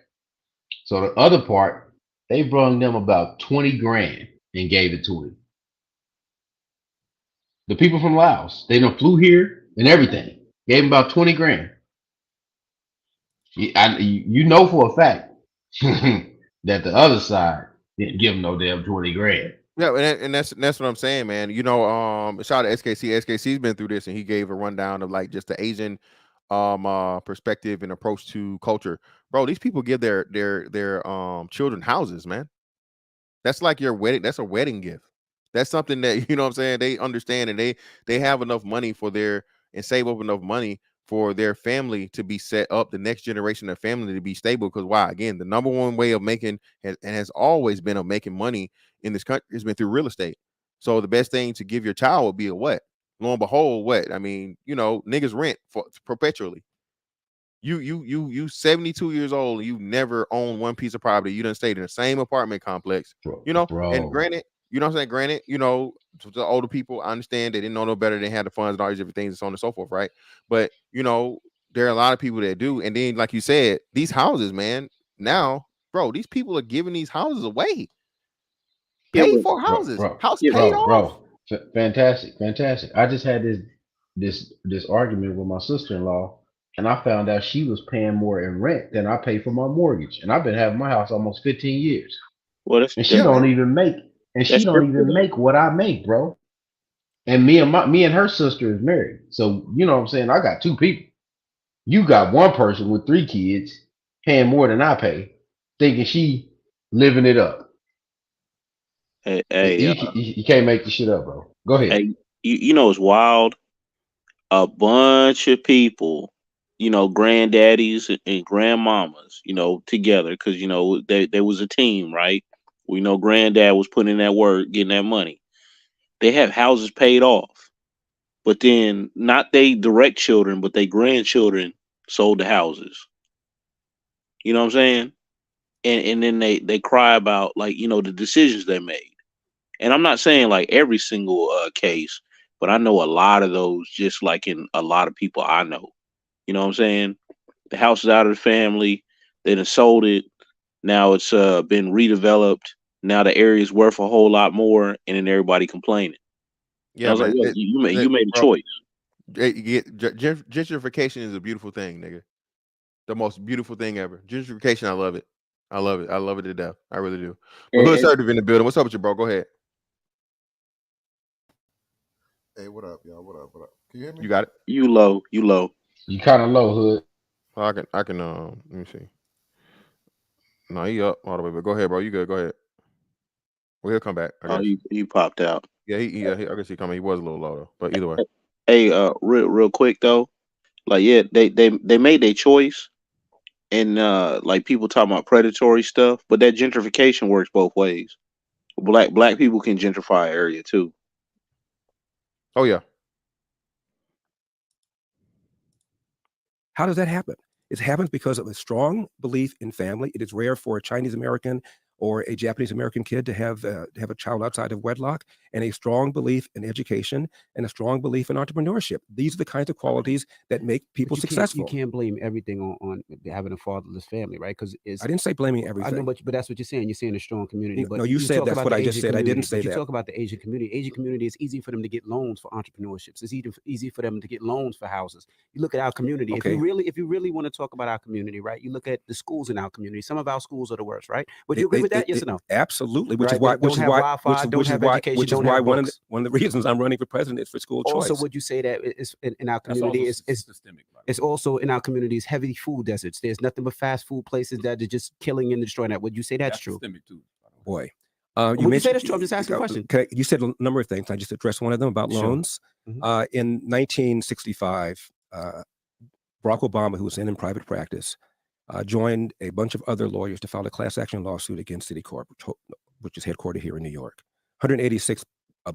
So the other part, they brung them about 20 grand and gave it to him. The people from Laos, they done flew here and everything. Gave him about 20 grand. You know for a fact that the other side didn't give him no damn 20 grand. Yeah, and that's what I'm saying, man. Shout out to SKC. SKC's been through this, and he gave a rundown of like just the Asian perspective and approach to culture. Bro, these people give their children houses, man. That's like your wedding. That's a wedding gift. That's something that, you know what I'm saying, they understand, and they have enough money for their and save up enough money for their family to be set up, the next generation of family to be stable. Because why? Again, the number one way of making has always been of making money in this country has been through real estate. So the best thing to give your child would be a what? Lo and behold, what? I mean, niggas rent for perpetually. You 72 years old and you never owned one piece of property. You done stayed in the same apartment complex. And Bro. granted, granted, to the older people, I understand they didn't know no better, they had the funds and all these different things and so on and so forth, right? But there are a lot of people that do. And then, like you said, these houses, man, now, bro, these people are giving these houses away. Yeah, Paid but for houses. House yeah, paid off. Fantastic. I just had this argument with my sister-in-law, and I found out she was paying more in rent than I pay for my mortgage. And I've been having my house almost 15 years. well, And she don't even make what I make, bro. And me and her sister is married. So you know what I'm saying? I got two people. You got one person with 3 kids paying more than I pay, thinking she living it up. Hey, You can't make this shit up, bro. Go ahead. hey, you know it's wild. A bunch of people, granddaddies and grandmamas, together because they was a team, right? We know granddad was putting in that work, getting that money. They have houses paid off, but then not they direct children, but they grandchildren sold the houses. You know what I'm saying? And then they cry about the decisions they made. And I'm not saying like every single case, but I know a lot of those, just like in a lot of people I know. You know what I'm saying? The house is out of the family. They done sold it. Now it's been redeveloped. Now the area's worth a whole lot more, and then everybody complaining. And I Yeah, was like, man. yo, you made a choice. Gentrification is a beautiful thing, nigga. The most beautiful thing ever. Gentrification, I love it. I love it. I love it to death. I really do. But Hood Assertive in the building. What's up with you, bro? Go ahead. Hey, what up, y'all? What up? Can you hear me? You got it. You low. You kind of low, Hood. Oh, I can. Let me see. No, he up all the way. But go ahead, bro. You good? Go ahead. Well, he'll come back. I guess. He popped out. Yeah, I guess he coming. He was a little low though. But either way. Hey, real quick though, like yeah, they made their choice, and like people talking about predatory stuff, but that gentrification works both ways. Black people can gentrify an area too. Oh yeah. How does that happen? It happens because of a strong belief in family. It is rare for a Chinese American or a Japanese American kid to have a child outside of wedlock, and a strong belief in education and a strong belief in entrepreneurship. These are the kinds of qualities that make people successful. You can't blame everything on having a fatherless family, right? Because I didn't say blaming I everything. know, but that's what you're saying. You're saying a strong community. But No, you said talk that's about what the I just Asian said. I didn't community, say but that. You talk about the Asian community. Asian community, it's easy for them to get loans for entrepreneurships. It's easy for them to get loans for houses. You look at our community. Okay. If you really want to talk about our community, right? You look at the schools in our community. Some of our schools are the worst, right? Would you agree with that? Yes or no? Absolutely. Which Right? is why Don't have Wi-Fi, don't have education, which is don't why have one books. of the reasons I'm running for president is for school choice. Also, would you say that it's in our That's community also is systemic. it's also in our communities heavy food deserts. There's nothing but fast food places that are just killing and destroying that. Would you say that's true? Systemic too. Boy. Would you say that's true? I'm just asking a question. You said a number of things. I just addressed one of them about loans. In 1965, Barack Obama, who was in private practice, joined a bunch of other lawyers to file a class action lawsuit against Citicorp, which is headquartered here in New York. 186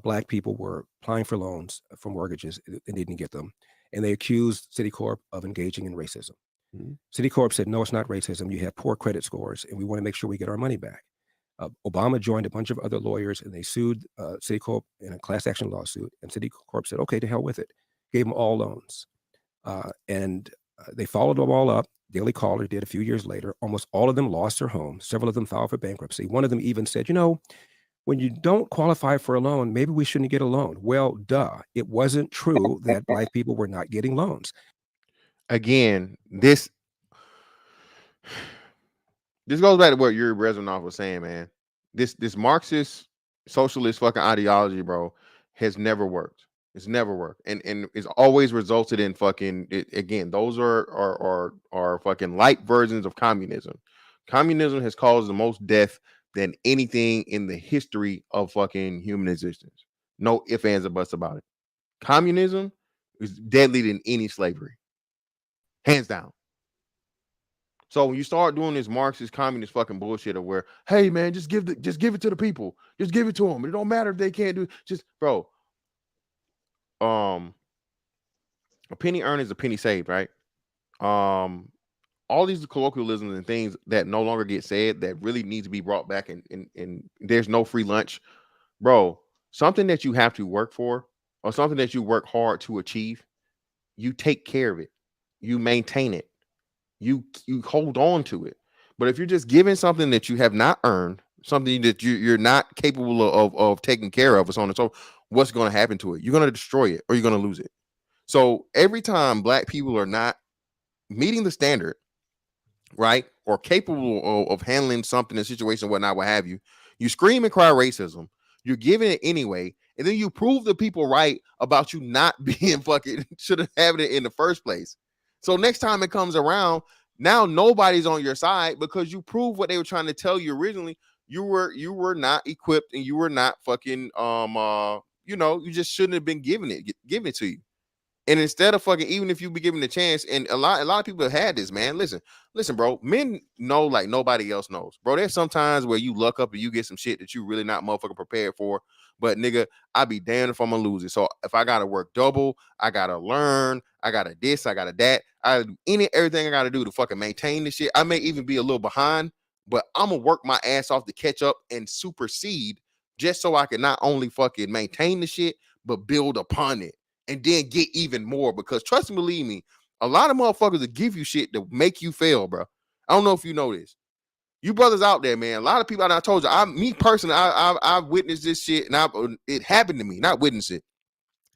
Black people were applying for loans for mortgages and didn't get them. And they accused Citicorp of engaging in racism. Citicorp said, no, it's not racism. You have poor credit scores, and we want to make sure we get our money back. Obama joined a bunch of other lawyers, and they sued Citicorp in a class action lawsuit. And Citicorp said, okay, to hell with it. Gave them all loans. And they followed them all up. Daily Caller did a few years later. Almost all of them lost their homes. Several of them filed for bankruptcy. One of them even said, when you don't qualify for a loan, maybe we shouldn't get a loan. Well, duh. It wasn't true that Black people were not getting loans. Again, this goes back to what Yuri Brezhnev was saying, man. This Marxist socialist fucking ideology, bro, has never worked. It's never worked, and it's always resulted in fucking again. Those are fucking light versions of communism. Communism has caused the most death than anything in the history of fucking human existence. No ifs, ands, or buts about it. Communism It's deadlier than any slavery, hands down. So when you start doing this Marxist communist fucking bullshit of where, hey man, just give it to the people, just give it to them. It don't matter if they can't do it. Just bro, a penny earned is a penny saved, right? All these colloquialisms and things that no longer get said that really need to be brought back, and there's no free lunch, bro. Something that you have to work for, or something that you work hard to achieve, you take care of it, you maintain it, you hold on to it. But if you're just giving something that you have not earned, something that you're not capable of taking care of, or so on and so, what's going to happen to it? You're going to destroy it, or you're going to lose it. So every time black people are not meeting the standard, right, or capable of handling something, a situation, whatnot, what have you, you scream and cry racism. You're giving it anyway, and then you prove the people right about you not being fucking should have had it in the first place. So next time it comes around, now nobody's on your side because you prove what they were trying to tell you originally. You were not equipped, and you were not fucking you just shouldn't have been given it to you. And instead of fucking, even if you be given a chance, and a lot of people have had this, man. Listen, bro. Men know like nobody else knows, bro. There's sometimes where you luck up and you get some shit that you really not motherfucking prepared for. But nigga, I be damned if I'm gonna lose it. So if I gotta work double, I gotta learn, I gotta this, I gotta that, I do everything I gotta do to fucking maintain this shit. I may even be a little behind, but I'm gonna work my ass off to catch up and supersede, just so I can not only fucking maintain the shit, but build upon it. And then get even more, because trust and believe me, a lot of motherfuckers will give you shit to make you fail, bro. I don't know if you know this. You brothers out there, man. A lot of people, I told you, me personally, I've witnessed this shit, and it happened to me, not witnessed it.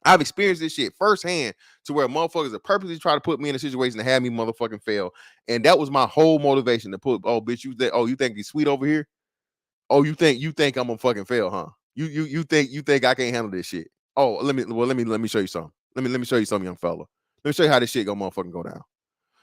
I've experienced this shit firsthand, to where motherfuckers are purposely try to put me in a situation to have me motherfucking fail. And that was my whole motivation to put, oh bitch, you think he's sweet over here? Oh, you think I'm gonna fucking fail, huh? You think I can't handle this shit? Oh, let me show you something. Let me show you something, young fella. Let me show you how this shit gonna motherfucking go down.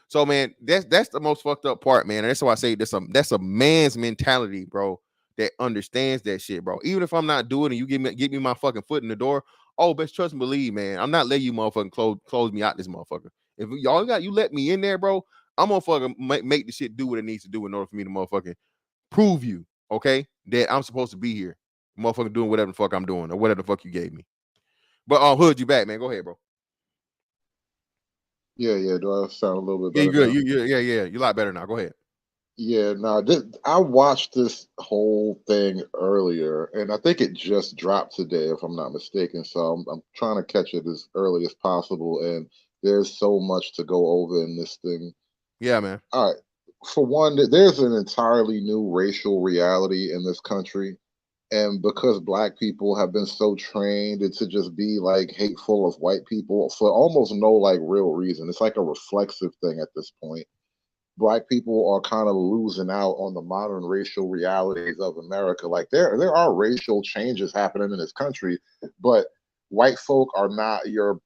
So, man, that's the most fucked up part, man. And that's why I say that's a man's mentality, bro, that understands that shit, bro. Even if I'm not doing it, you get me my fucking foot in the door. Oh, best trust and believe, man. I'm not letting you motherfucking close me out this motherfucker. If y'all you let me in there, bro, I'm gonna fucking make the shit do what it needs to do in order for me to motherfucking prove you, okay, that I'm supposed to be here, motherfucker, doing whatever the fuck I'm doing, or whatever the fuck you gave me. But Hood, you back, man. Go ahead, bro. Yeah. Do I sound a little bit Yeah, you better good. now? Yeah. You a lot better now. Go ahead. Yeah, no, I watched this whole thing earlier, and I think it just dropped today, if I'm not mistaken. So I'm trying to catch it as early as possible. And there's so much to go over in this thing. Yeah, man. All right. For one, there's an entirely new racial reality in this country. And because black people have been so trained to just be like hateful of white people for almost no like real reason, it's like a reflexive thing at this point. Black people are kind of losing out on the modern racial realities of America. Like there are racial changes happening in this country, but white folk are not your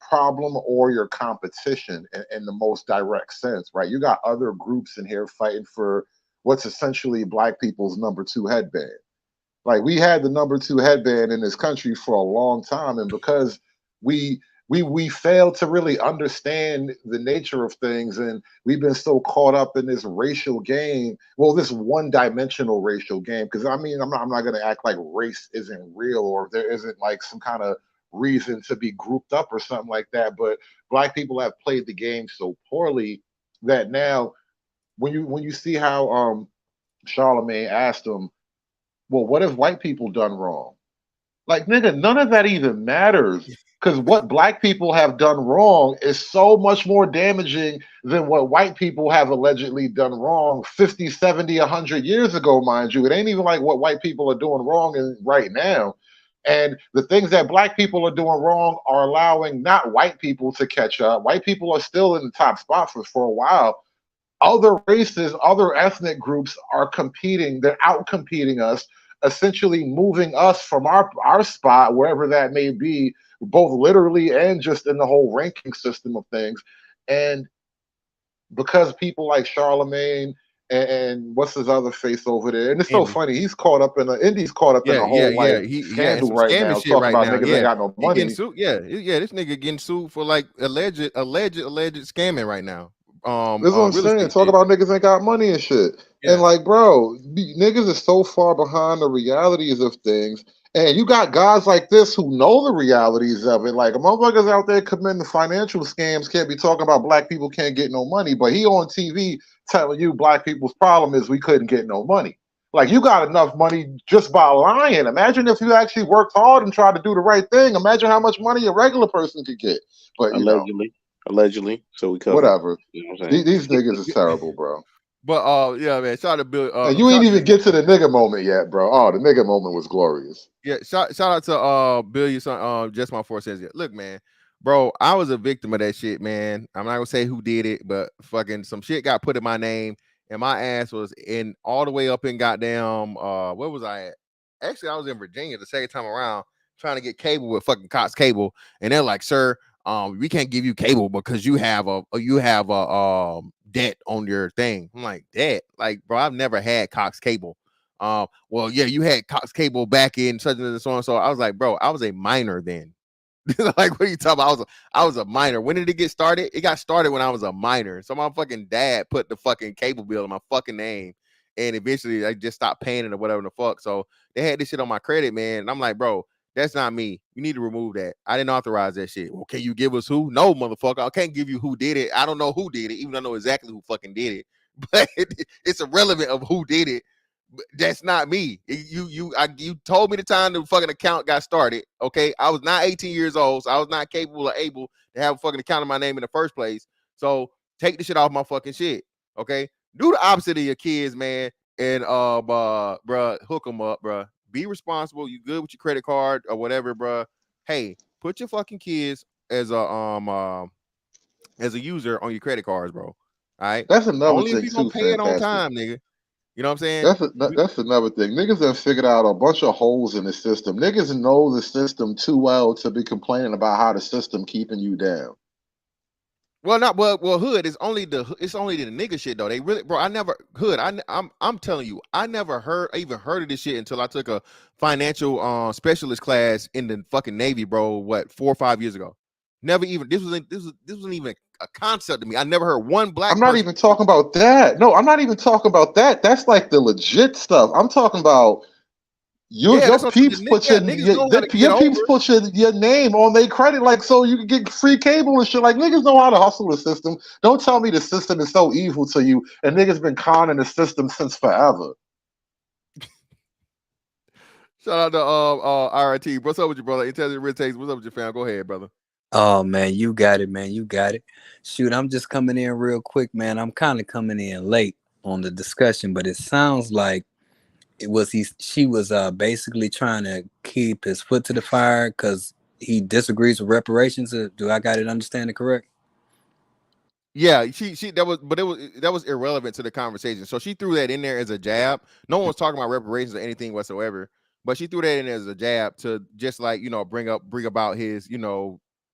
problem or your competition in the most direct sense, right? You got other groups in here fighting for what's essentially black people's number two headband. Like we had the number two headband in this country for a long time, and because we we failed to really understand the nature of things, and we've been so caught up in this racial game. Well, this one-dimensional racial game. Because I mean, I'm not going to act like race isn't real or there isn't like some kind of reason to be grouped up or something like that. But black people have played the game so poorly that now, when you see how Charlemagne asked him, well, what have white people done wrong? Like, nigga, none of that even matters. Because what black people have done wrong is so much more damaging than what white people have allegedly done wrong 50, 70, 100 years ago, mind you. It ain't even like what white people are doing wrong right now. And the things that black people are doing wrong are allowing not white people to catch up. White people are still in the top spot for a while. Other races, other ethnic groups are competing. They're out competing us, essentially moving us from our spot, wherever that may be, both literally and just in the whole ranking system of things. And because people like Charlemagne and what's his other face over there? And it's so Indy. funny. He's caught up in Indy's caught up in Yeah, a yeah, whole yeah. like It's scandal some right scamming now, shit talking right about now. niggas ain't Yeah, got no he getting money. sued. Yeah. This nigga getting sued for like alleged scamming right now. That's what I'm Real saying. estate Talk shit. about niggas ain't got money and shit. And Yeah. like, bro, niggas is so far behind the realities of things. And you got guys like this who know the realities of it. Like, motherfuckers out there committing financial scams can't be talking about black people can't get no money. But he on TV telling you black people's problem is we couldn't get no money. Like, you got enough money just by lying. Imagine if you actually worked hard and tried to do the right thing. Imagine how much money a regular person could get. But, you know, Allegedly. So we covered. whatever. You know what I'm saying? These niggas is terrible, bro. But yeah, man. Shout out to Bill. And you ain't even get to the nigga moment yet, bro. Oh, the nigga moment was glorious. Yeah, shout out to Bill, your son. Just my four says, yeah. Look, man, bro, I was a victim of that shit, man. I'm not gonna say who did it, but fucking some shit got put in my name, and my ass was in all the way up in goddamn where was I at? Actually, I was in Virginia the second time around trying to get cable with fucking Cox Cable, and they're like, sir, we can't give you cable because you have a debt on your thing. I'm like, debt? Like, bro, I've never had Cox Cable. Well, yeah, you had Cox Cable back in such and so on. So I was like, bro, I was a minor then. Like, what are you talking about? I was a minor. When did it get started? It got started when I was a minor. So my fucking dad put the fucking cable bill in my fucking name, and eventually I just stopped paying it or whatever the fuck. So they had this shit on my credit, man. And I'm like, bro, that's not me. You need to remove that. I didn't authorize that shit. Well, can you give us who? No, motherfucker. I can't give you who did it. I don't know who did it, even though I know exactly who fucking did it. But it's irrelevant of who did it. That's not me. You told me the time the fucking account got started. Okay, I was not 18 years old, so I was not capable or able to have a fucking account in my name in the first place. So take the shit off my fucking shit. Okay, do the opposite of your kids, man, and bruh, hook them up, bruh. Be responsible. You good with your credit card or whatever, bruh. Hey, put your fucking kids as a user on your credit cards, bro. All right. That's another Only if thing you gonna too, pay it on fantastic. time, nigga. You know what I'm saying? That's another thing. Niggas have figured out a bunch of holes in the system. Niggas know the system too well to be complaining about how the system keeping you down. Well, hood is only the nigga shit though. They really, bro. I never hood. I'm telling you, I never even heard of this shit until I took a financial specialist class in the fucking Navy, bro. What 4 or 5 years ago? Never even this wasn't even a concept to me. I never heard one black. I'm not even talking about that. No, I'm not even talking about that. That's like the legit stuff. I'm talking about your peeps put your peeps put your name on their credit, like so you can get free cable and shit. Like niggas know how to hustle the system. Don't tell me the system is so evil to you, and niggas been conning the system since forever. Shout out to RT. What's up with you, brother? Intelligent Real Takes. What's up with your fam? Go ahead, brother. Oh man, you got it, man. You got it. Shoot, I'm just coming in real quick, man. I'm kind of coming in late on the discussion, but it sounds like she was basically trying to keep his foot to the fire because he disagrees with reparations. Do I got it understanding correct? Yeah, that was irrelevant to the conversation. So she threw that in there as a jab. No one was talking about reparations or anything whatsoever, but she threw that in as a jab to just like, bring about his,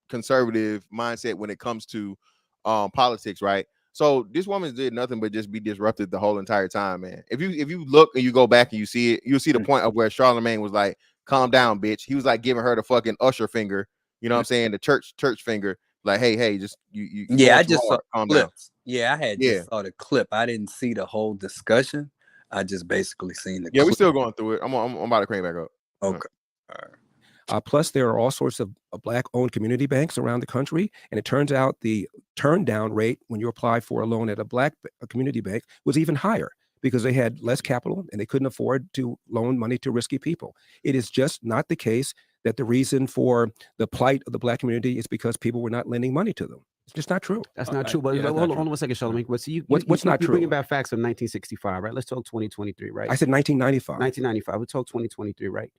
conservative mindset when it comes to politics, right? So this woman did nothing but just be disrupted the whole entire time, man. If you look and you go back and you see it, you'll see the point of where Charlemagne was like, calm down, bitch. He was like giving her the fucking usher finger, you know what I'm saying? The church finger. Like, hey, just you. Yeah, I just saw calm clips. down. Yeah, I had just saw the clip. I didn't see the whole discussion. I just basically seen the. Yeah, clip. we're still going through it. I'm about to crank back up. Okay. All right. Plus, there are all sorts of Black-owned community banks around the country, and it turns out the turn-down rate when you apply for a loan at a community bank was even higher because they had less capital and they couldn't afford to loan money to risky people. It is just not the case that the reason for the plight of the Black community is because people were not lending money to them. It's just not true. That's not true. But hold on a second, Charlemagne. What's not true? Bringing back facts of 1965, right? Let's talk 2023, right? I said 1995. 1995. We talk 2023, right?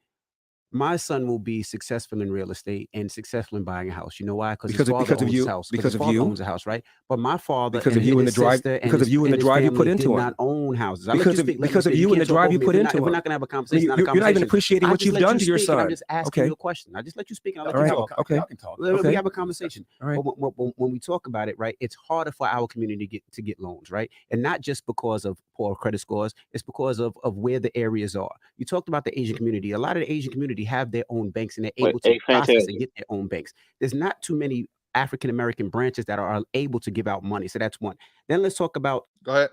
my son will be successful in real estate and successful in buying a house. You know why? Because his Because of father owns his you, house. because His of father you, owns a house, right? But my father because and of you and the his drive, sister and because of his, you and the and his drive you put family did into not him. own houses. I let you speak. Let me Because of speak. you and the Can't talk drive over you me. put If into we're him. not gonna have a I mean, conversation, not a you're not even conversation. appreciating I what just you've let done you to your speak, and I'm son. just asking Okay. you a question. I just let you speak, and I'll let All you right. talk. Okay. Y'all can talk. We Okay. have a conversation. All right. When we talk about it, right, it's harder for our community to get loans, right? And not just because of poor credit scores, it's because of where the areas are. You talked about the Asian community. A lot of the Asian community have their own banks and they're able to Hey, process and fantastic. get their own banks. There's not too many African American branches that are able to give out money. So that's one. Then let's talk about. Go ahead.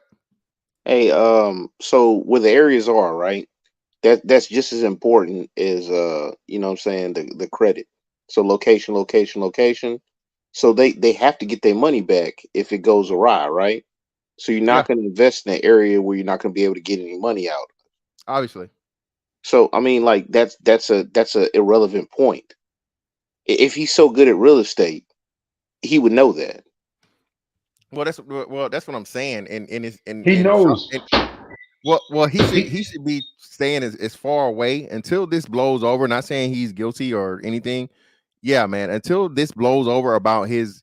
Hey, so where the areas are, right? That's just as important as you know what I'm saying, the credit. So location, location, location. So they have to get their money back if it goes awry, right? So you're Yeah, not going to invest in an area where you're not going to be able to get any money out. obviously. So I mean, like that's a irrelevant point. If he's so good at real estate, he would know that. Well, that's what I'm saying. And it's He and some knows. and well he should be staying as far away until this blows over. Not saying he's guilty or anything. Yeah, man. Until this blows over about his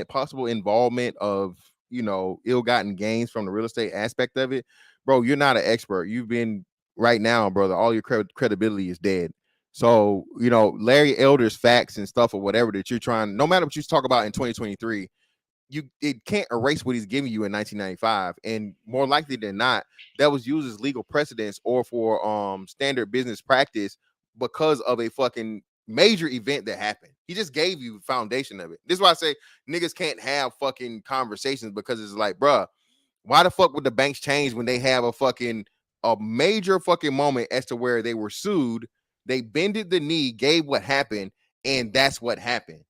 possible involvement of ill-gotten gains from the real estate aspect of it, bro. You're not an expert. You've been right now, brother. All your credibility is dead. So Larry Elder's facts and stuff or whatever that you're trying, no matter what you talk about in 2023, it can't erase what he's giving you in 1995, and more likely than not that was used as legal precedence or for standard business practice because of a fucking major event that happened. He just gave you foundation of it. This is why I say niggas can't have fucking conversations, because it's like, bruh, why the fuck would the banks change when they have a major fucking moment as to where they were sued, they bended the knee, gave what happened, and that's what happened.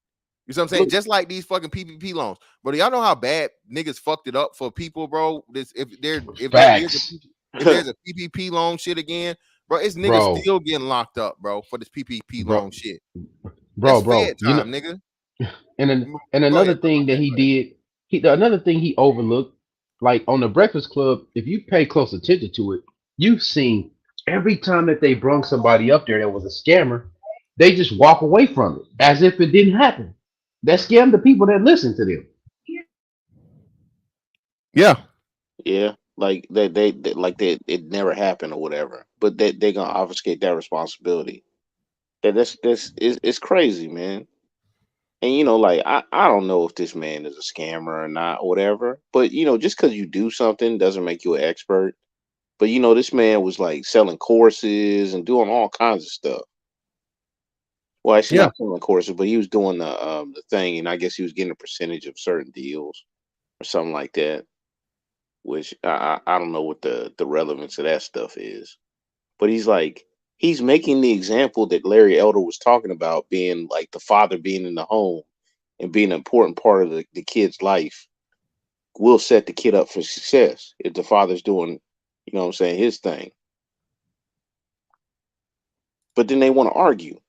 You know what I'm saying? Look, Just like these fucking PPP loans. But y'all know how bad niggas fucked it up for people, bro. Facts, If there's a PPP loan shit again, bro, it's niggas bro, still getting locked up, bro, for this PPP loan bro, shit. That's bro. Fed You know, time, nigga. and Go another ahead. thing that he did, another thing he overlooked, like on the Breakfast Club, if you pay close attention to it, you've seen every time that they brung somebody up there that was a scammer, they just walk away from it as if it didn't happen. That scammed the people that listen to them. Yeah. yeah, like they like that it never happened or whatever. But they're gonna obfuscate that responsibility. That's it's crazy, man. And like I don't know if this man is a scammer or not or whatever. But just because you do something doesn't make you an expert. But this man was like selling courses and doing all kinds of stuff. Well, actually, Yeah. not selling courses, but he was doing the thing, and I guess he was getting a percentage of certain deals or something like that. Which I don't know what the relevance of that stuff is. But he's making the example that Larry Elder was talking about, being like the father being in the home and being an important part of the kid's life will set the kid up for success if the father's doing, what I'm saying, his thing. But then they want to argue.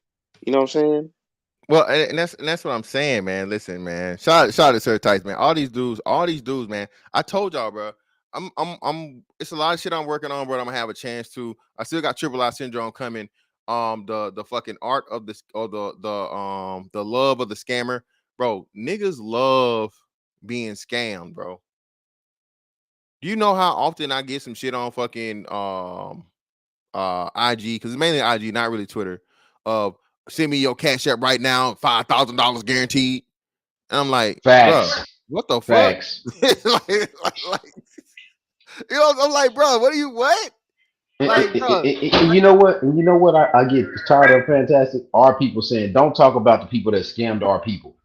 You know what I'm saying? Well, and that's what I'm saying, man. Listen, man. Shout out to Sir Tice, man. All these dudes, man. I told y'all, bro. I'm. It's a lot of shit I'm working on, but I'm gonna have a chance to. I still got triple I syndrome coming. The fucking art of this, or the love of the scammer, bro. Niggas love being scammed, bro. Do you know how often I get some shit on fucking IG, because it's mainly IG, not really Twitter, of send me your cash app right now, $5,000 guaranteed. And I'm like, bro, Facts, what the fuck? facts. like, I'm like, bro, what are you, what? Like, bro, And you know what? And you know what? I get tired of, fantastic. Our people saying, "Don't talk about the people that scammed our people."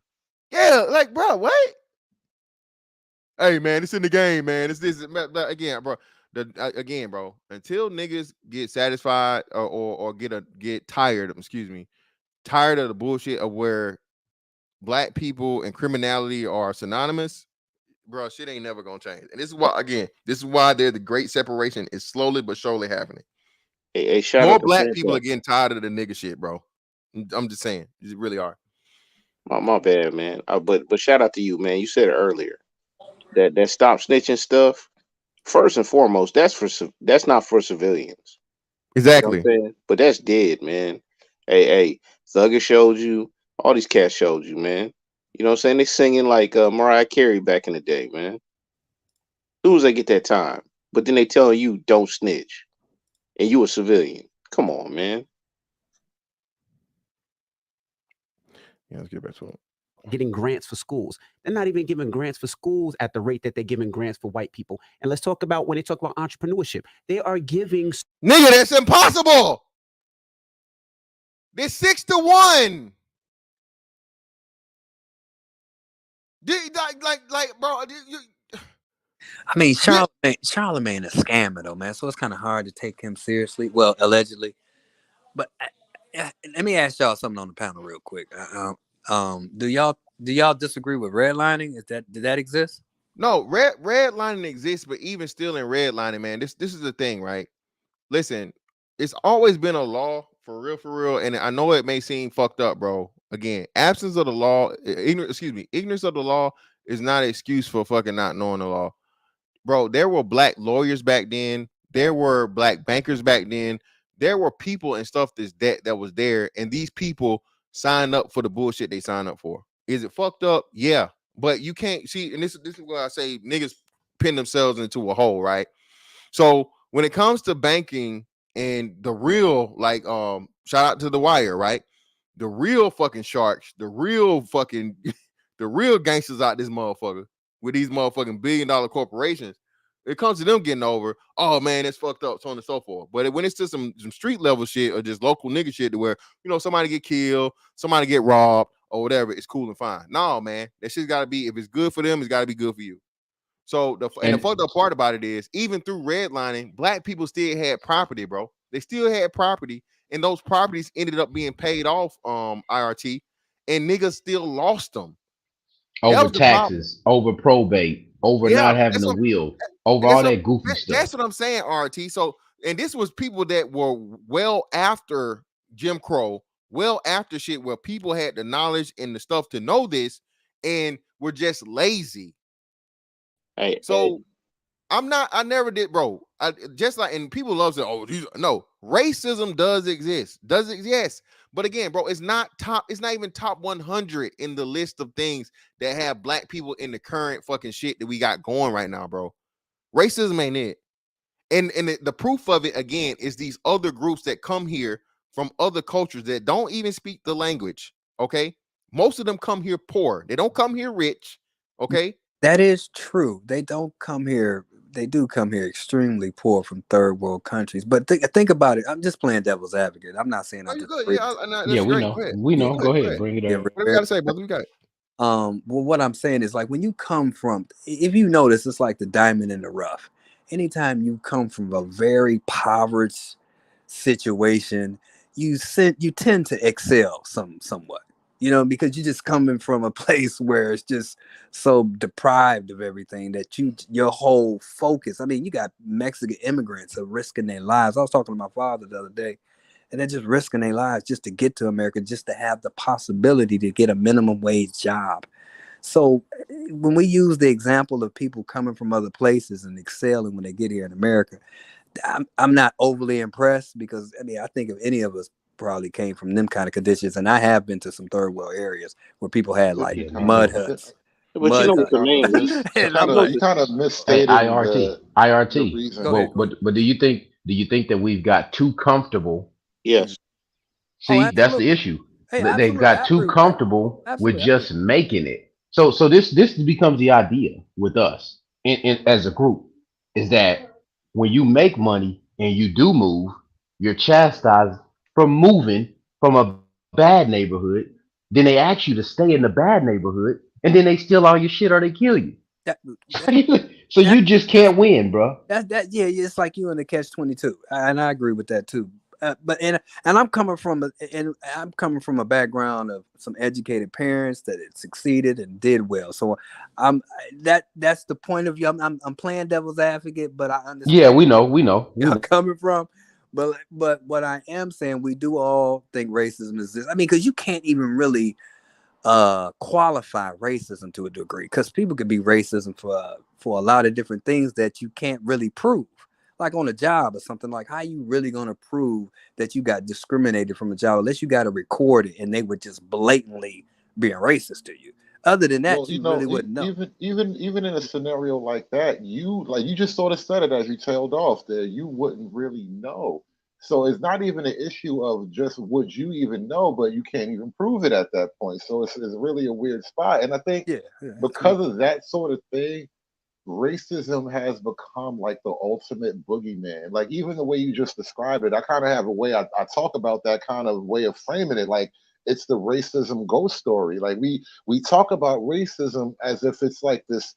yeah, like, bro, what? Hey, man, it's in the game, man. It's this again, bro. Again, bro. Until niggas get satisfied or get tired, excuse me, tired of the bullshit of where black people and criminality are synonymous, bro, shit ain't never gonna change. And this is why the great separation is slowly but surely happening. Hey, shout More out to black people are Fantastic. getting tired of the nigga shit, bro. I'm just saying, you really are. My bad, man. But shout out to you, man. You said it earlier that stop snitching stuff. First and foremost, that's not for civilians. You know what I'm Exactly. saying? But that's dead, man. Hey, Thugger showed you. All these cats showed you, man. You know what I'm saying? They singing like Mariah Carey back in the day, man. As soon as they get that time, but then they telling you don't snitch, and you a civilian. Come on, man. Yeah, let's get back to it. Getting grants for schools. They're not even giving grants for schools at the rate that they're giving grants for white people. And let's talk about when they talk about entrepreneurship. They are giving Nigga, that's impossible. They're 6-1. Like, bro. I mean, Charlemagne is scamming though, man. So it's kind of hard to take him seriously. Well, allegedly. But let me ask y'all something on the panel real quick. Do y'all disagree with redlining? Did that exist? No, redlining exists, but even still in redlining, man, this is the thing, right? Listen, it's always been a law for real, and I know it may seem fucked up, bro. Again, absence of the law, ignorance of the law is not an excuse for fucking not knowing the law. Bro, there were black lawyers back then, there were black bankers back then, there were people and stuff that was there, and these people signed up for the bullshit they signed up for. Is it fucked up? Yeah. But you can't see, and this is why I say niggas pin themselves into a hole, right? So when it comes to banking and the real, like, shout out to The Wire, right? The real fucking sharks, the real fucking, the real gangsters out this motherfucker with these motherfucking $1 billion corporations. It comes to them getting over, oh man, it's fucked up, so on and so forth. But when it's to some street level shit or just local nigga shit to where, you know, somebody get killed, somebody get robbed or whatever, it's cool and fine. No, man, that shit's gotta be, if it's good for them, it's gotta be good for you. So the fucked up part about it is, even through redlining, black people still had property, bro. They still had property, and those properties ended up being paid off IRT, and niggas still lost them. Over taxes, over probate, over not having a will, over all that goofy stuff. That's what I'm saying, RT. So, and this was people that were well after Jim Crow, well after shit, where people had the knowledge and the stuff to know this, and were just lazy. I never did, bro. I just like, and people love saying, oh, no, racism does exist. But again, bro, it's not even top 100 in the list of things that have black people in the current fucking shit that we got going right now, bro. Racism ain't it. And the proof of it, again, is these other groups that come here from other cultures that don't even speak the language. Okay. Most of them come here poor. They don't come here rich. Okay. That is true. They don't come here. They do come here extremely poor from third world countries. But think about it. I'm just playing devil's advocate. I'm not saying. Yeah, we know. We know. Go ahead. Bring it up. What do you got to say, brother? You got it. Well, what I'm saying is, like, when you come from, if you notice, it's like the diamond in the rough. Anytime you come from a very impoverished situation, you tend to excel somewhat. You know, because you're just coming from a place where it's just so deprived of everything that your whole focus. I mean, you got Mexican immigrants are risking their lives. I was talking to my father the other day, and they're just risking their lives just to get to America, just to have the possibility to get a minimum wage job. So when we use the example of people coming from other places and excelling when they get here in America, I'm not overly impressed, because I mean, I think if any of us probably came from them kind of conditions, and I have been to some third world areas where people had like mud huts. But you know what the name is. You kind of misstated IRT. the reason. But do you think that we've got too comfortable? Yes. See, that's the issue. They've got too comfortable with just making it. So this becomes the idea with us in as a group, is that when you make money and you do move, you're chastised for moving from a bad neighborhood. Then they ask you to stay in the bad neighborhood, and then they steal all your shit or they kill you. So you just can't win, bro. Yeah, it's like you in the catch-22, and I agree with that too. But I'm coming from a background of some educated parents that had succeeded and did well. So that's the point of view. I'm playing devil's advocate, but I understand. Yeah, we know. I'm coming from. But what I am saying, we do all think racism exists. I mean, because you can't even really qualify racism to a degree, because people could be racism for a lot of different things that you can't really prove. like on a job or something. Like, how you really gonna prove that you got discriminated from a job unless you got to record it and they were just blatantly being racist to you? Other than that, Well, you really wouldn't know. even in a scenario like that, you just sort of said it as you tailed off there. You wouldn't really know. So it's not even an issue of just would you even know, but you can't even prove it at that point. So it's really a weird spot. And I think Yeah, it's weird. because of that sort of thing, racism has become like the ultimate boogeyman. Like even the way you just described it, I kind of have a way I talk about that kind of way of framing it. Like it's the racism ghost story. Like we talk about racism as if it's like this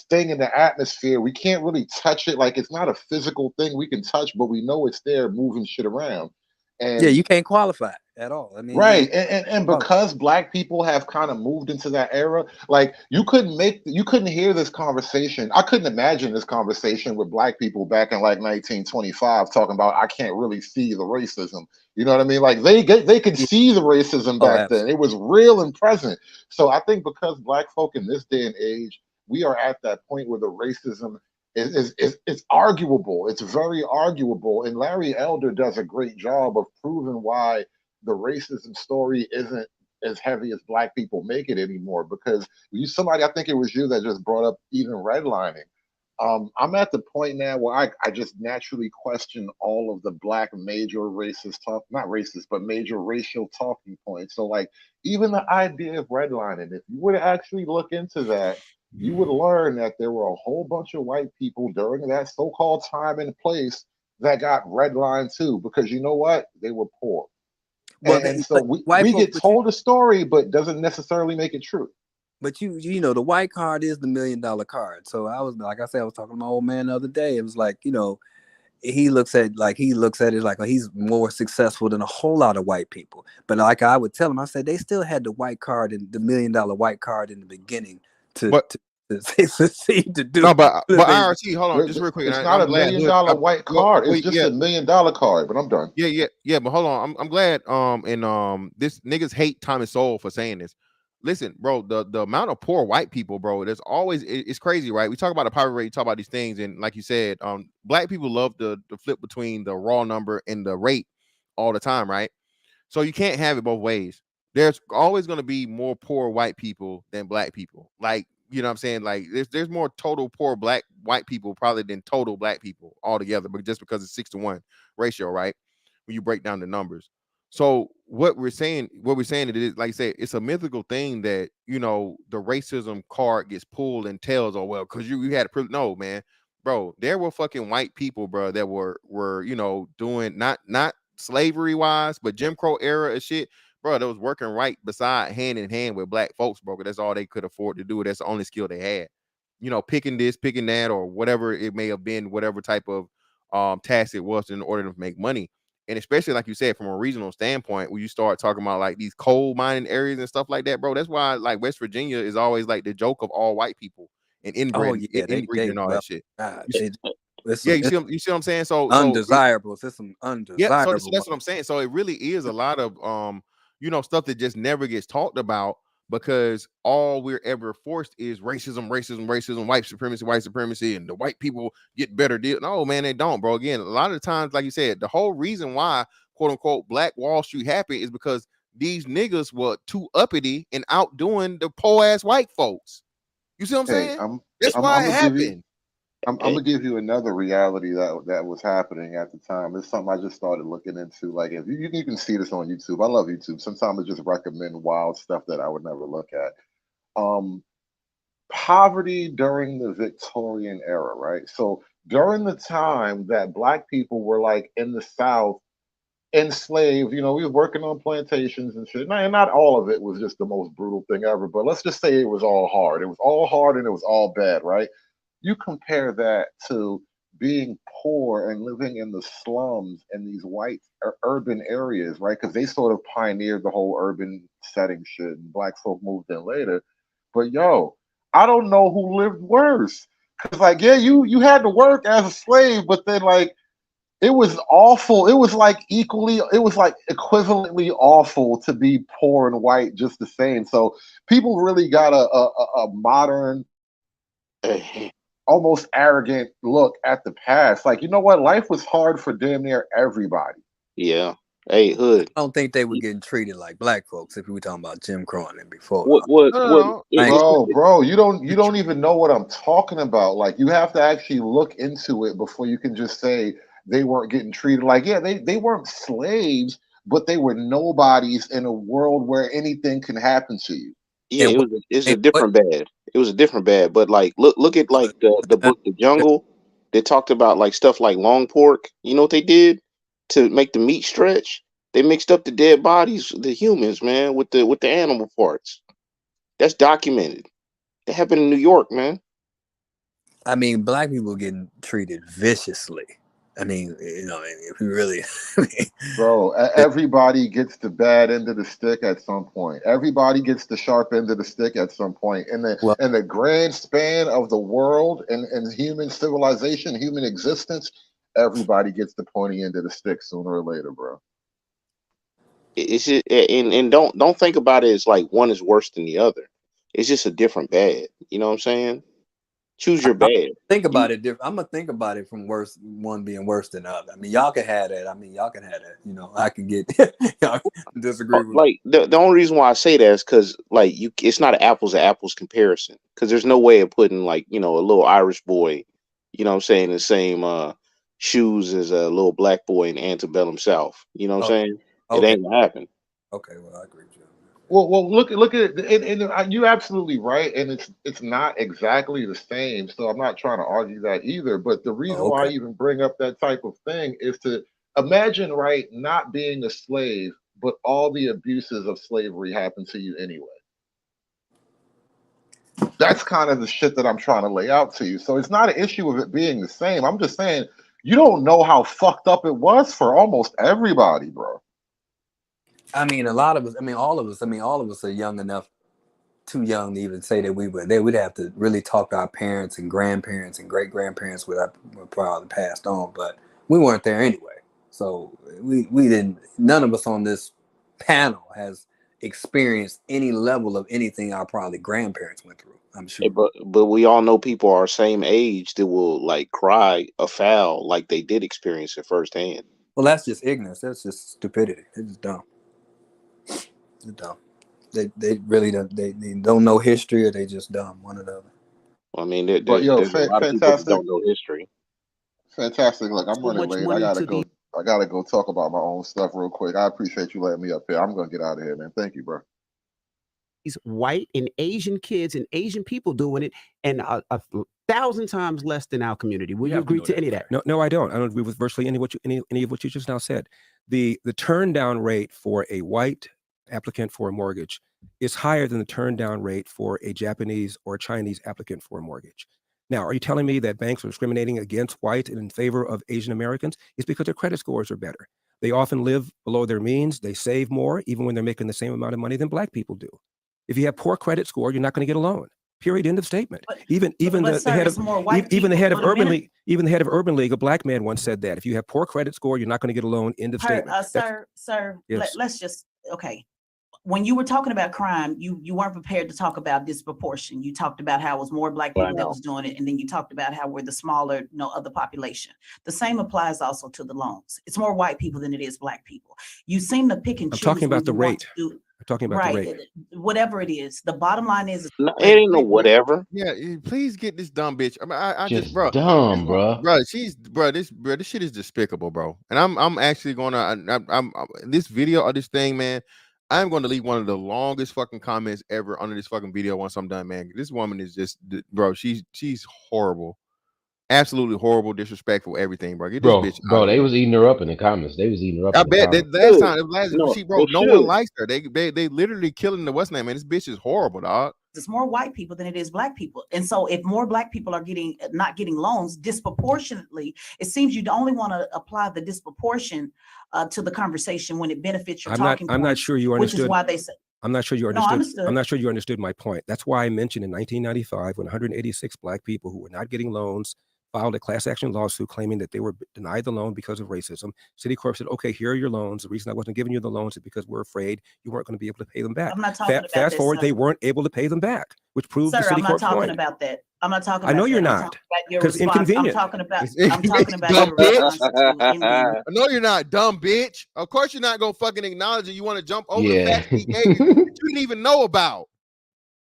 thing in the atmosphere. We can't really touch it. Like it's not a physical thing we can touch, but we know it's there moving shit around. Yeah, And you can't qualify at all. I mean, you right, and qualify. because black people have kind of moved into that era, like you couldn't hear this conversation. I couldn't imagine this conversation with black people back in like 1925 talking about I can't really see the racism. You know what I mean? Like they could Yeah. see the racism Oh, back then. absolutely. It was real and present. So I think because black folk in this day and age, we are at that point where the racism is it's arguable. It's very arguable, and Larry Elder does a great job of proving why the racism story isn't as heavy as black people make it anymore because somebody, I think it was you that just brought up even redlining. I'm at the point now where I just naturally question all of the black major racist talk, not racist, but major racial talking points. So like even the idea of redlining, if you were to actually look into that, you would learn that there were a whole bunch of white people during that so-called time and place that got redlined too, because you know what? They were poor. Well, And so but white we folks, get told a story, but doesn't necessarily make it true. but you know, the white card is the $1 million card. So I was, like I said, I was talking to my old man the other day. It was like, you know, he looks at it like, oh, he's more successful than a whole lot of white people. But like I would tell him, I said they still had the white card and the $1 million white card in the beginning to But succeed to do no, but the things. IRT, hold on, just real quick, and It's not I'm a glad. million dollar white card. It's Wait, just yeah, $1 million card. But I'm done. yeah, but hold on, I'm glad. And this niggas hate Thomas Sowell for saying this. Listen, bro, the amount of poor white people, bro, there's always it's crazy, right? We talk about the poverty rate, talk about these things, and like you said, black people love the flip between the raw number and the rate all the time, right? So you can't have it both ways. There's always going to be more poor white people than black people. Like, you know what I'm saying? Like there's more total poor white people probably than total black people altogether, but just because it's 6-to-1 ratio, right? When you break down the numbers. So what we're saying it is, like I said, it's a mythical thing that, you know, the racism card gets pulled and tells, oh well, because you had a privilege. No, man, bro, there were fucking white people, bro, that were you know doing not slavery wise, but Jim Crow era and shit, bro, that was working right beside hand in hand with black folks, bro. That's all they could afford to do. That's the only skill they had. You know, picking this, picking that, or whatever it may have been, whatever type of task it was in order to make money. And especially like you said, from a regional standpoint, when you start talking about like these coal mining areas and stuff like that, bro, that's why like West Virginia is always like the joke of all white people and Oh inbred yeah, inbreeding and all well, that shit. God, Yeah, you see what I'm saying? So undesirables. There's some yeah, so undesirable. that's what I'm saying. So it really is a lot of you know, stuff that just never gets talked about because all we're ever forced is racism, white supremacy, and the white people get better deal. No, man, they don't, bro. Again, a lot of the times, like you said, the whole reason why quote unquote Black Wall Street happened is because these niggas were too uppity and outdoing the poor ass white folks. You see what I'm Hey, saying? I'm That's I'm, why I'm it gonna give you happened. I'm gonna give you another reality that was happening at the time. It's something I just started looking into. Like if you can see this on YouTube. I love YouTube. Sometimes I just recommend wild stuff that I would never look at. Um, Poverty during the Victorian era, right? So during the time that black people were like in the South enslaved, you know, we were working on plantations and shit. And not all of it was just the most brutal thing ever, but let's just say it was all hard. It was all hard and it was all bad, right? You compare that to being poor and living in the slums in these white urban areas, right? Because they sort of pioneered the whole urban setting shit and black folk moved in later. But yo, I don't know who lived worse. Cause like, yeah, you had to work as a slave, but then like it was awful. It was like it was like equivalently awful to be poor and white just the same. So people really got a modern, a almost arrogant look at the past. Like, you know what? Life was hard for damn near everybody. Yeah. Hey, Hood. I don't think they were getting treated like black folks if we were talking about Jim Crow and before. Bro, you don't even know what I'm talking about. Like, you have to actually look into it before you can just say they weren't getting treated like, yeah, they weren't slaves, but they were nobodies in a world where anything can happen to you. Yeah, it's a different bad. It was a different bad. But like look at like the book The Jungle. They talked about like stuff like long pork. You know what they did to make the meat stretch? They mixed up the dead bodies, the humans, man, with the animal parts. That's documented. That happened in New York, man. I mean, black people getting treated viciously. I mean, you know, if we really, Bro, everybody gets the bad end of the stick at some point. Everybody gets the sharp end of the stick at some point. In the grand span of the world and human civilization, human existence, everybody gets the pointy end of the stick sooner or later, bro. It's just, and don't think about it as like one is worse than the other. It's just a different bad. You know what I'm saying? Choose your bad. Think about it different. I'm gonna think about it from one being worse than the other. I mean, y'all can have that. I mean, y'all can have that. You know, I can get y'all can disagree with like the only reason why I say that is because like it's not an apples to apples comparison. Because there's no way of putting like a little Irish boy, you know what I'm saying, the same shoes as a little black boy in antebellum South. You know what I'm saying? It ain't gonna happen. Okay, well, I agree with you. Well, look at it, and you're absolutely right, and it's not exactly the same. So I'm not trying to argue that either. But the reason why I even bring up that type of thing is to imagine, right, not being a slave, but all the abuses of slavery happen to you anyway. That's kind of the shit that I'm trying to lay out to you. So it's not an issue of it being the same. I'm just saying you don't know how fucked up it was for almost everybody, bro. I mean, a lot of us. I mean, all of us. I mean, all of us are young enough, too young to even say that we would. They would have to really talk to our parents and grandparents and great grandparents who were probably passed on, but we weren't there anyway. So we didn't. None of us on this panel has experienced any level of anything our probably grandparents went through. I'm sure. Hey, but we all know people our same age that will like cry a foul like they did experience it firsthand. Well, that's just ignorance. That's just stupidity. It's just dumb. They're dumb. They really don't. They don't know history, or they just dumb. One or the other. Well, I mean, But yo, there's a lot of people that fantastic, don't know history. fantastic. Look, I'm So running much late. money to be I gotta go talk about my own stuff real quick. I appreciate you letting me up here. I'm gonna get out of here, man. Thank you, bro. these white and Asian kids and Asian people doing it, and a 1,000 times less than our community. Will you agree to any of that? No, I don't. I don't agree with virtually any of what you just now said. The turn down rate for a white applicant for a mortgage is higher than the turn down rate for a Japanese or Chinese applicant for a mortgage. Now, are you telling me that banks are discriminating against white and in favor of Asian Americans? It's because their credit scores are better. They often live below their means. They save more, even when they're making the same amount of money than black people do. If you have poor credit score, you're not going to get a loan. Period. End of statement. Even the head of Urban League, a black man once said that if you have poor credit score, you're not going to get a loan. End of statement. Sir, Yes. let's just when you were talking about crime, you weren't prepared to talk about disproportion. You talked about how it was more black people that was doing it, and then you talked about how we're the smaller, other population. The same applies also to the loans. It's more white people than it is black people. You seem to pick and choose. I'm talking about the rate. I'm talking about the rate. Whatever it is. The bottom line is No, it ain't no whatever. Yeah, please get this dumb bitch. I mean, I just Just dumb, bro. This shit is despicable, bro. And I'm actually gonna I'm this video of this thing, man. I'm going to leave one of the longest fucking comments ever under this fucking video once I'm done, man. This woman is just, bro. She's horrible, absolutely horrible, disrespectful, everything, bro. Get this bitch out. Bro, they was eating her up in the comments. They was eating her up. I in the bet that comments. no one likes her. They literally killing the what's name, man. This bitch is horrible, dog. It's more white people than it is black people. And so if more black people are not getting loans disproportionately, it seems you only want to apply the disproportion to the conversation when it benefits your talking points. I'm not sure you understood. Which is why they say. I'm not sure you understood. I'm not sure you understood my point. That's why I mentioned in 1995 when 186 black people who were not getting loans filed a class action lawsuit claiming that they were denied the loan because of racism. Citicorp said, okay, here are your loans. The reason I wasn't giving you the loans is because we're afraid you weren't going to be able to pay them back. I'm not talking about Fast that, forward, sir. they weren't able to pay them back, which proves the Sir, I'm not Citicorp's talking point. about that. I'm not talking I about know that. you're I'm not, talking about your 'cause response. inconvenient. I'm talking about Dumb your bitch. response to MD. No, you're not, dumb bitch. Of course you're not gonna fucking acknowledge it. You want to jump over the Yeah. facts he gave you that you didn't even know about.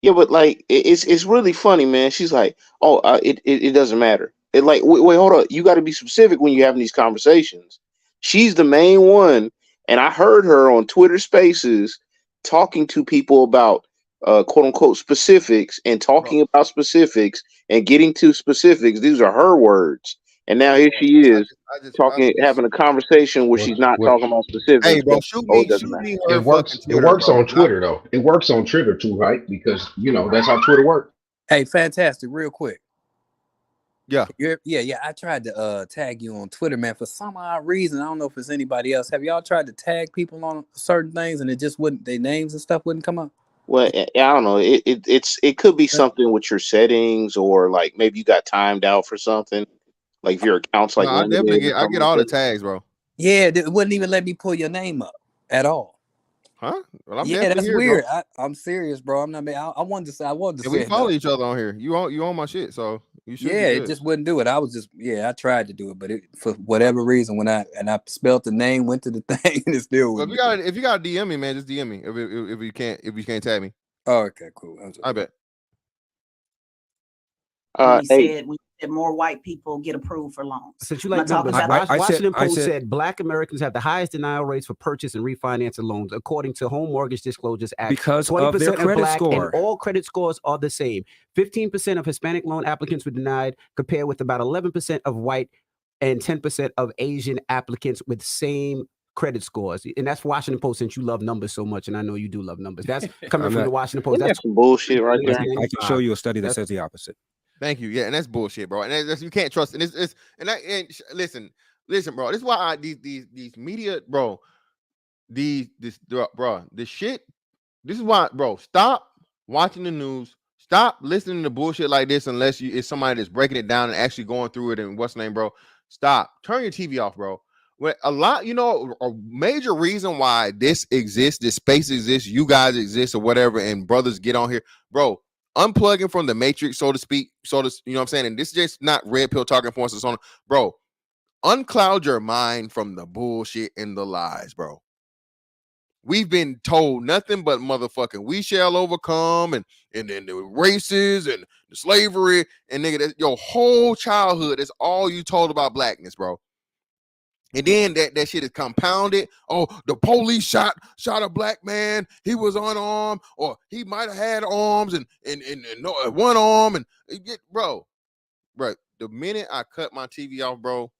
Yeah, but like it's really funny, man. She's like, oh, it doesn't matter. It like wait, hold up. You got to be specific when you're having these conversations. She's the main one, and I heard her on Twitter Spaces talking to people about quote unquote specifics and talking about specifics and getting to specifics. These are her words, and now here she is talking, having a conversation where she's not talking about specifics. Hey, bro, But, shoot oh, me, it doesn't shoot matter. me It her works. fucking It Twitter, works bro. on Twitter though. It works on Twitter too, right? Because that's how Twitter works. Hey, fantastic, real quick. Yeah. Yeah. I tried to tag you on Twitter, man. For some odd reason, I don't know if it's anybody else. Have y'all tried to tag people on certain things and it just wouldn't, their names and stuff wouldn't come up? Well, I don't know. It could be something with your settings, or like maybe you got timed out for something. Like if your account's No, like I definitely limited or get something all the like that. tags, bro. Yeah, it wouldn't even let me pull your name up at all. Huh? Well, I'm Yeah, definitely that's here, weird. bro. I'm serious, bro. I'm not. I wanted to say. And we it, follow though. each other on here. You on my shit, so you should Yeah, be it good. just wouldn't do it. I was just I tried to do it, but for whatever reason, when I spelled the name, went to the thing, and it still Well, wouldn't. if you got to DM me, man, just DM me. If you can't tag me. Oh, okay, cool. I bet. When he Hey, said more white people get approved for loans. Since you I'm like not talking numbers, about Washington Post said Black Americans have the highest denial rates for purchase and refinancing loans, according to Home Mortgage Disclosures Act. Because of their credit Black score. and all credit scores are the same. 15% of Hispanic loan applicants were denied, compared with about 11% of white and 10% of Asian applicants with same credit scores. And that's Washington Post, since you love numbers so much, and I know you do love numbers. That's coming from the Washington Post. That's some bullshit right there. I can show you a study that says the opposite. Thank you. Yeah, and that's bullshit, bro. And that's, you can't trust. And listen, bro. This is why these media, bro. This shit. This is why, bro. Stop watching the news. Stop listening to bullshit like this unless it's somebody that's breaking it down and actually going through it. And what's the name, bro? Stop. Turn your TV off, bro. When a major reason why this exists, this space exists, you guys exist or whatever, and brothers get on here, bro. Unplugging from the matrix, so to speak, you know what I'm saying? And this is just not red pill talking points and so on. Bro, uncloud your mind from the bullshit and the lies, bro. We've been told nothing but motherfucking we shall overcome and then the races and the slavery and nigga, your whole childhood is all you told about blackness, bro. And then that shit is compounded. Oh, the police shot a black man. He was unarmed, or he might have had arms and one arm. And bro. The minute I cut my TV off, bro,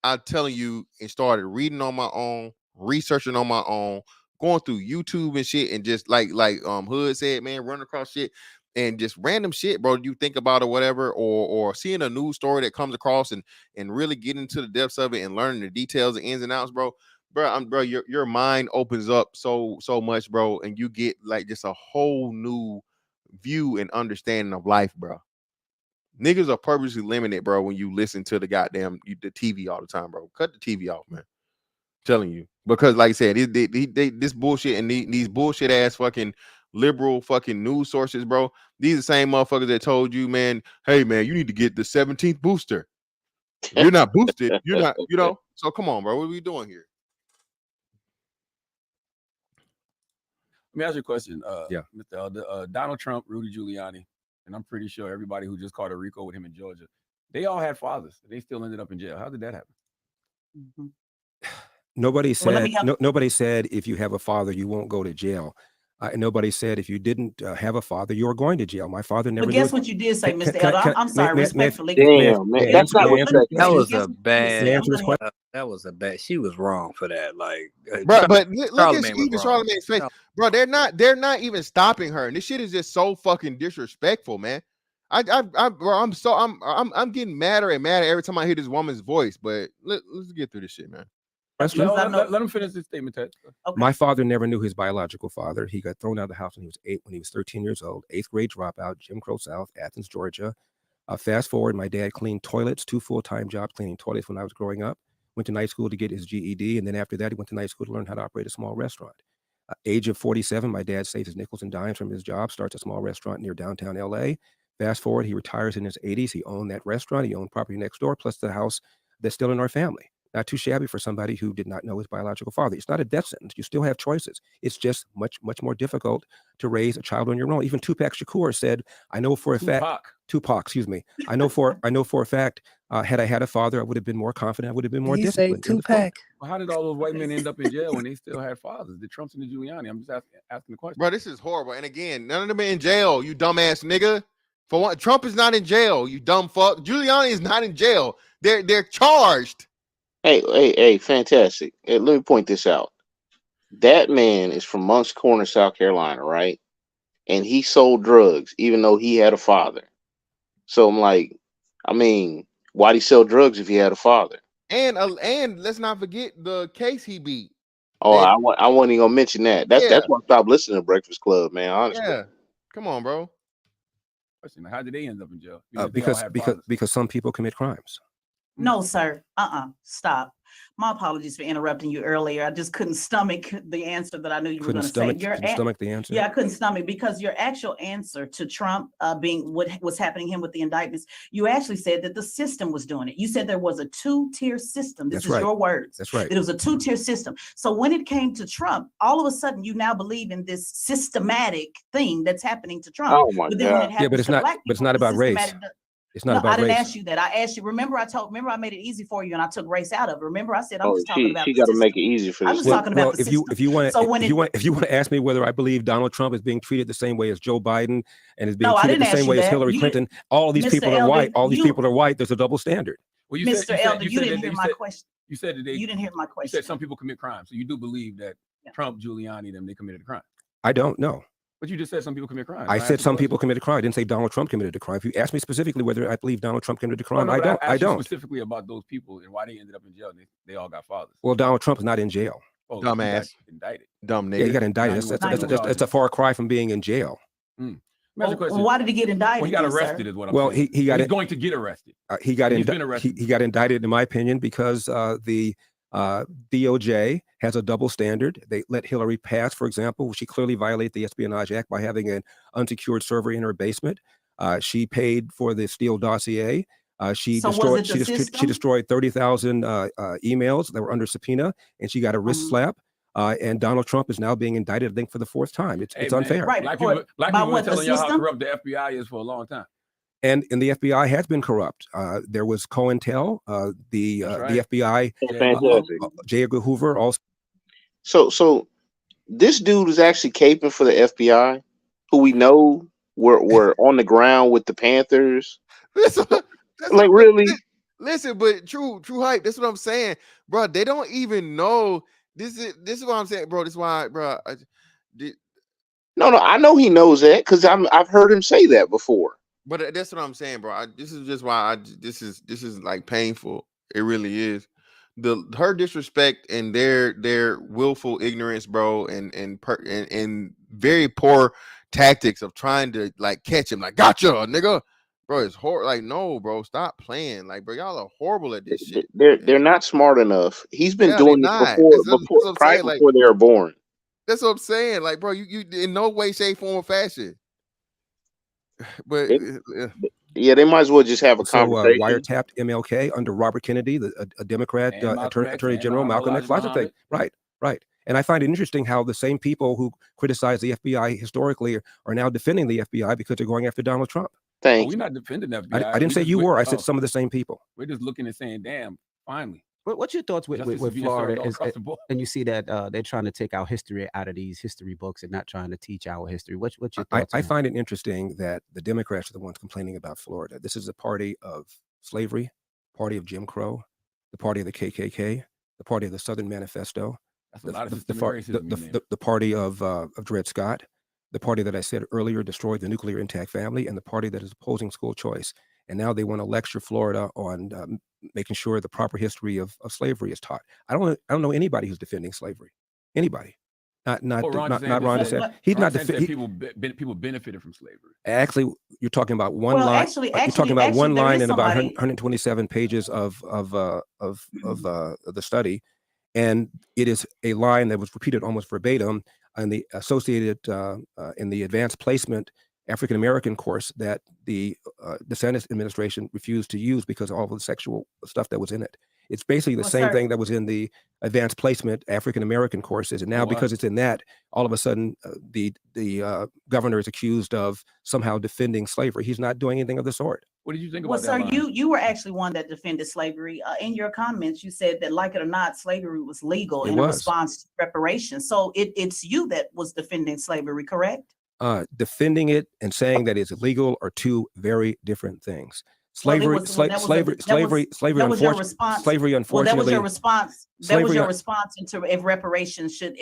I'm telling you, and started reading on my own, researching on my own, going through YouTube and shit, and just like Hood said, man, running across shit. And just random shit, bro, you think about or whatever, or seeing a news story that comes across and really getting into the depths of it and learning the details and ins and outs, bro. Your mind opens up so much, bro, and you get like just a whole new view and understanding of life, bro. Niggas are purposely limited, bro, when you listen to the the TV all the time, bro. Cut the TV off, man. Telling you, because like I said, this bullshit and these bullshit ass fucking liberal fucking news sources, bro. These are the same motherfuckers that told you, man, hey man, you need to get the 17th booster. If you're not boosted, you're not, So come on, bro. What are we doing here? Let me ask you a question. Yeah. Mr. Elder, Donald Trump, Rudy Giuliani, and I'm pretty sure everybody who just caught a RICO with him in Georgia, they all had fathers. They still ended up in jail. How did that happen? Mm-hmm. Nobody said if you have a father, you won't go to jail. Nobody said if you didn't have a father, you were going to jail. My father never. But guess what you did say, Mr. Elder? I'm sorry, respectfully. Damn, man, that's not respectful. That was a bad. question? That was a bad. She was wrong for that. Like, bro, but look at Charlamagne was Charlamagne's face, bro. They're not even stopping her, and this shit is just so fucking disrespectful, man. I'm getting madder and madder every time I hear this woman's voice. But let's get through this shit, man. Let him finish this statement, Ted. Okay. My father never knew his biological father. He got thrown out of the house when he was 13 years old, 8th grade dropout, Jim Crow South, Athens, Georgia. Fast forward, my dad cleaned toilets, 2 full-time jobs cleaning toilets when I was growing up. Went to night school to get his GED, and then after that, he went to night school to learn how to operate a small restaurant. Age of 47, my dad saves his nickels and dimes from his job, starts a small restaurant near downtown LA. Fast forward, he retires in his 80s. He owned that restaurant. He owned property next door, plus the house that's still in our family. Not too shabby for somebody who did not know his biological father. It's not a death sentence. You still have choices. It's just much more difficult to raise a child on your own. Even Tupac Shakur said, "I know for a fact." Tupac, excuse me. I know for a fact. Had I had a father, I would have been more confident. I would have been more disciplined. Tupac. Well, how did all those white men end up in jail when they still had fathers? The Trumps and the Giuliani. I'm just asking the question. Bro, this is horrible. And again, none of them are in jail, you dumbass nigga. For what? Trump is not in jail, you dumb fuck. Giuliani is not in jail. They're charged. Hey, fantastic. Hey, let me point this out. That man is from Moncks Corner, South Carolina, right? And he sold drugs, even though he had a father. So I'm like, I mean, why'd he sell drugs if he had a father? And let's not forget the case he beat. Oh, I wasn't even gonna mention that. That's why I stopped listening to Breakfast Club, man. Honestly. Yeah. Come on, bro. Question: how did they end up in jail? Because some people commit crimes. No, sir. Stop. My apologies for interrupting you earlier. I just couldn't stomach the answer that I knew you were going to say. Couldn't stomach the answer? Yeah, I couldn't stomach because your actual answer to Trump being what was happening to him with the indictments, you actually said that the system was doing it. You said there was a two-tier system. This is your words. That's right. It was a two-tier system. So when it came to Trump, all of a sudden you now believe in this systematic thing that's happening to Trump. Oh my but then when God. it happens to black people, but it's not about race. It's not about I didn't race. ask you that. I asked you. Remember, I made it ezy for you, and I took race out of it. Remember, I said I'm just talking about. She got to make it easy for I'm this. just talking about the if system. you want So when if you want to ask me whether I believe Donald Trump is being treated the same way as Joe Biden and is being No, I treated didn't the same ask way you as that. Hillary You Clinton, all these Mr. people are Elder, white. All these you- people are white. There's a double standard. Well, Mr. Elder, you didn't hear my question. You said that You didn't hear my You question. said some people commit crimes, so you do believe that Trump, Giuliani, they committed a crime. I don't know. But you just said some people commit crimes. I said some people committed a crime. I didn't say Donald Trump committed a crime. If you ask me specifically whether I believe Donald Trump committed a crime, No, I but don't. I asked you don't. specifically about those people and why they ended up in jail. They all got fathers. Well, Donald Trump is not in jail. Oh, he got Dumbass. indicted. Dumb nigga. Yeah, he got indicted. That's a far cry from being in jail. Well, why did he get indicted? Well, he got then, sir? arrested, is what I'm Well, saying. he got He's it. going to get arrested. He got He's been arrested. he got indicted, in my opinion, because the DOJ has a double standard. They let Hillary pass, for example. She clearly violated the Espionage Act by having an unsecured server in her basement. She paid for the Steele dossier. She destroyed 30,000 emails that were under subpoena, and she got a wrist slap. And Donald Trump is now being indicted, I think, for the fourth time. It's unfair. Right. Black people been telling y'all how corrupt the FBI is for a long time. And the FBI has been corrupt. There was COINTEL, the FBI, Fantastic. J. Edgar Hoover also. So this dude is actually caping for the FBI, who we know were on the ground with the Panthers. Like really? Listen, but true hype. That's what I'm saying, bro. They don't even know. This is what I'm saying, bro. This is why, bro. No, I know he knows that because I've heard him say that before. But that's what I'm saying, bro. This is just why this is like painful. It really is. Her disrespect and their willful ignorance, bro, and very poor tactics of trying to like catch him, like gotcha, nigga. Bro, it's horrible. Like, no, bro, stop playing. Like, bro, y'all are horrible at this shit. They're not smart enough. He's been doing this before they were born. That's what I'm saying. Like, bro, you in no way, shape, form, or fashion. But yeah, they might as well just have a conversation. Wiretapped MLK under Robert Kennedy, a Democrat Attorney General, Malcolm X, lots of things. Right. And I find it interesting how the same people who criticize the FBI historically are now defending the FBI because they're going after Donald Trump. We're not defending the FBI. I didn't say you were. I said some of the same people. We're just looking and saying, damn, finally. What's your thoughts with Florida? And you see that they're trying to take our history out of these history books and not trying to teach our history. What's your thoughts? I find it interesting that the Democrats are the ones complaining about Florida. This is a party of slavery, party of Jim Crow, the party of the KKK, the party of the Southern Manifesto, the party of Dred Scott, the party that I said earlier destroyed the nuclear intact family, and the party that is opposing school choice. And now they want to lecture Florida on making sure the proper history of slavery is taught. I don't know anybody who's defending slavery. Anybody. Not Ron Ron DeSantis. DeSantis. He's not said people benefited from slavery. Actually, you're talking about one Well, line. actually, You're talking about one there line is in about somebody. 127 pages of the study, and it is a line that was repeated almost verbatim in the associated in the advanced placement African American course that the DeSantis administration refused to use because of all the sexual stuff that was in it. It's basically the Well, same sir, thing that was in the advanced placement African American courses, and now because it's in that, all of a sudden the governor is accused of somehow defending slavery. He's not doing anything of the sort. What did you think Well, about sir, that line? you were actually one that defended slavery. In your comments, you said that, like it or not, slavery was legal It in a was. response to reparations. So it's you that was defending slavery, correct? Defending it and saying that it's illegal are two very different things. Well, Slavery, that was your response. slavery. Well, that was Unfortunately, your response. That was your response into if reparations should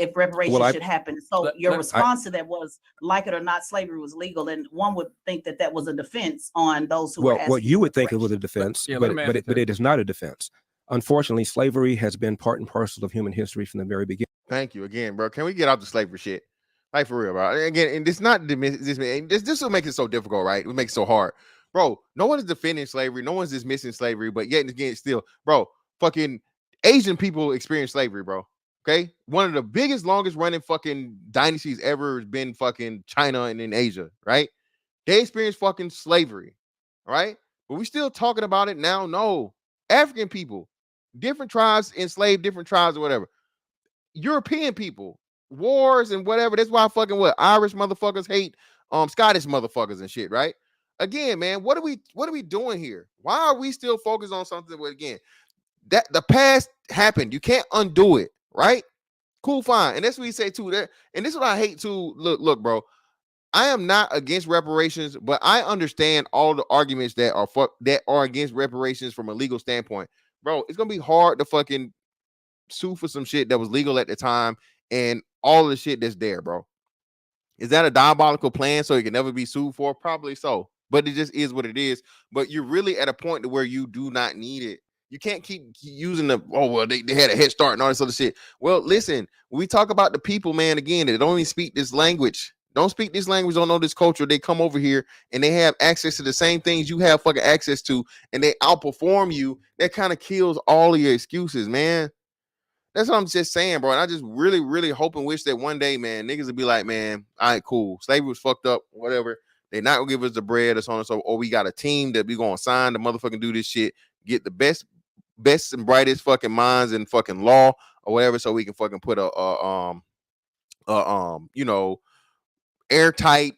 happen. So your response to that was, like it or not, slavery was legal, and one would think that that was a defense on those who were asking. What you would think it was a defense, but it is not a defense. Unfortunately, slavery has been part and parcel of human history from the very beginning. Thank you again, bro. Can we get out the slavery shit? Like, for real, bro. Again, and it's not this will make it so difficult, right? It will make it so hard. Bro, no one is defending slavery. No one's dismissing slavery, but yet again, still, bro, fucking Asian people experience slavery, bro. Okay? One of the biggest, longest running fucking dynasties ever has been fucking China and in Asia, right? They experienced fucking slavery, right? But we still talking about it now. No. African people, different tribes enslaved different tribes or whatever. European people, wars and whatever. That's why fucking Irish motherfuckers hate Scottish motherfuckers and shit, right? Again, man, what are we doing here? Why are we still focused on something where, again, that the past happened? You can't undo it, right? Cool, fine. And that's what we say too. There, and this is what I hate too. Look, bro. I am not against reparations, but I understand all the arguments that are against reparations from a legal standpoint. Bro, it's gonna be hard to fucking sue for some shit that was legal at the time and all the shit that's there, bro. Is that a diabolical plan so it can never be sued for? Probably so, but it just is what it is. But you're really at a point to where you do not need it. You can't keep using they had a head start and all this other shit. Well, listen, when we talk about the people, man, again, that don't even speak this language, don't speak this language, don't know this culture. They come over here and they have access to the same things you have fucking access to, and they outperform you. That kind of kills all of your excuses, man. That's what I'm just saying, bro. And I just really, really hope and wish that one day, man, niggas would be like, man, all right, cool. Slavery was fucked up, whatever. They're not gonna give us the bread or so on and so. Or we got a team that we gonna sign to motherfucking do this shit, get the best and brightest fucking minds in fucking law or whatever, so we can fucking put airtight,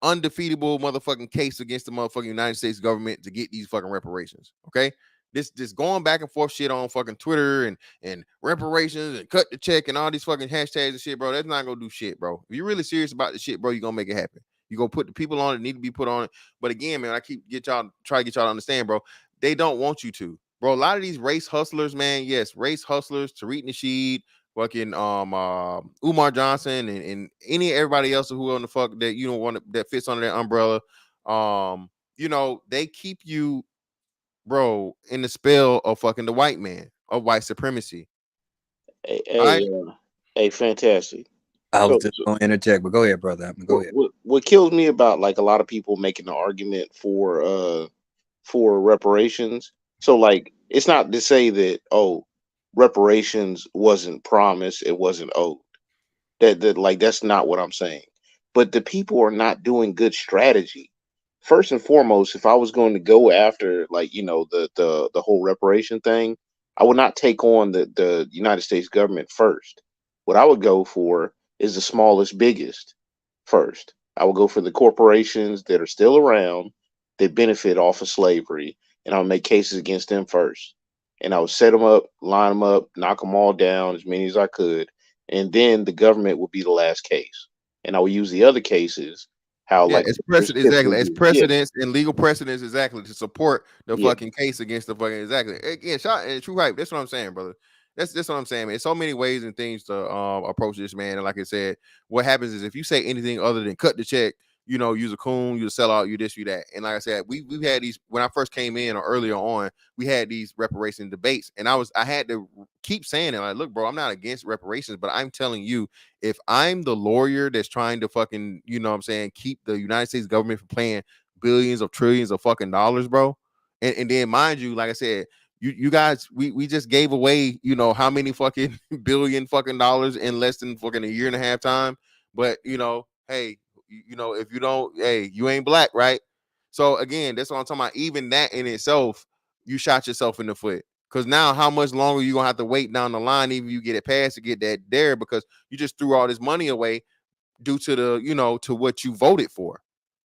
undefeatable motherfucking case against the motherfucking United States government to get these fucking reparations. Okay. This going back and forth shit on fucking Twitter and reparations and cut the check and all these fucking hashtags and shit, bro. That's not gonna do shit, bro. If you're really serious about the shit, bro, you're gonna make it happen. You're gonna put the people on it need to be put on it. But again, man, I try to get y'all to understand, bro. They don't want you to, bro. A lot of these race hustlers, man. Yes, race hustlers, Tariq Nasheed, fucking Umar Johnson, and everybody else who on the fuck that you don't want that fits under that umbrella. They keep you, bro, in the spell of fucking the white man, of white supremacy. Hey, fantastic. I was just going to interject, but go ahead, brother. Go ahead. What kills me about like a lot of people making the argument for reparations. So like, it's not to say that reparations wasn't promised, it wasn't owed. That's not what I'm saying. But the people are not doing good strategy. First and foremost, if I was going to go after the whole reparation thing, I would not take on the United States government first. What I would go for is the smallest, biggest first. I would go for the corporations that are still around that benefit off of slavery, and I'll make cases against them first. And I would set them up, line them up, knock them all down, as many as I could, and then the government would be the last case. And I would use the other cases as precedents and legal precedents exactly to support the fucking case against the fucking again shot and true hype. That's what I'm saying, brother. That's what I'm saying, man. There's so many ways and things to approach this, man. And like I said, what happens is if you say anything other than cut the check, you know, you's a coon, you a sellout, you this, you that. And like I said, we've had these when I first came in or earlier on, we had these reparation debates, and I had to keep saying it. Like, look, bro, I'm not against reparations, but I'm telling you, if I'm the lawyer that's trying to fucking, you know what I'm saying, keep the United States government from paying billions of trillions of fucking dollars, bro. And then mind you, like I said, you guys, we just gave away, you know, how many fucking billion fucking dollars in less than fucking a year and a half time. But you know, hey, you know, if you don't, hey, you ain't black, right? So again, that's what I'm talking about. Even that in itself, you shot yourself in the foot. Because now, how much longer you gonna have to wait down the line, even if you get it passed to get that there, because you just threw all this money away due to the, you know, to what you voted for.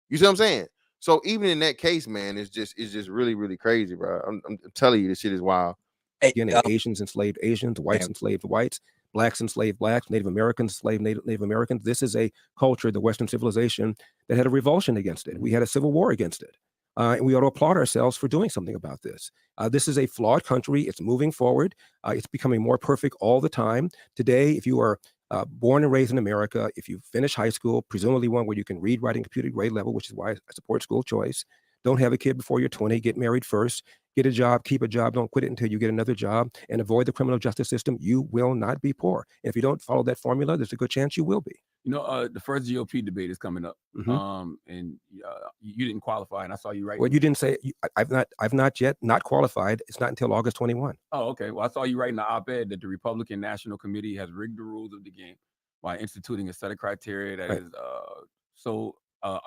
You see what I'm saying? So even in that case, man, it's just really, really crazy, bro. I'm telling you, this shit is wild. Again, Asians enslaved Asians, whites enslaved whites, blacks enslaved blacks, Native Americans enslaved Native Americans. This is a culture, the Western civilization, that had a revulsion against it. We had a civil war against it. And we ought to applaud ourselves for doing something about this. This is a flawed country. It's moving forward. It's becoming more perfect all the time. Today, if you are born and raised in America, if you finish high school, presumably one where you can read, write, and computer grade level, which is why I support school choice, don't have a kid before you're 20, get married first, get a job, keep a job, don't quit it until you get another job, and avoid the criminal justice system, you will not be poor. And if you don't follow that formula, there's a good chance you will be. You know, the first GOP debate is coming up, and you didn't qualify, and I saw you write. Well, you didn't say I've not yet qualified. It's not until August 21. Oh, okay. Well, I saw you writing the op-ed that the Republican National Committee has rigged the rules of the game by instituting a set of criteria that is so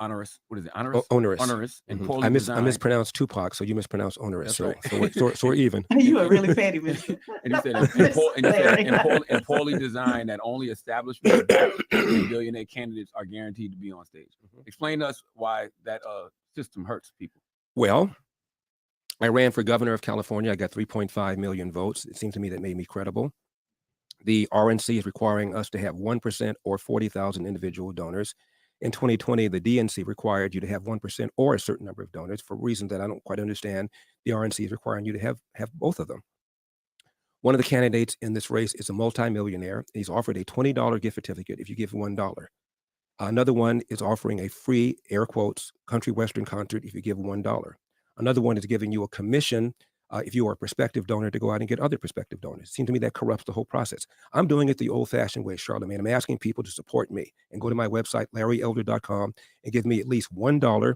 onerous. What is it? Onerous. Onerous. And Mhm. poorly I designed. mispronounced Tupac, so you mispronounced onerous. That's So, right. so we're even. You are really petty, man. And he said, and poorly designed that only establishment and billionaire candidates are guaranteed to be on stage. Explain to us why that system hurts people. Well, I ran for governor of California. I got 3.5 million votes. It seemed to me that made me credible. The RNC is requiring us to have 1% or 40,000 individual donors. In 2020, the DNC required you to have 1% or a certain number of donors for reasons that I don't quite understand. The RNC is requiring you to have both of them. One of the candidates in this race is a multimillionaire. He's offered a $20 gift certificate if you give $1. Another one is offering a free, air quotes, country western concert if you give $1. Another one is giving you a commission if you are a prospective donor to go out and get other prospective donors. It seems to me that corrupts the whole process. I'm doing it the old-fashioned way, Charlamagne. I'm asking people to support me and go to my website, larryelder.com, and give me at least $1.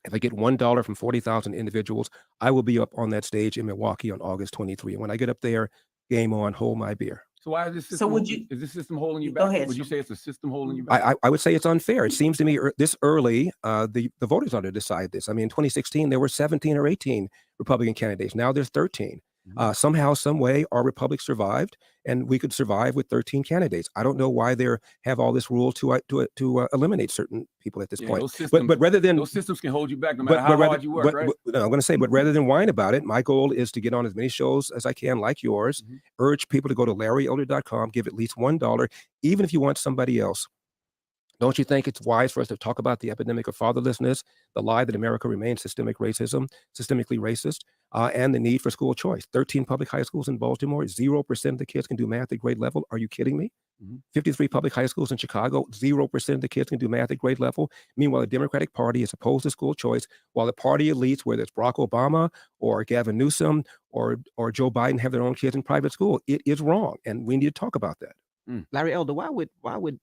If I get $1 from 40,000 individuals, I will be up on that stage in Milwaukee on August 23. And when I get up there, game on, hold my beer. So why is this system? So would you? Is this system holding you Go back? ahead, Would you say it's a system holding you back? I would say it's unfair. It seems to me this early, the voters ought to decide this. I mean, in 2016, there were 17 or 18 Republican candidates. Now there's 13. Somehow, some way, our republic survived, and we could survive with 13 candidates. I don't know why they have all this rule to eliminate certain people at this point. Those systems, but rather than those systems can hold you back no matter how hard you work, right? No, I'm going to say, but rather than whine about it, my goal is to get on as many shows as I can, like yours. Urge people to go to larryelder.com, give at least $1, even if you want somebody else. Don't you think it's wise for us to talk about the epidemic of fatherlessness, the lie that America remains systemically racist, and the need for school choice? 13 public high schools in Baltimore, 0% of the kids can do math at grade level. Are you kidding me? 53 public high schools in Chicago, 0% of the kids can do math at grade level. Meanwhile, the Democratic Party is opposed to school choice, while the party elites, whether it's Barack Obama or Gavin Newsom or Joe Biden, have their own kids in private school. It is wrong, and we need to talk about that. Larry Elder, why would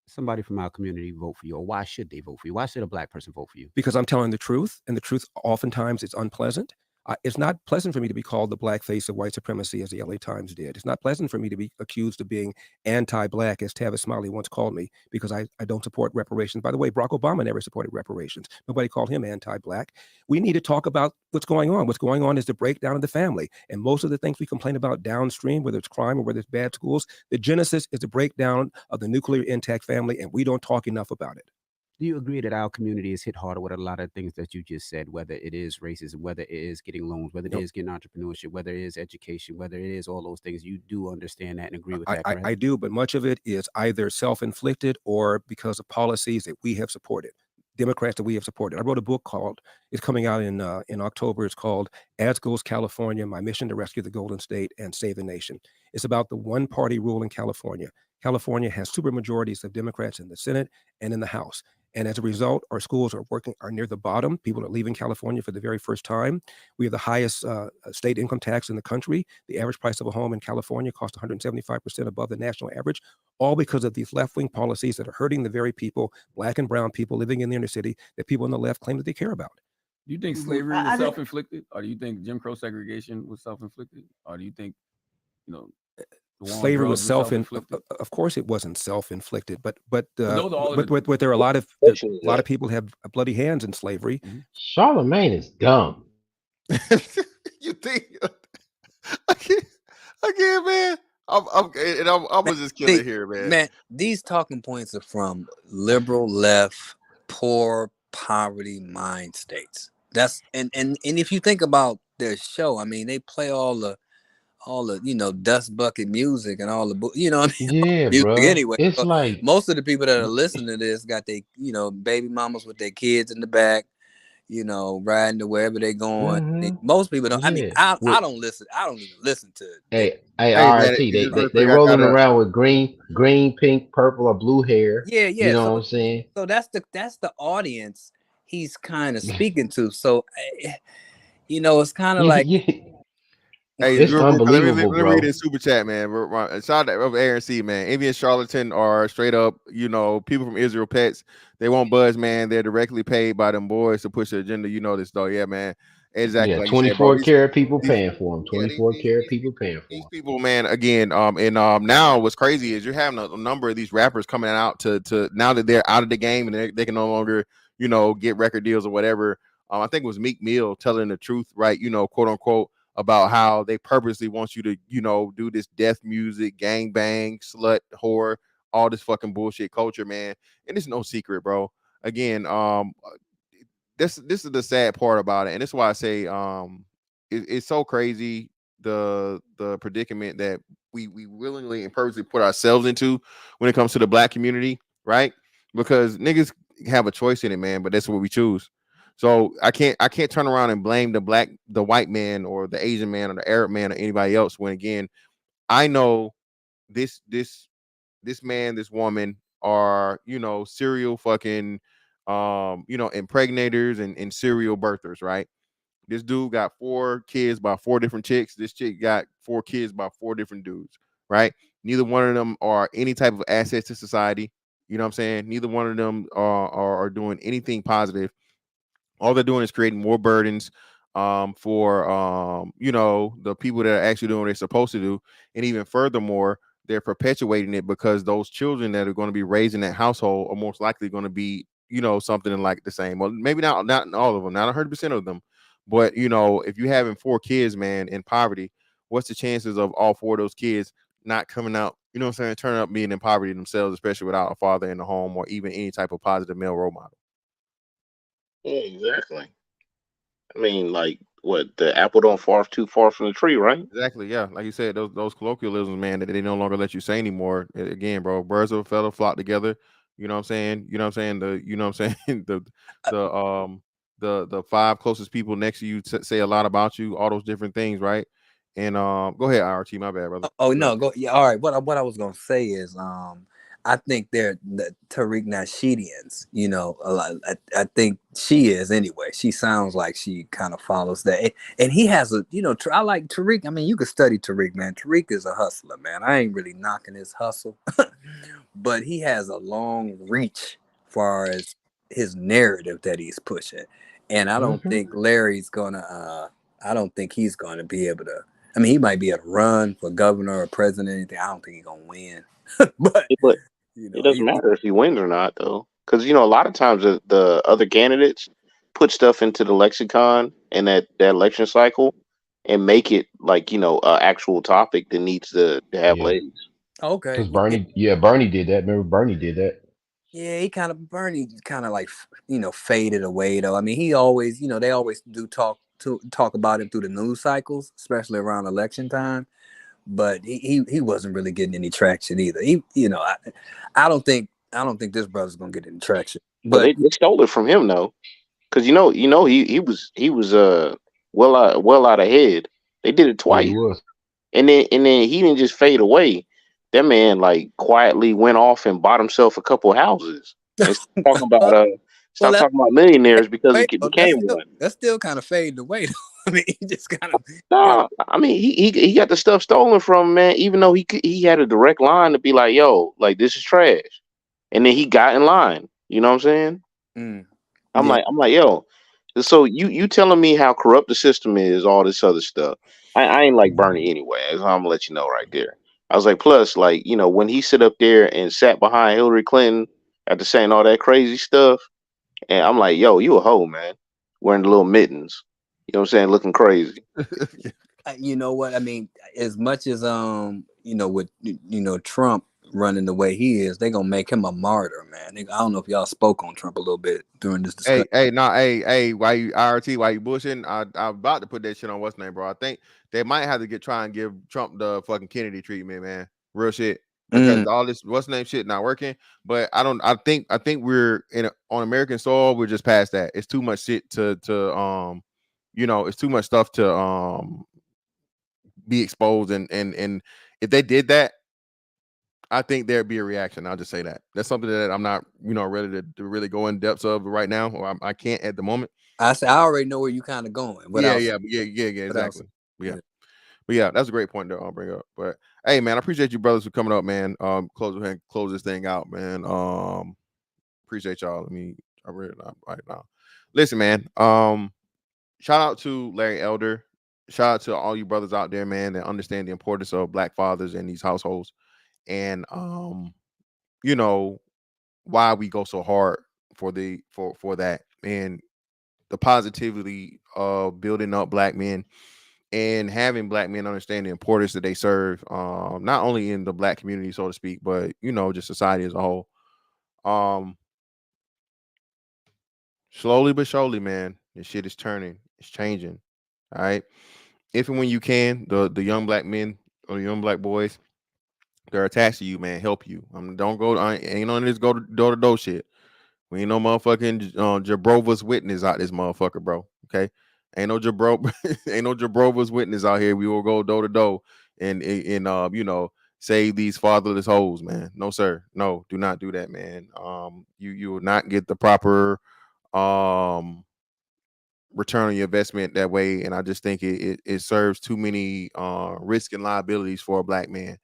somebody from our community vote for you, or why should they vote for you? Why should a black person vote for you? Because I'm telling the truth, and the truth oftentimes is unpleasant. It's not pleasant for me to be called the black face of white supremacy, as the LA Times did. It's not pleasant for me to be accused of being anti-black, as Tavis Smiley once called me, because I don't support reparations. By the way, Barack Obama never supported reparations. Nobody called him anti-black. We need to talk about what's going on. What's going on is the breakdown of the family. And most of the things we complain about downstream, whether it's crime or whether it's bad schools, the genesis is the breakdown of the nuclear intact family, and we don't talk enough about it. Do you agree that our community is hit harder with a lot of things that you just said, whether it is racism, whether it is getting loans, whether it is getting entrepreneurship, whether it is education, whether it is all those things? You do understand that and agree with that, correct? I do, but much of it is either self-inflicted or because of policies that we have supported, Democrats that we have supported. I wrote a book it's coming out in October. It's called As Goes California, My Mission to Rescue the Golden State and Save the Nation. It's about the one-party rule in California. California has supermajorities of Democrats in the Senate and in the House. And as a result, our schools are near the bottom. People are leaving California for the very first time. We have the highest state income tax in the country. The average price of a home in California costs 175% above the national average, all because of these left-wing policies that are hurting the very people, black and brown people living in the inner city, that people on the left claim that they care about. Do you think slavery was self-inflicted, or do you think Jim Crow segregation was self-inflicted, or do you think, slavery was self-inflicted? Of course, it wasn't self-inflicted, but there are a lot of people have bloody hands in slavery. Charlemagne is dumb. You think? Again, man. I'm gonna just kill it here, man. Man, these talking points are from liberal left, poor poverty mind states. That's and if you think about their show, I mean, they play all the dust bucket music and all the what I mean, yeah, music bro. anyway. It's But like most of the people that are listening to this got they baby mamas with their kids in the back, riding to wherever they going. Most people don't. I mean, I don't listen. I don't even listen to it. Hey, man, RT, they rolling around with green, pink, purple, or blue hair. Yeah. You know what I'm saying? So that's the audience he's kind of speaking to. So it's kind of like. Hey, it's unbelievable, let me bro. read this super chat, man. Shout out to Aaron C, man. Envy and Charlatan are straight up, people from Israel Pets. They won't buzz, man. They're directly paid by them boys to push the agenda. You know this, though. Yeah, man. Exactly. Yeah, like 24 karat people paying for them. 24 karat people paying for them. These people, man, again, now what's crazy is you're having a number of these rappers coming out to now that they're out of the game and they can no longer, get record deals or whatever. I think it was Meek Mill telling the truth, right? Quote unquote, about how they purposely want you to, do this death music, gang bang, slut, whore, all this fucking bullshit culture, man. And it's no secret, bro. Again, this is the sad part about it, and this is why I say it's so crazy the predicament that we willingly and purposely put ourselves into when it comes to the black community, right? Because niggas have a choice in it, man, but that's what we choose. So I can't turn around and blame the white man or the Asian man or the Arab man or anybody else when, again, I know this man, this woman are, serial fucking impregnators and serial birthers, right? This dude got 4 kids by 4 different chicks. This chick got 4 kids by 4 different dudes, right? Neither one of them are any type of assets to society. You know what I'm saying? Neither one of them are doing anything positive. All they're doing is creating more burdens for the people that are actually doing what they're supposed to do. And even furthermore, they're perpetuating it because those children that are going to be raised in that household are most likely going to be, something like the same. Well, maybe not all of them, not 100% of them. But, if you're having 4 kids, man, in poverty, what's the chances of all 4 of those kids not coming out, turning up being in poverty themselves, especially without a father in the home or even any type of positive male role model? Yeah, exactly. I mean, like, what, the apple don't fall too far from the tree, right? Exactly, yeah. Like you said, those colloquialisms, man, that they no longer let you say anymore. Again, bro, birds of a feather flock together. You know what I'm saying? The 5 closest people next to you say a lot about you, all those different things, right? And go ahead, RT, my bad, brother. Oh no, go. Yeah, all right. What I was gonna say is, I think they're the Tariq Nasheedians. A lot. I think she is anyway. She sounds like she kind of follows that. And he has a, I like Tariq. I mean, you could study Tariq, man. Tariq is a hustler, man. I ain't really knocking his hustle, but he has a long reach far as his narrative that he's pushing. And I don't think Larry's gonna. I don't think he's gonna be able to. I mean, he might be able to run for governor or president. Anything. I don't think he's gonna win. But it doesn't matter if he wins or not, though, because a lot of times the other candidates put stuff into the lexicon and that election cycle and make it like an actual topic that needs to have legs. Okay. Because Bernie did that. Remember, Bernie did that. Yeah, Bernie kind of like faded away though. I mean, he always they always do talk about him through the news cycles, especially around election time. But he wasn't really getting any traction either. I don't think this brother's gonna get any traction. But they stole it from him though, because he was well out ahead. They did it twice, and then he didn't just fade away. That man like quietly went off and bought himself a couple houses. And stop talking about Well, that's talking about millionaires because wait, he oh, became one. that's still kind of fading away. Though. I mean, he just kind of No, I mean he got the stuff stolen from him, man. Even though he had a direct line to be like, yo, like this is trash, and then he got in line. You know what I'm saying? Yeah. I'm like, yo. So you telling me how corrupt the system is, all this other stuff. I ain't like Bernie anyway. So I'm gonna let you know right there. I was like, plus, like, you know, when he sit up there and sat behind Hillary Clinton after saying all that crazy stuff, and I'm like, yo, you a hoe, man. Wearing the little mittens. You know what I'm saying? Looking crazy. You know what I mean? As much as you know, with Trump running the way he is, they gonna make him a martyr, man. I don't know if y'all spoke on Trump a little bit during this discussion. Hey, why you IRT? Why you bullshitting? I'm about to put that shit on what's name, bro. I think they might have to try and give Trump the fucking Kennedy treatment, man. Real shit. Because all this what's name shit not working. But I think we're on American soil. We're just past that. It's too much shit to it's too much stuff to be exposed and if they did that, I think there'd be a reaction. I'll just say that. That's something that I'm not, ready to really go in depths of right now, or I can't at the moment. I already know where you kind of going. Yeah, exactly. Yeah, that's a great point that I'll bring up. But hey, man, I appreciate you brothers for coming up, man. Close this thing out, man. Appreciate y'all. I read it right now. Listen, man. Shout out to Larry Elder. Shout out to all you brothers out there, man, that understand the importance of Black fathers in these households, and why we go so hard for that, and the positivity of building up Black men and having Black men understand the importance that they serve, not only in the Black community, so to speak, but just society as a whole. Slowly but surely, man, this shit is turning. It's changing. All right. If and when you can, the young Black men or the young Black boys, they're attached to you, man, help you. Don't go. Ain't on this go door to door shit. We ain't no motherfucking Jabrova's Witness out this motherfucker, bro. Okay, ain't no Jabrova's Witness out here. We will go door to door and save these fatherless hoes, man. No sir, no, do not do that, man. You will not get the proper return on your investment that way, and I just think it serves too many risk and liabilities for a Black man.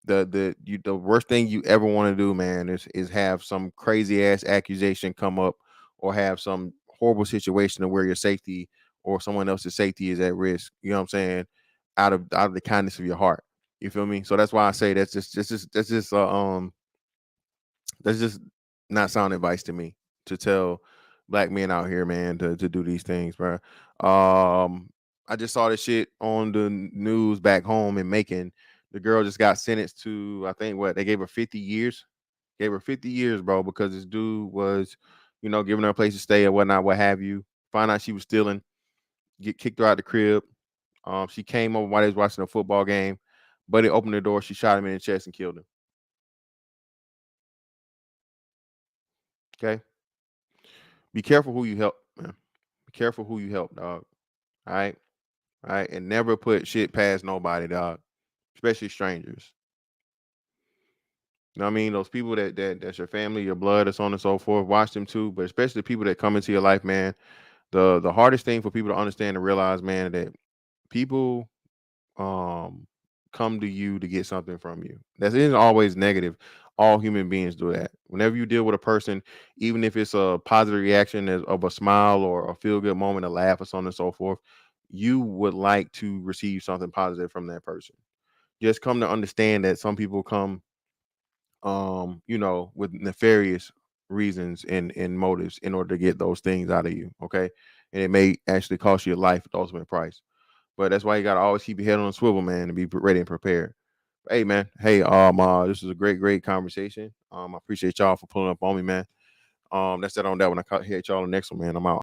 The worst thing you ever want to do, man, is have some crazy ass accusation come up, or have some horrible situation where your safety or someone else's safety is at risk. You know what I'm saying? Out of the kindness of your heart. You feel me? So that's why I say that's just not sound advice to me to tell Black men out here, man, to do these things, bro. I just saw this shit on the news back home in Macon. The girl just got sentenced to, I think, they gave her 50 years. Gave her 50 years, bro, because this dude was, giving her a place to stay or whatnot, what have you. Find out she was stealing, get kicked her out the crib. She came over while they was watching a football game, but it opened the door. She shot him in the chest and killed him. Okay. Be careful who you help, man. Be careful who you help, dog. All right. All right. And never put shit past nobody, dog. Especially strangers. You know what I mean? Those people that's your family, your blood, and so on and so forth. Watch them too. But especially the people that come into your life, man. The hardest thing for people to understand and realize, man, that people come to you to get something from you. That isn't always negative. All human beings do that. Whenever you deal with a person, even if it's a positive reaction of a smile or a feel good moment, a laugh, or so on and so forth, you would like to receive something positive from that person. Just come to understand that some people come with nefarious reasons and motives in order to get those things out of you. Okay. And it may actually cost you your life at the ultimate price. But that's why you gotta always keep your head on a swivel, man, and be ready and prepared. Hey, man. Hey, this is a great conversation. I appreciate y'all for pulling up on me, man. That's that on that one. I hit y'all on the next one, man. I'm out.